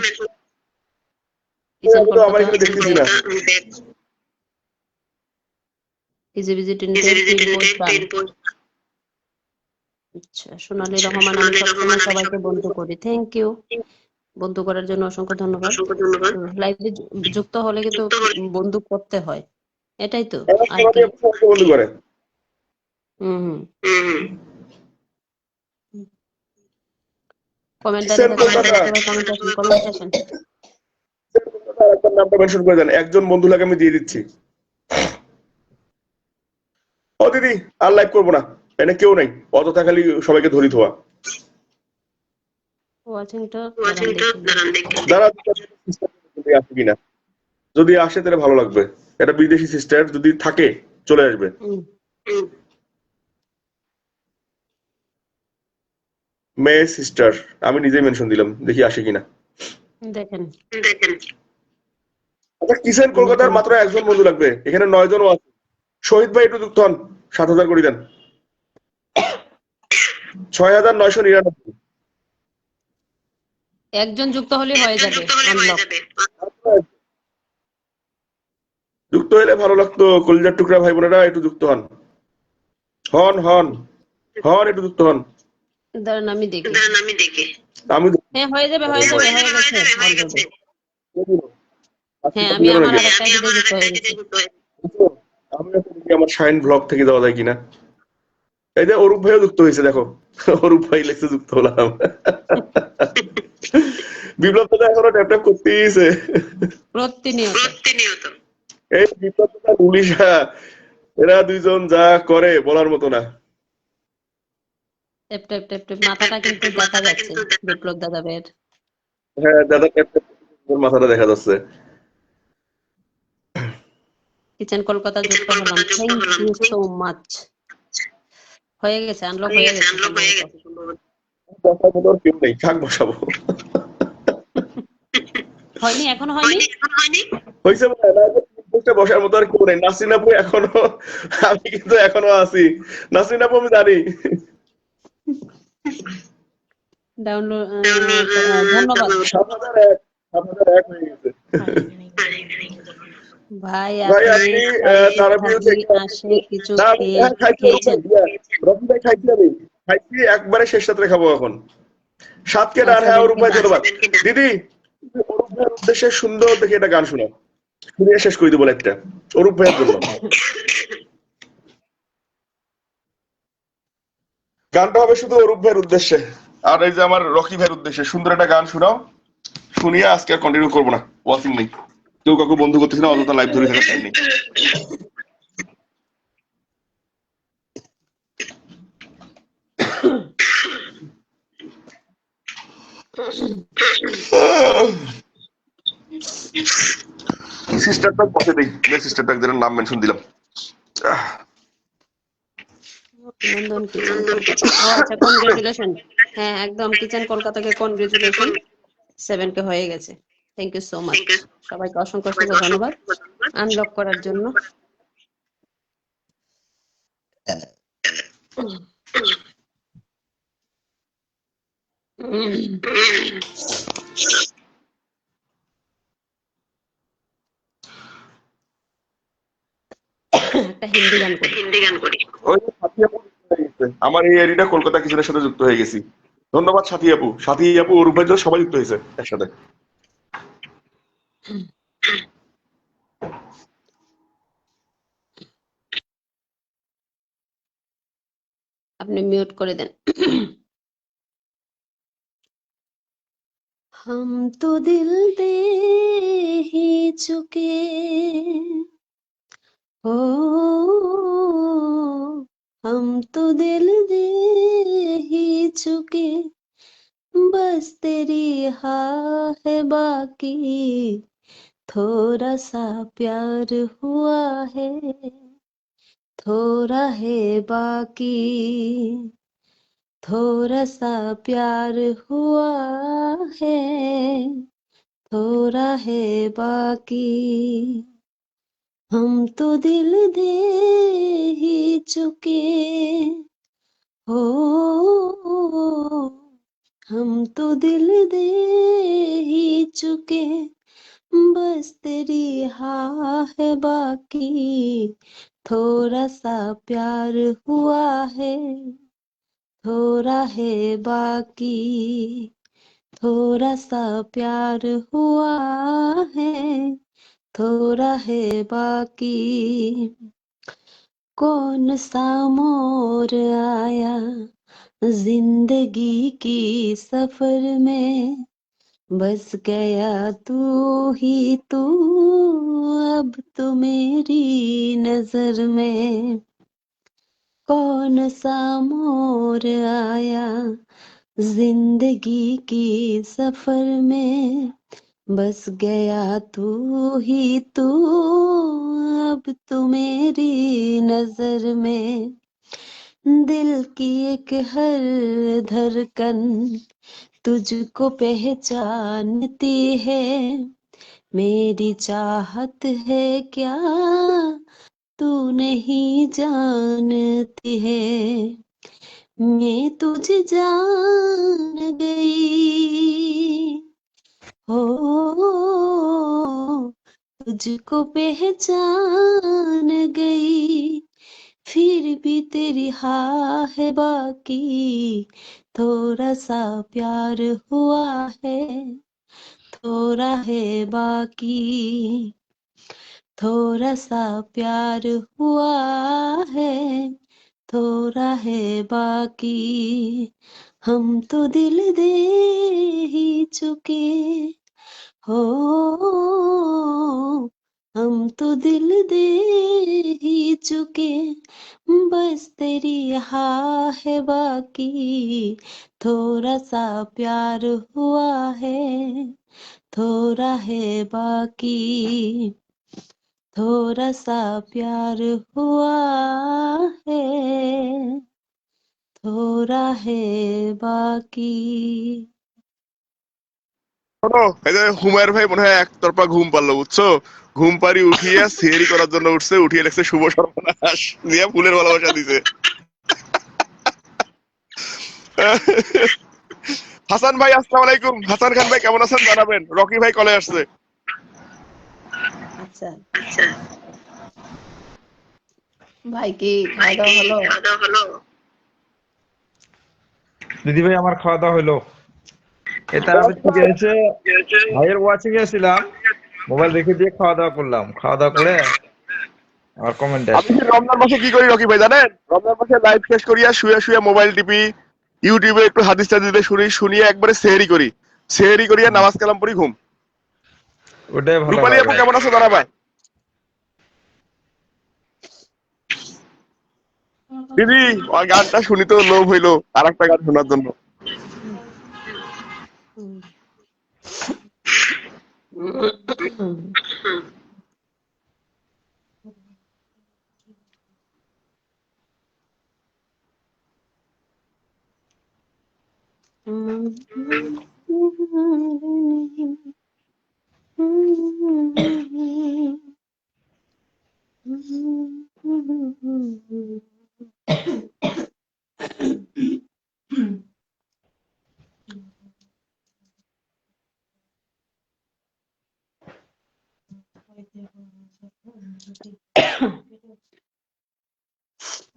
আমি তো আমার এখানে দেখতেছি না। ইজি ভিজিটেন্টের পিন পোস্ট আচ্ছা সোনালী রহমান আমি সবসময় সবাইকে বন্ধু করি থ্যাংক ইউ বন্ধু করার জন্য অসংখ্য ধন্যবাদ লাইভে যুক্ত হলে কিন্তু বন্ধু করতে হয় এটাই তো আর কি বন্ধু করে হুম কমেন্ট কমেন্ট আসেন নামটা মেনশন করে দেন, একজন বন্ধু লাগে আমি দিয়ে দিচ্ছি। ও দিদি আর লাইভ করবো না, এনে কেউ নাই, অযথা খালি সবাইকে ধরি থোয়া। ওয়াচিংটা দাঁড়া আসে কিনা, যদি আসে তাহলে ভালো লাগবে। এটা বিদেশি সিস্টার, যদি থাকে চলে আসবে। মেয়ে সিস্টার আমি নিজেই মেনশন দিলাম, দেখি আসে কিনা। দেখেন আচ্ছা কিসেন কলকাতার মাত্র একজন বন্ধু লাগবে, এখানে 9 জনও আছে। শহীদ ভাই একটু যুক্ত হন, 7,000 করে দেন। 6,999। একজন যুক্ত হলে হয়ে যাবে আনলক যুক্ত হলে ভালো লাগতো, কলিজার টুকরা ভাই বোনেরা একটু যুক্ত হন হন হন হন একটু যুক্ত হন। দাঁড়ান আমি দেখি আমি হ্যাঁ হয়ে যাবে হয়ে গেছে অলরেডি হ্যাঁ আমি আমার আরেকটা আইডিতে যুক্ত হয়ে গেছি আমি দেখি আমার শাইন ব্লগ থেকে দেওয়া যায় কিনা। এই যে অরূপ ভাইও যুক্ত হয়েছে, দেখো অরূপ ভাই লেখছে যুক্ত হলাম। বিপ্লব দাদা এখনো ট্যাপ ট্যাপ করতেইছে প্রতিনিয়ত এই বিপ্লব দাদা পুলিশা, এরা দুইজন যা করে বলার মতো না। ট্যাপ ট্যাপ ট্যাপ ট্যাপ মাথাটা কিন্তু দেখা যাচ্ছে বিপ্লব দাদা ভাইয়ের হ্যাঁ দাদা ট্যাপ ট্যাপ মাথাটা দেখা যাচ্ছে। কিচেন কলকাতা যুক্ত হলাম থ্যাংক ইউ সো মাচ হয়ে গেছে আনলক হয়ে গেছে বসার মতো আর কেউ নেই, কাক বসাবো? হয়নি এখনো হয়নি হয়েছে মনে হয় না, বসার মতো আর কেউ নেই। নাসরিন আপু এখনো, আমি কিন্তু এখনো আছি। নাসরিন আপু আমি জানি। ডাউনলোড ধন্যবাদ 7,001 হয়ে গেছে। ভাই ভাই আপনি আপনি তারাবিও থেকে আসে কিছু খেয়েছেন? রফি ভাই খাইছি, আমি খাইছি একবারে শেষ রাত্রে খাবো এখন। সাতকে ডান, হ্যাঁ অরূপ ভাই ধন্যবাদ। দিদি অরূপ ভাইয়ের উদ্দেশ্যে সুন্দর দেখে একটা গান শোনাও, শুনিয়ে শেষ করে দেবো একটা অরূপ ভাইয়ের জন্য। গানটা হবে শুধু অরূপ ভাইয়ের উদ্দেশ্যে আর এই যে আমার রকি ভাইয়ের উদ্দেশ্যে। সুন্দর একটা গান শোনাও, শুনিয়ে আজকে আর কন্টিনিউ করবো না, ওয়াচিং নেই, কেউ কাউকে বন্ধু করতেছি না, অযথা লাইভ ধরে থাকার টাইম নেই। সিস্টারটা বসে দেই, সিস্টারটা একজনের নাম মেনশন দিলাম। নন্দন কিচেন কলকাতা ও আচ্ছা কনগ্রাচুলেশন হ্যাঁ একদম কিচেন কলকাতাকে কনগ্রাচুলেশন 7কে হয়ে গেছে থ্যাংক ইউ সো মাচ সবাইকে অসংখ্য ধন্যবাদ আনলক করার জন্য একটা হিন্দি গান করি ওই যে সাথী আপু আমার এই এরিটা কলকাতা কিচেনের সাথে যুক্ত হয়ে গেছি। ধন্যবাদ সাথী আপু, সাথী আপু অরূপ ভাই সবাই যুক্ত হয়েছে একসাথে। আপনি মিউট করে দেন। हम तो दिल दे ही चुके हो हम तो दिल दे ही चुके बस तेरी हाँ है बाकी थोड़ा सा प्यार हुआ है थोड़ा है बाकी थोड़ा सा प्यार हुआ है थोड़ा है बाकी हम तो दिल दे ही चुके हो हम तो दिल दे ही चुके, बस तेरी हाँ है बाकी, थोड़ा सा प्यार हुआ है, थोड़ा है बाकी, थोड़ा सा प्यार हुआ है, थोड़ा है बाकी। कौन सा मोड़ आया जिंदगी की सफर में, बस गया तू ही तू, अब तो मेरी नजर में। कौन सा मोड़ आया जिंदगी की सफर में, बस गया तू ही तू, अब तो मेरी नजर में। दिल की एक हर धड़कन तुझको पहचानती है, मेरी चाहत है क्या तू नहीं जानती है। मैं तुझे जान गई हो, तुझको पहचान गई, फिर भी तेरी हाँ है बाकी, थोड़ा सा प्यार हुआ है, थोड़ा है बाकी, थोड़ा सा प्यार हुआ है, थोड़ा है बाकी। हम तो दिल दे ही चुके हो, हम तो दिल दे ही चुके, बस तेरी हाँ है बाकी, थोड़ा सा प्यार हुआ है, थोड़ा है बाकी, थोड़ा सा प्यार हुआ है, थोड़ा है बाकी। শোনো, এই যে হুমায়ুর ভাই মনে হয় একতরফা ঘুম পারলো বুঝছো, ঘুম পাড়ি উঠিয়ে সেহরি করার জন্য উঠছে, উঠিয়ে লেখছে শুভ সর্বনাশ দিয়ে ফুলের ভালোবাসা দিছে। হাসান ভাই আসসালামু আলাইকুম, হাসান খান ভাই কেমন আছেন জানাবেন, রকি ভাই কলে আসছে। আচ্ছা ভাই, কি খাওয়া দাওয়া হলো? দিদি ভাই আমার খাওয়া দাওয়া হলো। এটা আমি থেকে এসে ভাইয়ের ওয়াচিং এ ছিলাম, মোবাইল রেখে দিয়ে খাওয়া দাওয়া করলাম, খাওয়া দাওয়া করে আমার কমেন্ট আমি আসছে। যে রমজান মাসে কি করি রকি ভাই জানেন, রমজান মাসে লাইভ শেষ করিয়া শুয়ে শুয়ে মোবাইল টিপি, ইউটিউবে একটু হাদিস টাদিস শুনি, শুনিয়ে একবারে সেহরি করি, সেহরি করিয়া নামাজ কালাম পড়ি ঘুম। ওটাই ভালো রূপালী হয় আপু ভাই। কেমন আছো জানাবেন। দিদি আর গানটা শুনি তো লোভ হইলো আর একটা গান শোনার জন্য।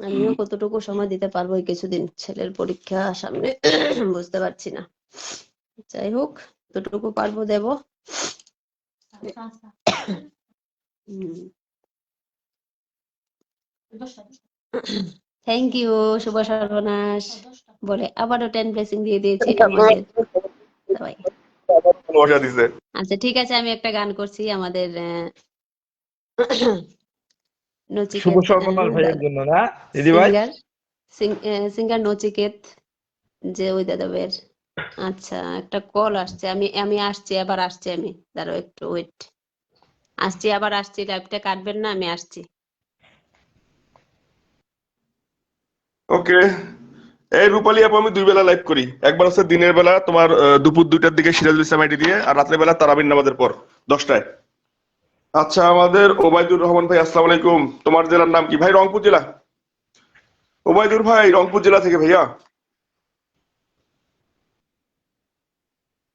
আমিও কতটুকু সময় দিতে পারবো এই কিছুদিন, ছেলের পরীক্ষা সামনে, বুঝতে পারছি না। যাই হোক, যতটুকু পারবো দেব। থ্যাংক ইউ শুভ সর্বনাশ বলে আবারও 10 ব্লেসিং দিয়ে দিয়েছি আমাদের সবাই। ভালোবাসা দিছে। আচ্ছা ঠিক আছে, আমি একটা গান করছি আমাদের শুভ নচিকেত সর্বনাশ ভাইয়ের জন্য না দিদি ভাই? সিঙ্গার নচিকেত, যে ওই দাদাবের। আচ্ছা একটা কল আসছে, আমি আসছি, আবার আসছি, আমি দাঁড়াও একটু ওয়েট, আসছি, আবার আসছি, লাইভটা কাটবেন না, আমি আসছি। ওকে, এই রূপালী আপু আমি 2 বেলা লাইভ করি, একবার হচ্ছে দিনের বেলা তোমার দুপুর 2টার দিকে সিরাজুল ইসলাম আইডি দিয়ে, আর রাতের বেলা তারাবির নামাজের পর 10টায়। আচ্ছা আমাদের ওবায়দুর রহমান ভাই আসসালামু আলাইকুম, তোমার জেলার নাম কি ভাই? রংপুর জেলা। ওবায়দুর ভাই রংপুর জেলা থেকে ভাইয়া।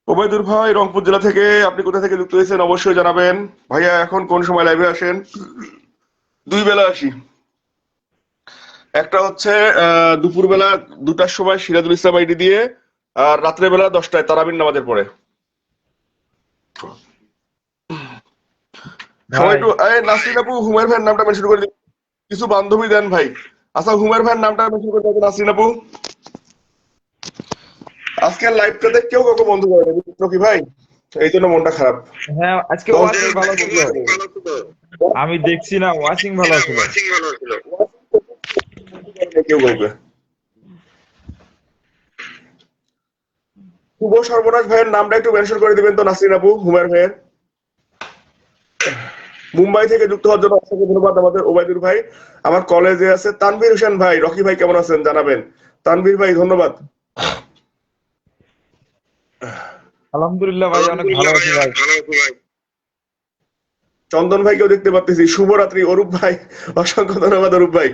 ওবায়দুর ভাই রংপুর জেলা থেকে, আপনি কোথা থেকে যুক্ত হয়েছেন অবশ্যই জানাবেন। ভাইয়া এখন কোন সময় লাইভে আসেন? দুই বেলা আসি। একটা হচ্ছে দুপুরবেলা 2টার সময় সিরাজুল ইসলাম আইডি দিয়ে, আর রাত্রেবেলা 10টায় তারাবির নামাজের পরে। সবাই ভাই একটু নাসরিন আপু হুমায়ুন ভাইয়ের নামটা মেনশন করে দিন, কিছু বান্ধবী দেন ভাই। আচ্ছা হুমায়ুন ভাইয়ের নামটা মেনশন করে দেবেন নাসরিন আপু। আজকের লাইভটাতে কেউ কাউকে বন্ধু করে দেবে কি ভাই, এই জন্য মনটা খারাপ। হ্যাঁ, আজকে 10 ওয়াচিং জনের ভালো ছিল। আমি দেখছি না, ওয়াচিং ভালো ছিল। কেউ কাউকে। শুভ সর্বনাশ ভাইয়ের নামটা একটু মেনশন করে দিবেন তো নাসরিন আপু হুমায়ুন ভাইয়ের। মুম্বাই থেকে যুক্ত হওয়ার জন্য অসংখ্য ধন্যবাদ আমাদের ওবায়দুর ভাই। আমার কলেজে আছে তানভীর হোসেন ভাই, রকি ভাই কেমন আছেন জানাবেন। তানভীর ভাই ধন্যবাদ। আলহামদুলিল্লাহ ভাই, অনেক ভালো আছি ভাই। চন্দন ভাইকেও দেখতে পাচ্ছি, শুভরাত্রি অরূপ ভাই, অসংখ্য ধন্যবাদ অরূপ ভাই।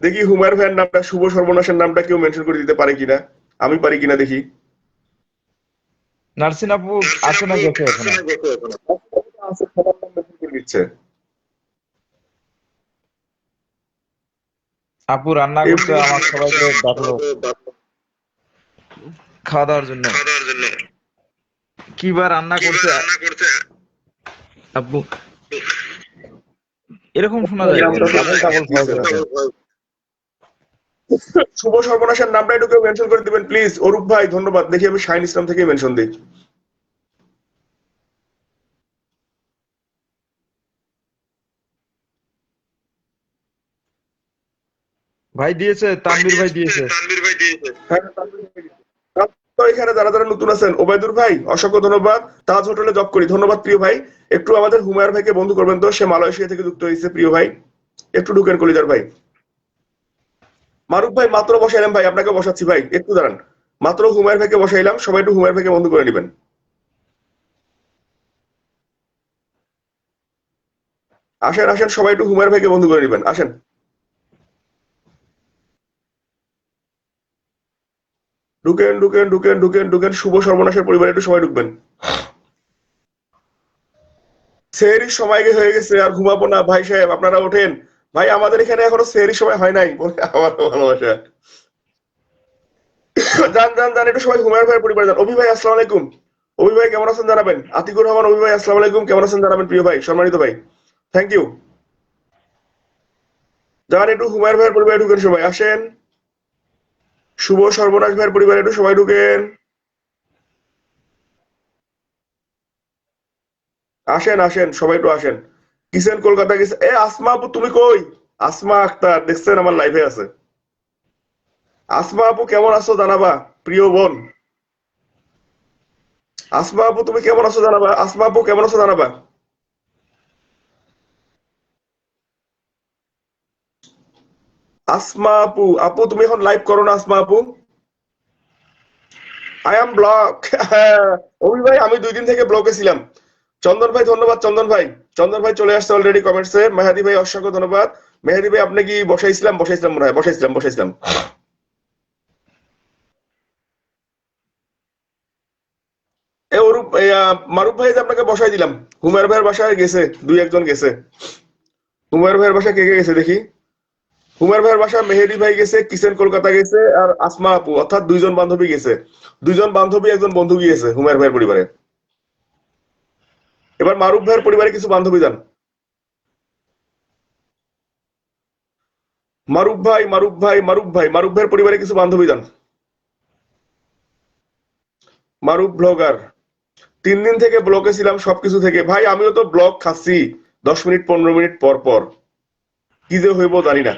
দেখি হুমায়ুন ভাইয়ের নামটা, শুভ সর্বনাশের নামটা কেউ মেনশন করে দিতে পারে কিনা, আমি পারি কিনা দেখি। নার্সিন আপু আছে না গেছে এখনো? দিচ্ছে আপু রান্না করতে আমার সবাইকে ডাকলো খাওয়া দাওয়ার জন্য। কি বা রান্না করছে আপু? এরকম শোনা যায় নামটা তো ডাবল ডাবল ভয়েস আছে। শুভ সর্বনাশের নামটা একটু কেউ মেনশন করে দিবেন প্লিজ অরূপ ভাই, ধন্যবাদ। দেখি আমি শাইন ইসলাম থেকে মেনশন দিই। ভাই দিয়েছে, তানভীর ভাই দিয়েছে। হ্যাঁ, তো এখানে যারা যারা নতুন আছেন, ওবায়দুর ভাই অসংখ্য ধন্যবাদ। তাজ হোটেলে জব করি, ধন্যবাদ প্রিয় ভাই। একটু আমাদের হুমায়ুন ভাইকে বন্ধু করবেন তো, সে মালয়েশিয়া থেকে যুক্ত হয়েছে প্রিয় ভাই। একটু ঢুকেন কলিজার ভাই। মারুফ ভাই মাত্র বসাইলাম ভাই, আপনাকে বসাচ্ছি ভাই, একটু দাঁড়ান। মাত্র হুমায়ুন ভাইকে বসাইলাম, সবাই একটু হুমায়ুন ভাইকে বন্ধু করে নেবেন। আসেন আসেন, সবাই একটু হুমায়ুন ভাইকে বন্ধু করে নেবেন, আসেন। ঢুকেন ঢুকেন ঢুকেন ঢুকেন ঢুকেন, শুভ সর্বনাশের পরিবারে একটু সবাই ঢুকবেন। সেহরির সময় হয়ে গেছে, আর ঘুমাবো না ভাই সাহেব, আপনারা ওঠেন। ভাই আমাদের এখানে এখনো সেহরির সময় হয় নাই, বলে আমার ভালোবাসা। যান যান যান, একটু সবাই হুমায়ুন ভাইয়ের পরিবারে যান। অভি ভাই আসসালামু আলাইকুম। অভি ভাই কেমন আছেন জানাবেন। আতিকুর রহমান অভি ভাই আসসালামু আলাইকুম, কেমন আছেন জানাবেন প্রিয় ভাই, সম্মানিত ভাই। Thank you. যান একটু হুমায়ুন ভাইয়ের পরিবারে ঢুকেন সবাই, আসেন। শুভ সর্বনাশ ভাইয়ের পরিবারে একটু সবাই ঢুকেন, আসেন আসেন, সবাই একটু আসেন। কিসেন কলকাতা গেছে, আসমা আপু তুমি কই? আসমা আক্তার দেখছেন আমার লাইভে আছে। আসমা আপু কেমন আছো জানাবা প্রিয় বোন। আসমা আপু তুমি কেমন আছো জানাবা, আসমা আপু কেমন আছো জানাবা। আসমা আপু, আপু তুমি এখন লাইভ করো না আসমা আপু। I am block. অভি ভাই আমি 2 দিন থেকে ব্লকে ছিলাম। চন্দন ভাই ধন্যবাদ, চন্দন ভাই। চন্দন ভাই চলে আসছে অলরেডি কমেন্টসে। মেহাদি ভাই অসংখ্য ধন্যবাদ। মেহাদি ভাই আপনি কি বসাইছিলাম, বসাইছিলাম মনে হয়, বসাইছিলাম বসাইছিলাম। অরূপ মারুফ ভাই যে আপনাকে বসাই দিলাম। হুমায়ুন ভাইয়ের বাসায় গেছে, 2-1 জন গেছে। হুমায়ুন ভাইয়ের বাসায় কে কে গেছে দেখি। হুমায়ুন ভাইয়ের বাসায় মেহেদি ভাই গেছে, কিচেন কলকাতা গেছে, আর আসমা আপু, অর্থাৎ 2 জন বান্ধবী গেছে। 2 জন বান্ধবী 1 জন বন্ধু গিয়েছে হুমায়ুন ভাইয়ের পরিবারে। এবার মারুফ ভাইয়ের পরিবারে কিছু বান্ধবী যান। মারুফ ভাই মারুফ ভাই মারুফ ভাই, মারুফ ভাইয়ের পরিবারে কিছু বান্ধবী যান। মারুফ ব্লগার 3 দিন থেকে ব্লকে ছিলাম সবকিছু থেকে ভাই, আমিও তো ব্লক খাচ্ছি 10 মিনিট 15 মিনিট পর পর, কি যে হইব জানি না।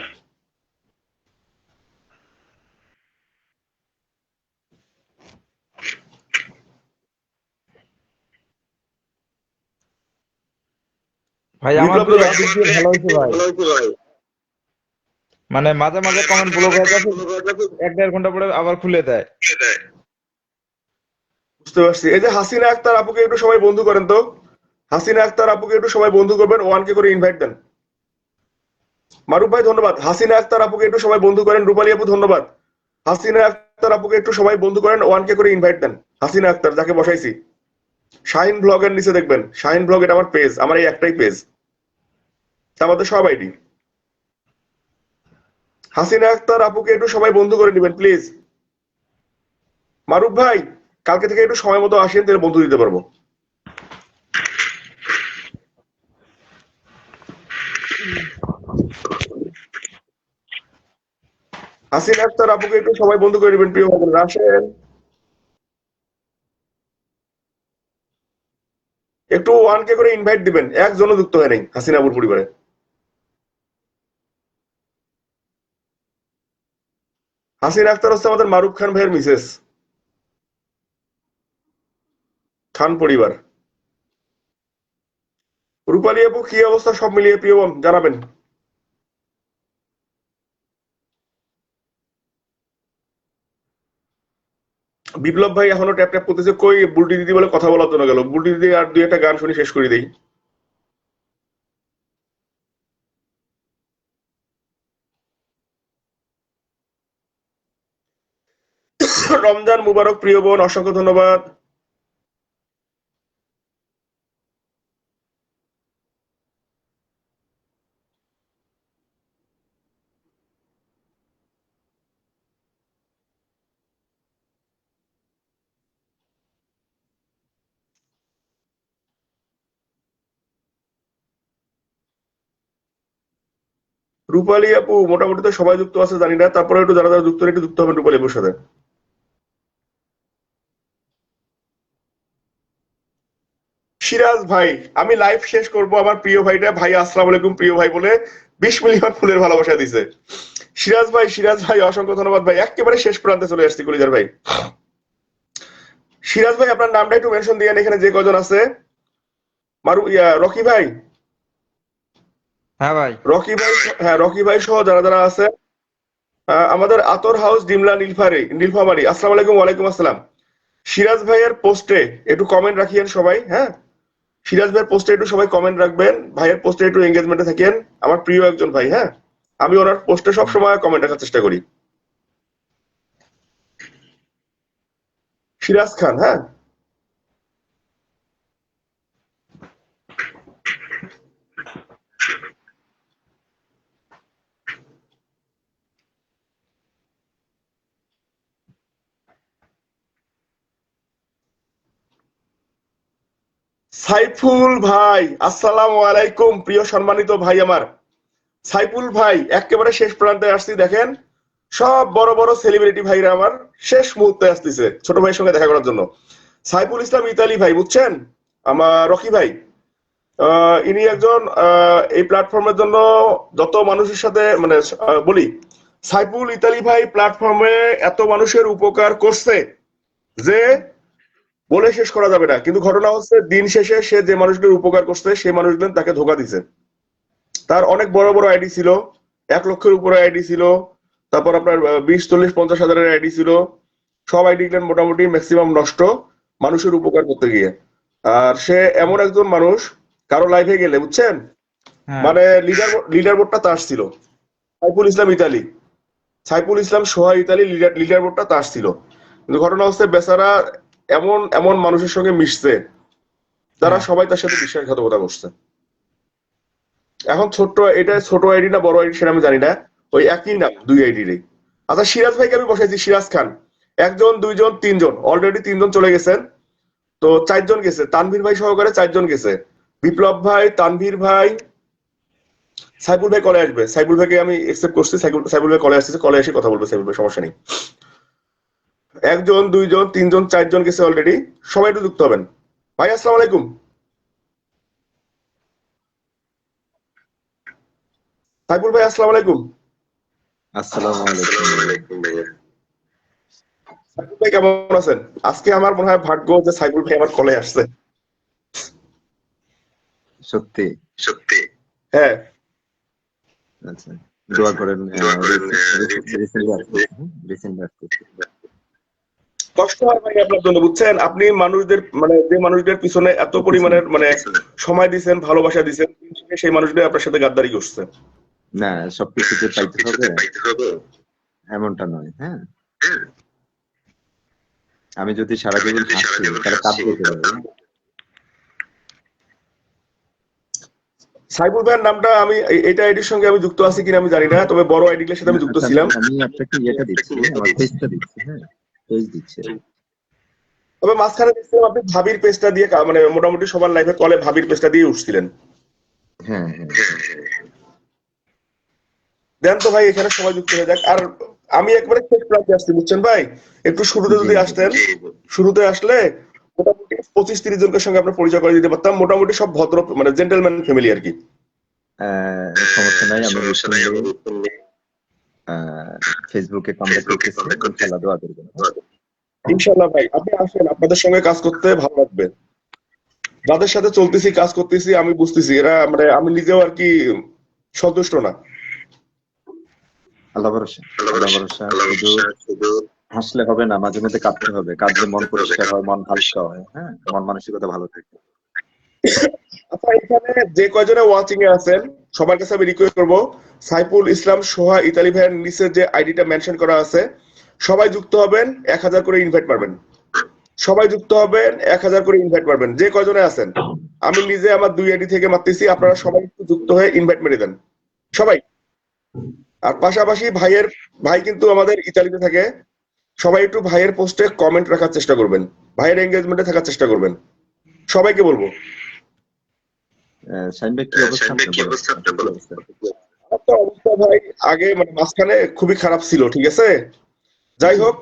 ভাই আমার বিপ্লব তো দাদা একদিক দিয়ে ভালো হয়েছে ভাই। মানে মাঝে মাঝে কমেন্ট ব্লক হয়ে যাচ্ছে, 1-1.5 ঘন্টা পরে আবার খুলে দেয়। বুঝতে পারছি। এই যে হাসিনা আক্তার আপুকে একটু সবাই বন্ধু করেন তো। হাসিনা আক্তার আপুকে একটু সবাই বন্ধু করবেন, 1K করে ইনভাইট দেন। মারুফ ভাই ধন্যবাদ। হাসিনা আক্তার আপুকে একটু সবাই বন্ধু করেন। রূপালী আপু ধন্যবাদ। হাসিনা আক্তার আপুকে একটু সবাই বন্ধু করেন, 1K করে ইনভাইট দেন। হাসিনা আক্তার যাকে বসাইছি। শাহিন ব্লগের নিচে দেখবেন, শাহিন ব্লগ, এটা আমার পেজ, আমার এই একটাই পেজ, তার মধ্যে সব আইডি। হাসিনা আক্তার আপুকে একটু সবাই বন্ধু করে দিবেন প্লিজ। মারুফ ভাই কালকে থেকে একটু সময় মতো আসেন, তাহলে বন্ধু দিতে পারবো। হাসিনা আক্তার আপুকে একটু সবাই বন্ধু করে দিবেন প্রিয় ভাই, আসেন একটু 1K করে ইনভাইট দিবেন, একজনও যুক্ত হয় নাই হাসিনা আপুর পরিবারে। হাসিনা আক্তার হচ্ছে আমাদের মারুফ খান ভাইয়ের মিসেস, খান পরিবার। রূপালী আপু কি অবস্থা সব মিলিয়ে প্রিয় বোন জানাবেন। বিপ্লব ভাই এখনো ট্যাপ ট্যাপ করতেছে, কই বুলটি দিদি বলে কথা বলার জন্য গেল, বুলটি দিদি আর দুই একটা গান শুনি শেষ করে দেই। রমজান মুবারক প্রিয় বোন, অসংখ্য ধন্যবাদ। রূপালী আপু মোটামুটি তো সবাই যুক্ত আছে জানি না, তারপরে একটু যারা যারা যুক্ত নেই একটু যুক্ত হবেন রূপালী আপুর সাথে। সিরাজ ভাই, আমি লাইভ শেষ করব, আমার প্রিয় ভাইটা ভাই আসসালামু আলাইকুম প্রিয় ভাই বলে 20 মিলিয়ন ফুলের ভালোবাসা দিছে। সিরাজ ভাই অসংখ্য ধন্যবাদ ভাই, একেবারে শেষ প্রান্তে চলে আসছি কলিজার ভাই। সিরাজ ভাই আপনার নামটা একটু মেনশন দিয়েন এখানে যে কজন আছে। রকি ভাই, হ্যাঁ ভাই। রকি ভাই, হ্যাঁ রকি ভাই সহ যারা যারা আছে, আমাদের আতর হাউস ডিমলা নীলফামারি, আসসালামু আলাইকুম। ওয়ালাইকুম আসসালাম। সিরাজ ভাইয়ের পোস্টে একটু কমেন্ট রাখিয়েন সবাই, হ্যাঁ সিরাজ ভাইয়ের পোস্টে একটু সবাই কমেন্ট রাখবেন, ভাইয়ের পোস্টে একটু এঙ্গেজমেন্টে থাকেন, আমার প্রিয় একজন ভাই। হ্যাঁ আমি ওনার পোস্টে সবসময় কমেন্ট রাখার চেষ্টা করি। সিরাজ খান, হ্যাঁ সাইফুল ভাই, আসসালামু আলাইকুম প্রিয় সম্মানিত ভাই আমার। সাইফুল ভাই একেবারে শেষ প্রান্তে আসছি, দেখেন সব বড় বড় সেলিব্রিটি ভাইরা আমার শেষ মুহূর্তে আসতেছে ছোট ভাইয়ের সঙ্গে দেখা করার জন্য। সাইফুল ইসলাম ইতালি ভাই, বুঝছেন আমার রকি ভাই, ইনি একজন এই প্ল্যাটফর্মের জন্য যত মানুষের সাথে মানে বলি, সাইফুল ইতালি ভাই প্ল্যাটফর্মে এত মানুষের উপকার করছে যে বলে শেষ করা যাবে না। কিন্তু ঘটনা হচ্ছে দিন শেষে সে যে মানুষদের উপকার করছে সেই মানুষদের তাকে ধোকা দিছে। তার অনেক বড় বড় আইডি ছিল, 1 লক্ষের উপরে আইডি ছিল, তারপর আপনার 20, 40, 50 হাজারের আইডি ছিল, সব আইডি গুলো মোটামুটি ম্যাক্সিমাম নষ্ট মানুষের উপকার করতে গিয়ে। আর সে এমন একজন মানুষ, কারো লাইফে গেলে বুঝছেন হ্যাঁ মানে লিডার বোর্ডটা তার ছিল, সাইফুল ইসলাম ইতালি, সাইফুল ইসলাম সোহা ইতালি লিডার বোর্ডটা তার ছিল। কিন্তু ঘটনা হচ্ছে বেচারা এমন এমন মানুষের সঙ্গে মিশছে তারা হ্যাঁ সবাই তার সাথে বিশ্বাসঘাতকতা করছে। এখন এটা ছোট আইডি না বড় আইডি সেটা আমি জানি না, ওই একই নাম দুই আইডিরই। আচ্ছা সিরাজ ভাইকে আমি বসাইছি, সিরাজ খান, 1 জন 2 জন 3 জন, অলরেডি 3 জন চলে গেছেন, তো 4 জন গেছে, তানভীর ভাই সহকারে 4 জন গেছে, বিপ্লব ভাই, তানভীর ভাই, সাইফুল ভাই কলে আসবে, সাইফুল ভাইকে আমি একসেপ্ট করছি, সাইফুল ভাই কলে আসতেছে, কলে এসে কথা বলবে সাইফুল ভাই, সমস্যা নেই। 1 জন 2 জন 3 জন 4 জন গেছে অলরেডি, সবাই একটু যুক্ত হবেন। ভাই আসসালামু আলাইকুম। সাইফুল ভাই আসসালামু আলাইকুম। আসসালামু আলাইকুম ভাইয়া। সাইফুল ভাই কেমন আছেন? আজকে আমার মনে হয় ভাগ্য যে সাইফুল ভাই আমার কলে আসছে। সত্যি হ্যাঁ আচ্ছা, দোয়া করেন। রিসেন্টলি কষ্ট হয় ভাই আপনার জন্য, বুঝছেন আপনি মানুষদের মানে যে মানুষদের পিছনে এত পরিমাণের মানে সময় দিচ্ছেন, ভালোবাসা দিচ্ছেন, সেই মানুষদের আপনার সাথে গাদ্দারি করছে। না, সবকিছুতে পাইতে হবে এমনটা নয়। হ্যাঁ, আমি যদি সারা জীবন হাসছি তাহলে কাঁদবো কিভাবে? সাইফুল ভাইয়ের নামটা আমি এটা আইডির সঙ্গে আমি যুক্ত আছি কিনা আমি জানি না, তবে বড় আইডিগুলোর সাথে আমি যুক্ত আচ্ছা, ছিলাম। আমি আপনাকে ইয়েটা দিচ্ছি, আমার পেজটা দিচ্ছি। হ্যাঁ, পেজ দিচ্ছি। তবে মাঝখানে দেখছিলাম আপনি ভাবির পেজটা দিয়ে মানে মোটামুটি সবার লাইফে কলে ভাবির পেজটা দিয়ে উঠছিলেন। হ্যাঁ হ্যাঁ, দেন তো ভাই এখানে সবাই যুক্ত হয়ে যাক। আর আমি একবারে শেষ প্রান্তে আসছি, বুঝছেন ভাই, একটু শুরুতে যদি আসতেন, শুরুতে আসলে মোটামুটি 25-30 জনের সঙ্গে আপনার পরিচয় করে দিতে পারতাম। মোটামুটি সব ভদ্র মানে জেন্টেলম্যান ফ্যামিলি আর কি। সমস্যা নাই, আমি ফেসবুকে কমেন্ট করতেছি, ইনশাআল্লাহ দোয়া করবেন। ইনশাল্লাহ ভাই আপনি আসেন, আপনাদের সঙ্গে কাজ করতে ভালো লাগবে। যাদের সাথে চলতেছি কাজ করতেছি আমি বুঝতেছি এরা মানে আমি নিজেও আর কি সন্তুষ্ট না। আল্লাহ ভরসা, আল্লাহ ভরসা। শুধু হাসলে হবে না, মাঝে মধ্যে কাঁদতে হবে, কাঁদলে মন পরিষ্কার হয়, মন হালকা হয়। হ্যাঁ, মন মানসিকতা ভালো থাকে। আচ্ছা এখানে যে কয়জনে ওয়াচিং এ আছেন সবার কাছে আমি রিকোয়েস্ট করবো, সাইফুল ইসলাম সোহা ইতালি ভাইয়ের নিচে যে আইডিটা মেনশন করা আছে সবাই যুক্ত হবেন, 1000 করে ইনভাইট পারবেন। সবাই যুক্ত হবেন, 1000 করে ইনভাইট পারবেন যে কয়জনে আছেন। আমি নিজে আমার 2 আইডি থেকে মারতেছি, আপনারা সবাই একটু যুক্ত হয়ে ইনভাইট মেরে দেন সবাই। আর পাশাপাশি ভাই কিন্তু আমাদের ইতালিতে থাকে, সবাই একটু ভাইয়ের পোস্টে কমেন্ট রাখার চেষ্টা করবেন, ভাইয়ের এঙ্গেজমেন্টে থাকার চেষ্টা করবেন, সবাইকে বলবো। শাহিন ভাই, কি অবস্থা আপনার? বলেন। একটা অবস্থা ভাই আগে মানে মাঝখানে খুবই খারাপ ছিল, ঠিক আছে। যাই হোক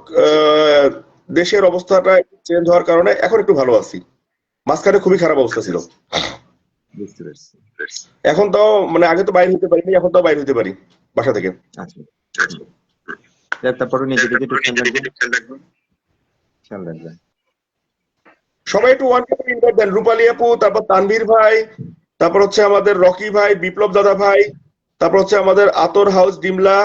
দেশের অবস্থাটা চেঞ্জ হওয়ার কারণে এখন একটু ভালো আছি। মাঝখানে খুবই খারাপ অবস্থা ছিল, বুঝতে পারছি। এখন তাও মানে আগে তো বাইরে হতে পারিনি, এখন তাও বাইরে হতে পারি বাসা থেকে। আচ্ছা, তারপরে নিজেদেরকে একটু খেয়াল রাখবেন। সবাই একটু 1K ইনভাইট দেন, রূপালী আপু, তারপর তানভীর ভাই, তারপর হচ্ছে আমাদের রকি ভাই, বিপ্লব দাদা ভাই, তারপর হচ্ছে আমাদের আতর হাউস ডিমলা,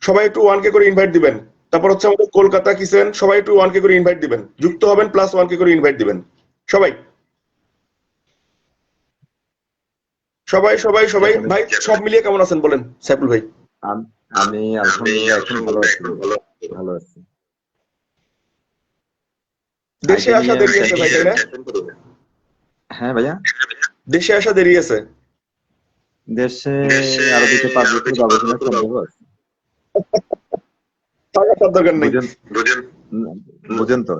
সবাই একটু 1K করে ইনভাইট দিবেন। তারপর হচ্ছে আমাদের কলকাতা কিচেন, সবাই একটু 1K করে ইনভাইট দিবেন, যুক্ত হবেন প্লাস 1K করে ইনভাইট দিবেন সবাই সবাই সবাই সবাই। ভাই সব মিলিয়ে কেমন আছেন বলেন সাইফুল ভাই? আমি আলহামদুলিল্লাহ এখন ভালো আছি, ভালো আছি। দেশে আসা দেরি আছে ভাই, তাই না? হ্যাঁ ভাইয়া, দেশে আসা দেরি আছে। দেশে আরো 2-5 বছর গবেষণার সম্ভব আছে। টাকার দরকার নেই, বুঝেন তো?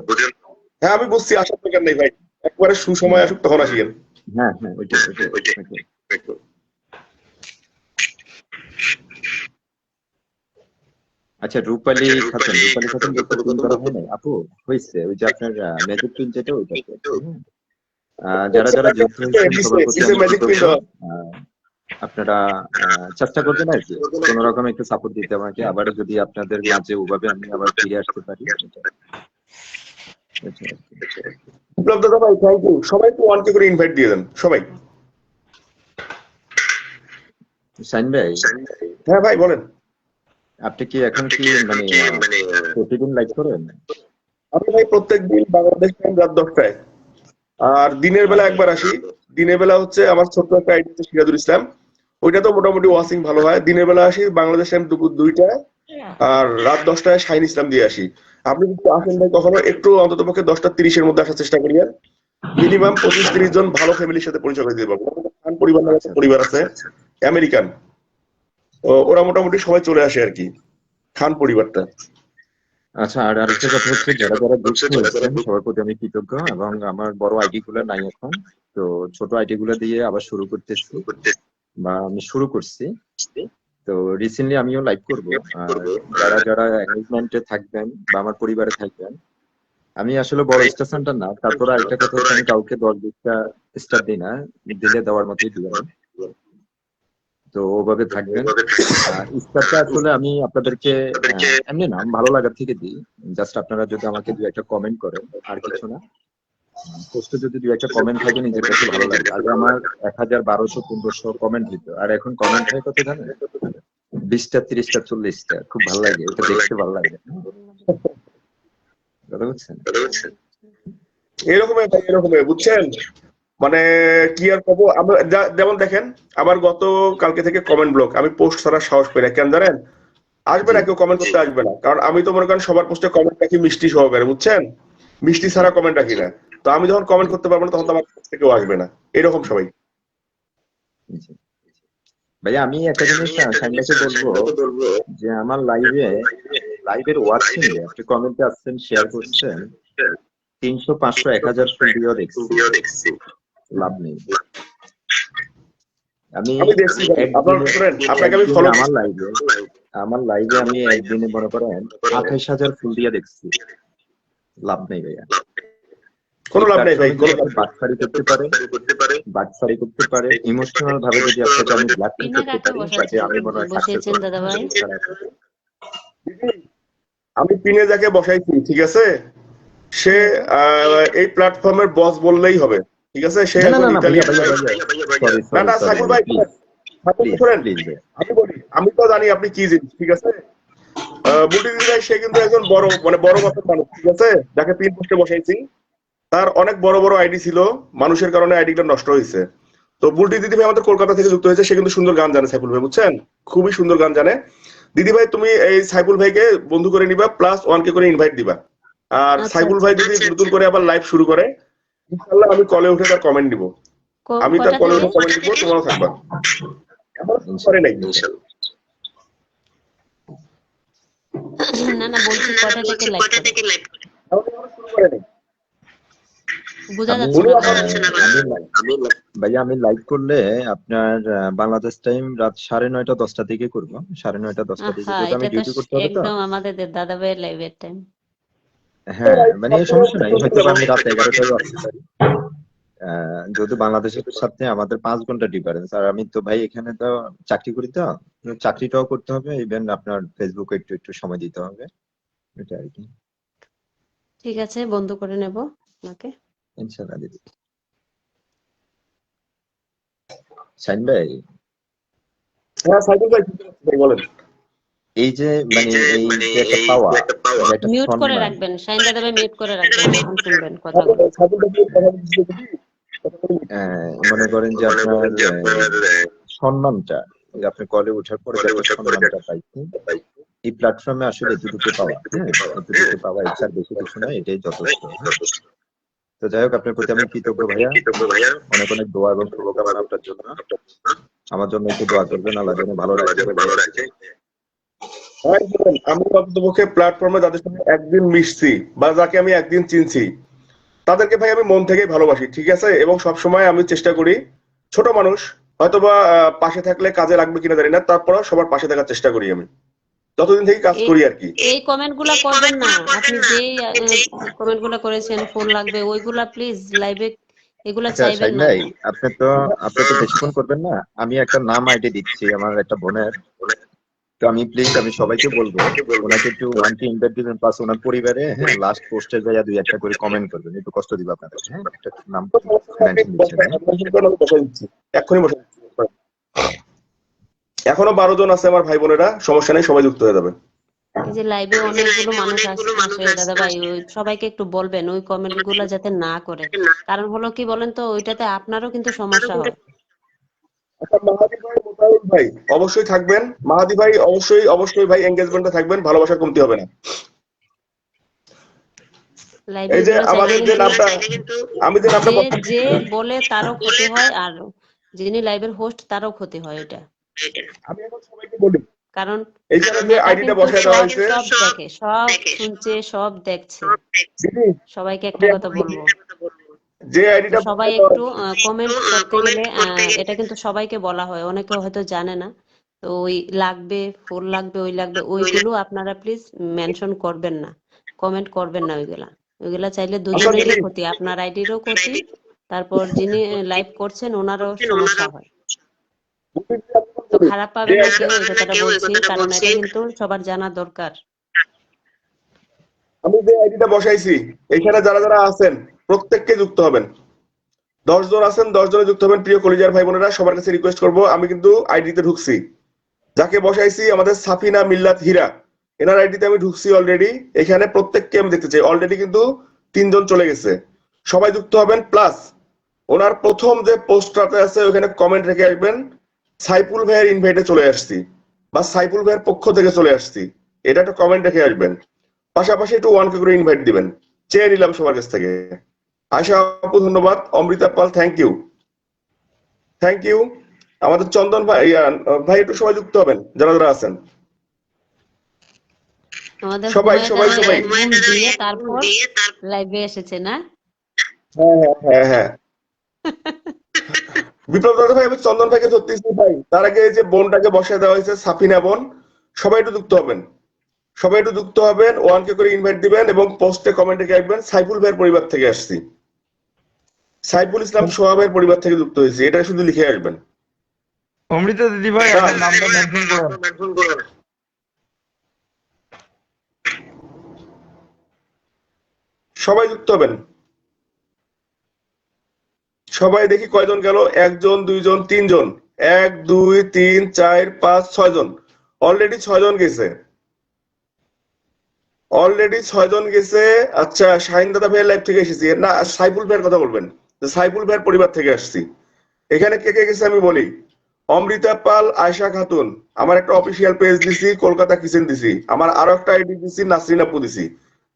হ্যাঁ আমি বুঝছি, আসার দরকার নেই ভাই, একবারে সুসময় আসুক তখন আসিয়েন। হ্যাঁ হ্যাঁ, ওইটাই। আচ্ছা, রূপালী খাতুন বুকিং করা হয় নাই আপু? হয়েছে, ওই যে আপনার ম্যাজিক প্রিন্ট যেটা, ওইটা। যারা যুক্ত হয়েছেন সবার প্রতি আমি কৃতজ্ঞ। আপনারা চেষ্টা করবেন আর কি কোন রকম একটু সাপোর্ট দিতে আমাকে, আবার যদি আপনাদের মাঝে ওভাবে আমি আবার ফিরে আসতে পারি। বিপ্লব দাদা ভাই থ্যাংক ইউ, সবাই একটু 1K করে ইনভাইট দিয়ে দেন সবাই। শাহিন ভাই, হ্যাঁ ভাই বলেন। আপনি কি এখন কি মানে প্রতিদিন লাইভ করেন? আমি ভাই প্রত্যেকদিন বাংলাদেশ টাইম রাত 10টায়, আর দিনের বেলা একবার আসি। দিনের বেলা হচ্ছে আমার ছোট্ট একটা আইডি আছে সিরাজুল ইসলাম, ওইটা তো মোটামুটি ওয়াচিং ভালো হয়। দিনের বেলা আসি বাংলাদেশ টাইম দুপুর 2টায়, আর রাত 10টায় শাহিন ইসলাম দিয়ে আসি। আপনি যদি আসেন ভাই কখনো, একটু অন্তত পক্ষে 10:30-এর মধ্যে আসার চেষ্টা করিয়েন। মিনিমাম 25-30 জন ভালো ফ্যামিলির সাথে পরিচয় করে দিতে পারবো। খান পরিবার নামে একটা পরিবার আছে আমেরিকান, ওরা মোটামুটি সবাই চলে আসে আর কি, খান পরিবারটা। আচ্ছা, আর আরেকটা কথা হচ্ছে, যারা যুক্ত হয়েছেন সবার প্রতি আমি কৃতজ্ঞ, এবং আমার বড় আইডি গুলো নাই এখন, তো ছোট আইডি গুলো দিয়ে আবার শুরু করতেছি, বা আমি শুরু করছি। তো রিসেন্টলি আমিও লাইভ করবো, আর যারা এঙ্গেজমেন্টে থাকবেন বা আমার পরিবারে থাকবেন, আমি আসলে বড় স্টেশনটা না, তারপরে আরেকটা কথা হচ্ছে আমি কাউকে 10-20টা স্টার দিই না, দিলে দেওয়ার মতোই দিই। তো ওভাবে থাকবেন। স্টারটা আসলে আমি আপনাদেরকে এমনি না, ভালো লাগার থেকে দিই। জাস্ট আপনারা যদি আমাকে 2-1টা কমেন্ট করেন, আর কিছু না। পোস্টে যদি 2-1টা কমেন্ট থাকে নিজের কাছে ভালো লাগে। আগে আমার 1000-1200-1500 কমেন্ট দিত, আর এখন কমেন্ট হয় কত জানেন? 20টা 30টা 40টা। খুব ভালো লাগে, এটা দেখতে ভালো লাগে। কথা বুঝছেন? এরকমই বুঝছেন, মানে কি আর কব। আমরা যেমন দেখেন আমার গত কালকে থেকে কমেন্ট ব্লক, আমি পোস্ট ছাড়া সাহস পাই না। কেন জানেন? আসবে না, কেউ কমেন্ট করতে আসবে না, কারণ আমি তো মনে করেন সবার পোস্টে কমেন্ট রাখি মিষ্টি সহকারে, বুঝছেন, মিষ্টি ছাড়া কমেন্ট রাখি না। তো আমি যখন কমেন্ট করতে পারবো না তখন তো আমার পোস্টে কেউ আসবে না, এরকম সবাই। ভাইয়া আমি একটা জিনিস সাইনকে বলবো যে আমার লাইভের ওয়াচিং এ আপনি কমেন্টে আসছেন, শেয়ার করছেন, 300, 500, 1000 ভিডিও দেখছি, লাভ নেই। আমি আমি দেখছি ভাই, আপনার শুনেন, আপনাকে আমি একদিনে ফলো আমার লাইভে আমি একদিনে মনে করেন 28,000 ফুল দিয়ে দেখছি, লাভ নেই ভাইয়া। কোনো লাভ নেই ভাই, কোনো লাভ নেই। বাটফারি করতে পারে ইমোশনাল ভাবে যদি আপনাকে আমি ব্ল্যাকমেল পিনে করতে কাকে পারি, তাতে আমি মনে হয় বসিয়েছেন দাদা ভাই? দিদি, আমি পিনে যাকে বসাইছি, ঠিক আছে, সে এই প্ল্যাটফর্মের বস বললেই হবে, ঠিক আছে। সে না, এখন ইতালিয়ান। না না সাইফুল ভাই, শুনেন, আমি বলি, আমি তো জানি আপনি কি জিনিস, ঠিক আছে। বুলটি দিদি ভাই, সে কিন্তু একজন বড় মাপের মানুষ, ঠিক আছে, যাকে পিন পোস্টে বসাইছি। তার অনেক বড় বড় আইডি ছিল, মানুষের কারণে আইডিটা নষ্ট হয়েছে। তো বুলটি দিদি ভাই আমাদের কলকাতা থেকে যুক্ত হয়েছে, সে কিন্তু সুন্দর গান জানে সাইফুল ভাই, বুঝছেন, খুবই সুন্দর গান জানে। দিদি ভাই তুমি এই সাইফুল ভাইকে বন্ধু করে নিবা, প্লাস 1K করে ইনভাইট দিবা। আর আচ্ছা, সাইফুল ভাই যদি নতুন করে আবার লাইভ শুরু করে, ইনশাআল্লাহ আমি কলে উঠে তার কমেন্ট দিব, আমি তার কটা কলে উঠে থেকে? কমেন্ট দিব, তোমারও থাকবা। এখন করে নাই না বলছি কটা থেকে লাইভ করে? এখন শুরু করে নাই। বোঝা আমি যাচ্ছে না ভাইয়া আমি লাইভ করলে আপনার বাংলাদেশ টাইম রাত 9:30, 10টা থেকে করবো, 9:30, 10টা থেকে, হ্যাঁ, যেহেতু আমি এটা তো ডিউটি করতে হবে তো। একদম আমাদের দাদা ভাইয়ের লাইভের টাইম। হ্যাঁ মানে সমস্যা নাই, হয়তো বা আমি রাত 11টায় আসতে পারি। যেহেতু বাংলাদেশের সাথে আমাদের 5 ঘন্টা ডিফারেন্স, আর আমি তো ভাই এখানে তো চাকরি করি, তো চাকরিটাও করতে হবে, ইভেন আপনার ফেসবুকে একটু সময় দিতে হবে, এটা আর কি। ঠিক আছে, বন্ধ করে নেব আপনাকে। ইনশাআল্লাহ দিদি। শাইন ভাই, হ্যাঁ সাইফুল ভাই বলেন। এই যে মানে এই যে একটা পাওয়া, একটা মিউট করে সম্মান, রাখবেন, শাইন দাদা ভাই মিউট করে রাখবেন, তখন শুনবেন কথাগুলো। সাইফুল ভাই কথা বলছি, মনে করেন যে আপনার সম্মানটা, যে আপনি কলে ওঠার পরে যে একটা সম্মানটা পাইছেন, এই প্ল্যাটফর্মে আসলে এতটুকু পাওয়া, এতটুকু পাওয়া, ইচ্ছার বেশি কিছু নয়, এটাই যথেষ্ট। তো যাই হোক, আপনার প্রতি আমি কৃতজ্ঞ ভাইয়া, অনেক অনেক দোয়া এবং শুভকামনা আপনার জন্য। আমার জন্য একটু দোয়া করবেন, আল্লাহ যেন ভালো রাখে। ভাই শুনুন, আমি অন্ততপক্ষে প্ল্যাটফর্মে যাদের সাথে একদিন মিশছি বা যাকে আমি একদিন চিনছি, তাদেরকে ভাই আমি মন থেকেই ভালোবাসি, ঠিক আছে। এবং সবসময় আমি চেষ্টা করি, ছোট মানুষ হয়তোবা পাশে থাকলে কাজে লাগবে কিনা জানি না, তারপরেও সবার পাশে থাকার চেষ্টা করি আমি, যতদিন থেকে কাজ করি আর কি। এই কমেন্টগুলা করবেন না, আপনি যেই কমেন্টগুলা করেছেন ফোন লাগবে, ওইগুলা প্লিজ লাইভে এগুলা আচ্ছা চাইবেন শাহিন না। ভাই, আপনি তো বেশিক্ষণ করবেন না, আমি একটা নাম আইডি দিচ্ছি আমার একটা বোনের, তো আমি প্লিজ আমি সবাইকে বলবো ওনাকে একটু 1K ইনভাইট দিবেন, প্লাস ওনার পরিবারে লাস্ট পোস্টে যাইয়া 2-1টা করে কমেন্ট করবেন, একটু কষ্ট দিব আপনাদের। হ্যাঁ, একটা নাম মেনশন দিচ্ছেন। এখনই বসে দিচ্ছি। এখনো 12 জন আছে আমার ভাই বোনেরা, সমস্যা নেই, সবাই যুক্ত হয়ে যাবে। এই যে লাইভে অনেকগুলো মানুষ আসে দাদা ভাই, ওই সবাইকে একটু বলবেন ওই কমেন্ট গুলা যাতে না করে। কারণ হলো কি বলেন তো, ওইটাতে আপনারও কিন্তু সমস্যা হয়। আচ্ছা মাহাদি ভাই, মোতায়েন ভাই অবশ্যই থাকবেন, মাহাদি ভাই অবশ্যই ভাই এঙ্গেজমেন্টে থাকবেন, ভালোবাসার কমতি হবে না। লাইভে এই যে এগুলো আমাদের যে নামটা, আমি যে নামটা যে বলে তারও ক্ষতি হয়, আর যিনি লাইভের হোস্ট তারও ক্ষতি হয় এটা। আমি এখন সবাইকে বলি, কারণ এইখানে যে আইডিটা বসায় দেওয়া হয়েছে, সব দেখে, সব শুনছে, সব দেখছে। সবাইকে একটা কথা বলবো, যে আইডিটা সবাই একটু কমেন্ট করতে গেলে এটা কিন্তু সবাইকে বলা হয়, অনেকে হয়তো জানে না। তো ওই লাগবে, ফুল লাগবে, ওই লাগবে, ওইগুলো আপনারা প্লিজ মেনশন করবেন না, কমেন্ট করবেন না ওইগুলা চাইলে দুজনেরই ক্ষতি, আপনার আইডিরও ক্ষতি, তারপর যিনি লাইভ করছেন ওনারও সমস্যা হয়। তো খারাপ পাবেন না কেউ, এই কথাটা বলছি, কারণ এটা কিন্তু সবার জানা দরকার। আমি যে আইডিটা বসাইছি, এখানে যারা যারা আছেন প্রত্যেককে যুক্ত হবেন। 10 জন আছেন, 10 জনে যুক্ত হবেন। প্রিয় কলিজার ভাই বোনেরা, সবার কাছে রিকোয়েস্ট করবো, আমি কিন্তু আইডিতে ঢুকছি, যাকে বসাইছি আমাদের সাফিনা মিল্লাত হীরা, এনার আইডিতে আমি ঢুকছি অলরেডি। এখানে প্রত্যেককে আমি দেখতে চাই, অলরেডি কিন্তু 3 জন চলে গেছে, সবাই যুক্ত হবেন। প্লাস ওনার প্রথম যে পোস্টটাতে আছে ওখানে কমেন্ট রেখে আসবেন, সাইফুল ভাইয়ের ইনভাইটে চলে আসছি বা সাইফুল ভাইয়ের পক্ষ থেকে চলে আসছি, এটা একটা কমেন্ট রেখে আসবেন। পাশাপাশি একটু 1K করে ইনভাইট দিবেন, চেয়ে নিলাম সবার কাছ থেকে। আশা আপু ধন্যবাদ, অমৃতা পাল থ্যাংক ইউ। আমাদের চন্দন ভাই ভাই একটু সবাই যুক্ত হবেন যারা যারা আছেন। আমাদের সবাই হুমায়ুন সবাই দাদা সবাই এক ঘুম দিয়ে তারপর লাইভে এসেছে না? হ্যাঁ বিপ্লব দাদা ভাই, আমি চন্দন ভাইকে ধরতেছি ভাই। তার আগে এই যে বোনটাকে বসায় দেওয়া হয়েছে, সাফিনা বোন, সবাই একটু যুক্ত হবেন। সবাই একটু যুক্ত হবেন, ওয়ানকে করে ইনভাইট দিবেন এবং পোস্টে কমেন্টে লিখবেন সাইফুল ভাইয়ের পরিবার থেকে আসছি, সাইফুল ইসলাম সোহা ভাইয়ের পরিবার থেকে যুক্ত হয়েছি, এটা শুধু লিখে আসবেন। অমৃতা দিদি ভাই আপনার নামটা মেনশন করেন। সবাই যুক্ত হবেন। সবাই দেখি কয়জন গেল, 1 জন 2 জন 3 জন, 1 2 3 4 5 6 জন, অলরেডি 6 জন গেছে, অলরেডি 6 জন গেছে। আচ্ছা, শাহিন দাদা ভাইয়ের লাইভ থেকে এসেছি না, সাইফুল ভাইয়ের কথা বলবেন, সাইফুল ভাইয়ের পরিবার থেকে আসছি। এখানে কে কে গেছে আমি বলি, অমৃতা পাল, আয়শা খাতুন, আমার একটা অফিসিয়াল পেজ দিছি, কলকাতা কিচেন দিছি, আমার আরো একটা আইডি দিছি, নাসরিন আপু দিছি।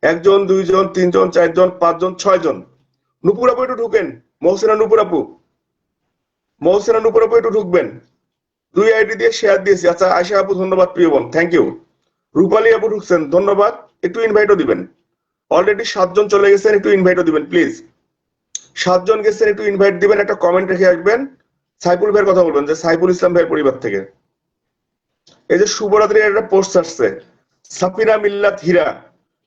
1 জন 2 জন 3 জন 4 জন 5 জন 6 জন। নুপুর আপু একটু ঢুকেন, মহসিনা নুপুর আপু, মহসিনা নুপুর আপু একটু ঢুকবেন। 2 আইডি দিয়ে শেয়ার দিয়েছি। আচ্ছা আয়শা আপু ধন্যবাদ, প্রিয় বোন, থ্যাংক ইউ। রূপালী আপু ঢুকছেন, ধন্যবাদ, একটু ইনভাইটও দিবেন। অলরেডি 7 জন চলে গেছেন, একটু ইনভাইটও দিবেন প্লিজ। 7 জন গেছেন, একটু ইনভাইট দিবেন, একটা কমেন্ট রেখে আসবেন। সাইফুল ভাইয়ের কথা বলবেন যে সাইফুল ইসলাম ভাইয়ের পরিবার থেকে। এই যে শুভরাত্রির একটা পোস্ট আসছে, সাফিনা মিল্লাত হীরা,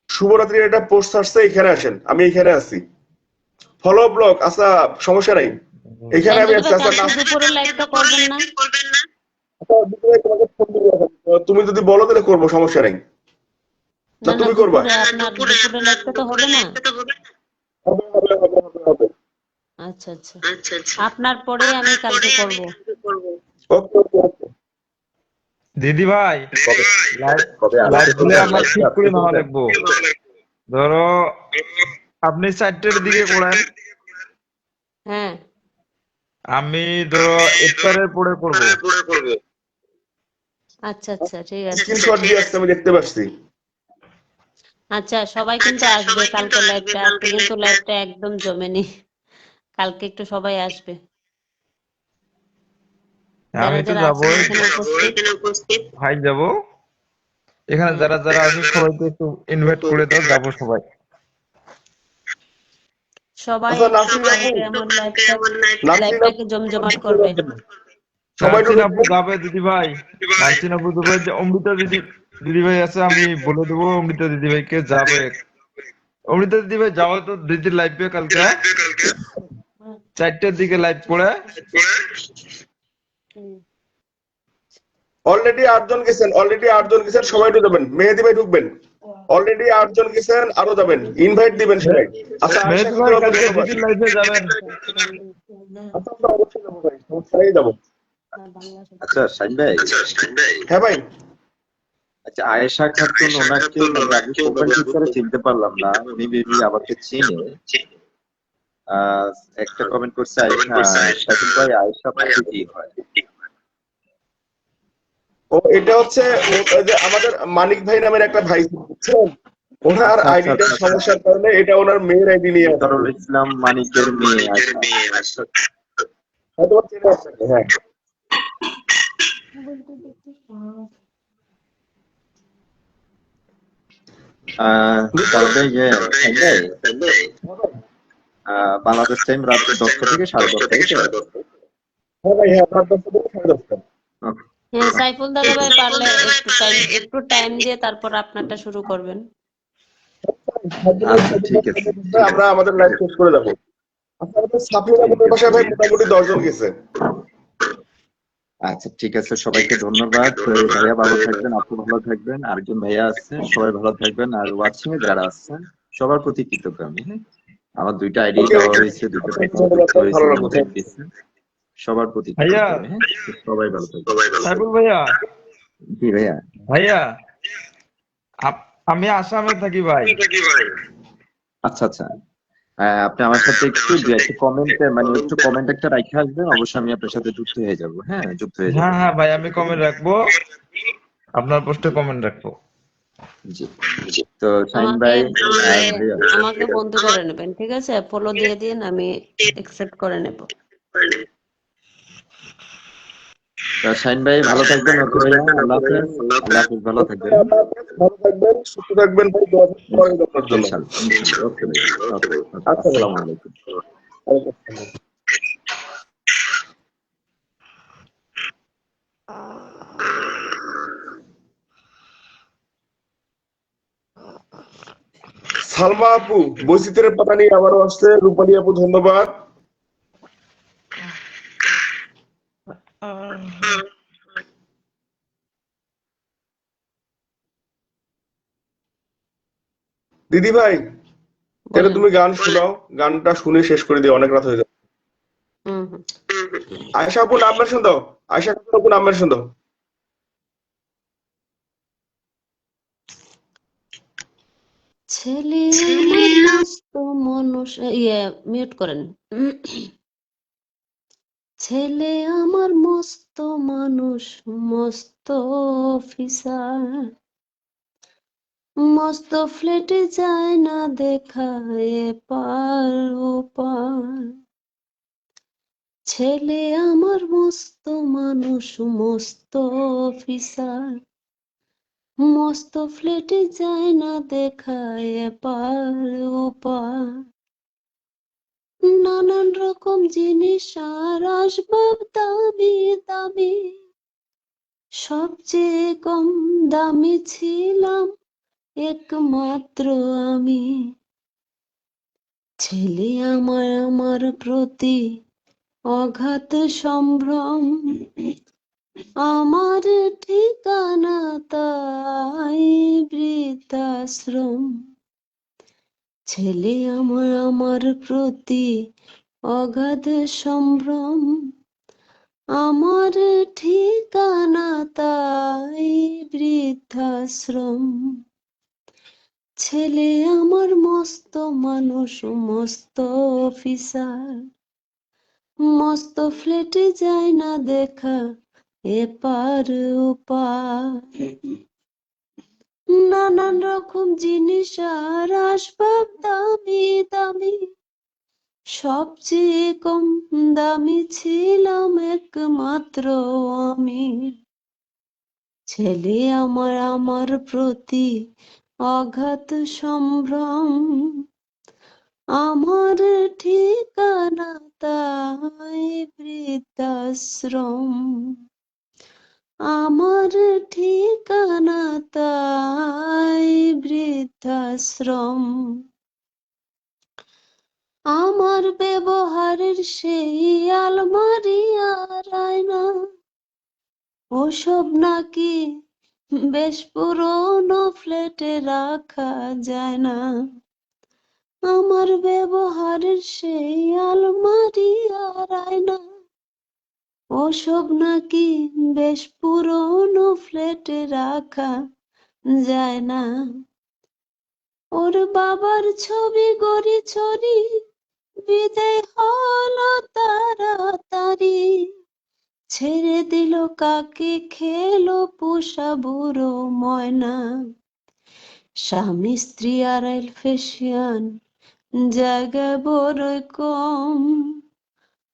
শুভরাত্রির একটা পোস্ট আসছে, এখানে আসেন, আমি এখানে আছি। ফলো ব্লগ, আচ্ছা সমস্যা নাই, এখানে আমি আছি। আচ্ছা দুপুরে লাইভটা করবেন না? তুমি যদি বলো তাহলে করবো, সমস্যা নাই। না না তুমি করবা? আপনার দুপুরে লাইভটা তো হবে না। হবে। আচ্ছা আচ্ছা, আপনার পরে আমি কালকে করব। ওকে ওকে ওকে। দিদি ভাই কবে লাইভ খুলে আলোচনা আমরা ঠিক করে নেওয়া লাগবো। ধরো আপনি 4টের দিকে করেন, হ্যাঁ আমি ধরো ইফতারের পরে করবো। আচ্ছা আচ্ছা ঠিক আছে। স্ক্রিনশট দিয়ে আসছে, আমি দেখতে পাচ্ছি। আচ্ছা সবাই কিন্তু আসবে কালকে লাইভটা, আজকে কিন্তু লাইভটা একদম জমেনি, কালকে একটু সবাই আসবে। আমি তো যাবো, ভাই যাবো, এখানে যারা যারা আছে সবাইকে একটু ইনভাইট করে দাও, যাবো সবাই। সবাই আচ্ছা, নাসরিন আপু, এমন নাসরিন লাইভটাকে জমজমাট করবে। সবাই নাসরিন আপু যাবে দিদি ভাই, নাসরিন আপু যাবে, যে অমৃতা দিদি ভাই আছে, আমি বলে দেবো অমৃতা দিদি ভাইকে যাবে। অমৃতা দিদি ভাই যাও তো দিদির লাইভে কালকে 4টের দিকে লাইভ করে। অলরেডি 8 জন গেছেন, অলরেডি 8 জন গেছেন, সবাই ঢুকবেন। মেহেদি ভাই ঢুকবেন, অলরেডি 8 জন গেছেন, আরো যাবেন, ইনভাইট দিবেন সবাই। আচ্ছা আয়শা মেহেদি ভাই খাতুন, কালকে ধন্যবাদ। দিদির লাইভে যাবেন। আচ্ছা আমরা অবশ্যই যাবো ভাই, সমস্যাই যাবো। আচ্ছা শাহিন ভাই, হ্যাঁ ভাই, আচ্ছা আয়েশা খাতুন, ওনাকে মানে আমি প্রোফাইল পিকচারে চিনতে পারলাম না, উনি মেবি আমাকে চিনে। একটা কমেন্ট করছে শাহিন ভাই, আয়েশা ভাই কি হয়? ও এটা হচ্ছে ওই যে আমাদের মানিক ভাই নামের একটা ভাই, বুঝছেন? ওনার আচ্ছা, আইডিটার আচ্ছা, সমস্যার কারণে এটা ওনার মেয়ের আইডি নিয়ে আসছে। ইফতারুল ইসলাম মানিকের মেয়ে আয়েশা। হয়তো বা চেনে আপনাকে, হ্যাঁ। তবে শাহিন ভাই, বাংলাদেশ টাইম রাত 10টা থেকে 10:30, তাই তো? হ্যাঁ ভাই, হ্যাঁ, রাত 10টা থেকে 10:30। Okay. হ্যাঁ সাইফুল দাদা ভাই পারলে একটু টাইম দিয়ে তারপর আপনারটা শুরু করবেন। আচ্ছা ঠিক আছে, আমরা আমাদের লাইভ শেষ করে যাবো। আচ্ছা আমাদের সাফিনা বোনের বাসায় ভাই মোটামুটি 10 জন গেছে। আচ্ছা ঠিক আছে, সবাইকে ধন্যবাদ। ভাইয়া ভালো থাকবেন, আপু ভালো থাকবেন, আরেকজন ভাইয়া আছে, সবাই ভালো থাকবেন। আর ওয়াচিং এ যারা আছেন সবার প্রতি কৃতজ্ঞ আমি। আমার 2টা আইডি দেওয়া হয়েছে, 2টা ভালো লাগলো। সবার প্রতি ভাইয়া, কৃতজ্ঞ আমি। সবাই ভালো থাকবেন। সাইফুল ভাইয়া, জি ভাইয়া। ভাইয়া আমি আসামে থাকি ভাই। আচ্ছা আচ্ছা, আপনি আমার সাথে একটু কমেন্টে মানে একটু কমেন্ট একটা রাখে আসবেন, অবশ্যই আমি আপনার সাথে যুক্ত হয়ে যাব। হ্যাঁ, যুক্ত হয়ে যাব। হ্যাঁ হ্যাঁ ভাই, আমি কমেন্ট রাখবো, আপনার পোস্টে কমেন্ট রাখবো। জি তো শাহিন ভাই, আমাকে বন্ধু করে নেবেন, ঠিক আছে? ফলো দিয়ে দিন, আমি অ্যাকসেপ্ট করে নেব। শাহিন ভাই ভালো থাকবেন। ওকে ভাইয়া, আল্লাহ হাফেজ। আল্লাহ হাফেজ, ভালো থাকবেন। ভালো থাকবেন, সুস্থ থাকবেন ভাই, দোয়া করবেন আপনার জন্য। ইনশাআল্লাহ ইনশাআল্লাহ। ওকে ভাইয়া, ওকে ওকে, আচ্ছা ভাই, আসসালামু আলাইকুম। ওয়ালাইকুম আসসালাম। সালমা আপু বৈচিত্র্যের পাতা নিয়ে আবারও আসছে। রূপালী আপু ধন্যবাদ। দিদি ভাই, তাহলে বলেন। তুমি গান শোনাও, গানটা শুনে শেষ করে দিও, অনেক রাত হয়ে যাবে। হুম হুম। আয়শা আপু নাম মেনশন দাও, আয়শা আপু নাম মেনশন দাও। ছেলে আমার মস্ত মানুষ, মিউট করেন। ছেলে আমার মস্ত মানুষ, মস্ত অফিসার, মস্ত ফ্লেটে যায় না দেখা এপার ওপার। ছেলে আমার মস্ত মানুষ, মস্ত অফিসার, মস্ত ফ্লেটে যায় না দেখা এপার ওপার। নানান রকম জিনিস আর আসবাব দামি দামি, সবচেয়ে কম দামি ছিলাম একমাত্র আমি। ছেলে আমার আমার প্রতি অগাধ সম্ভ্রম, আমার ঠিকানা তাই বৃদ্ধাশ্রম। ছেলে আমার আমার প্রতি অগাধ সম্ভ্রম, আমার ঠিকানা তাই বৃদ্ধাশ্রম। ছেলে আমার মস্ত মানুষ, মস্ত অফিসার, মস্ত ফ্লেটে যায় না দেখা এপার ওপার। নানান রকম জিনিস আর আসবাব দামি দামি, সবচেয়ে কম দামি ছিলাম একমাত্র আমি। ছেলে আমার আমার প্রতি অগাধ সম্ভ্রম, আমার ঠিকানা তাই বৃদ্ধাশ্রম। আমার ঠিকানা তাই বৃদ্ধাশ্রম। আমার ব্যবহারের সেই আলমারি আর আয়না, ওসব নাকি বেশ পুরনো ফ্ল্যাটে রাখা যায় না। আমার ব্যবহারের সেই আলমারি আর আয়না, ওসব নাকি বেশ পুরনো ফ্ল্যাটে রাখা যায় না। ওর বাবার ছবি গড়ি ছড়ি বিদায় হলো তাড়াতাড়ি, ছেড়ে দিল কাকে খেলো পোষা বুড়ো ময়না। স্বামী স্ত্রী আর ফেসিয়ান জায়গা বড় কম,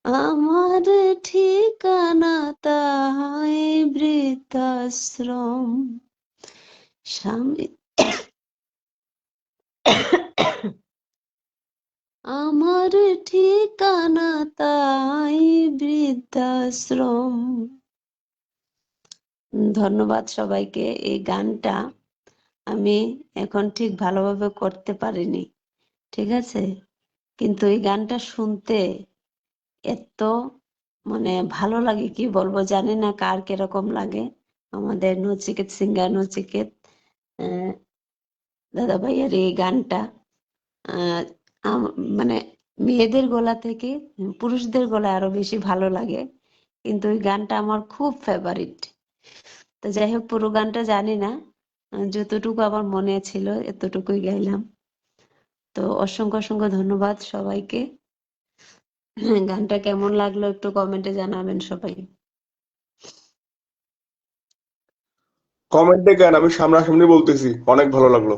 আমার ঠিকানা তাই বৃদ্ধাশ্রম। স্বামী আমার ঠিকানা তাই বৃদ্ধাশ্রম। ধন্যবাদ সবাইকে। এই গানটা আমি এখন ঠিক ভালোভাবে করতে পারিনি, ঠিক আছে, কিন্তু এই গানটা শুনতে এত মানে ভালো লাগে, কি বলবো জানি না কার কিরকম লাগে। আমাদের নচিকেত সিঙ্গার নচিকেত দাদা ভাইয়ের এই গানটা মানে মেয়েদের গলা থেকে পুরুষদের গলায় আরো বেশি ভালো লাগে, কিন্তু ওই গানটা আমার খুব ফেভারিট। তো যাই হোক, পুরো গানটা জানি না, যতটুকু আমার মনে ছিল এতটুকুই গাইলাম। তো অসংখ্য অসংখ্য ধন্যবাদ সবাইকে। গানটা কেমন লাগলো একটু কমেন্টে জানাবেন সবাই। কমেন্টে কেন, আমি সামনাসামনি বলতেছি, অনেক ভালো লাগলো।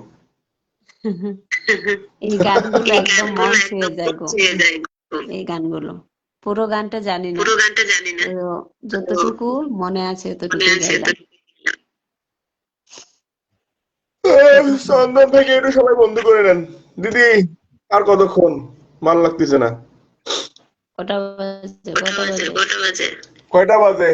এই গানগুলো একদম মন ছুঁয়ে যায় গো, এই গানগুলো। পুরো গানটা জানি না, তো যতটুকু মনে আছে ততটুকুই গাইলাম। চন্দন থেকে একটু সবাই বন্ধু করে নেন দিদি। আর কতক্ষণ? ভাল লাগতেছে না। কটা বাজে? কয়টা বাজে?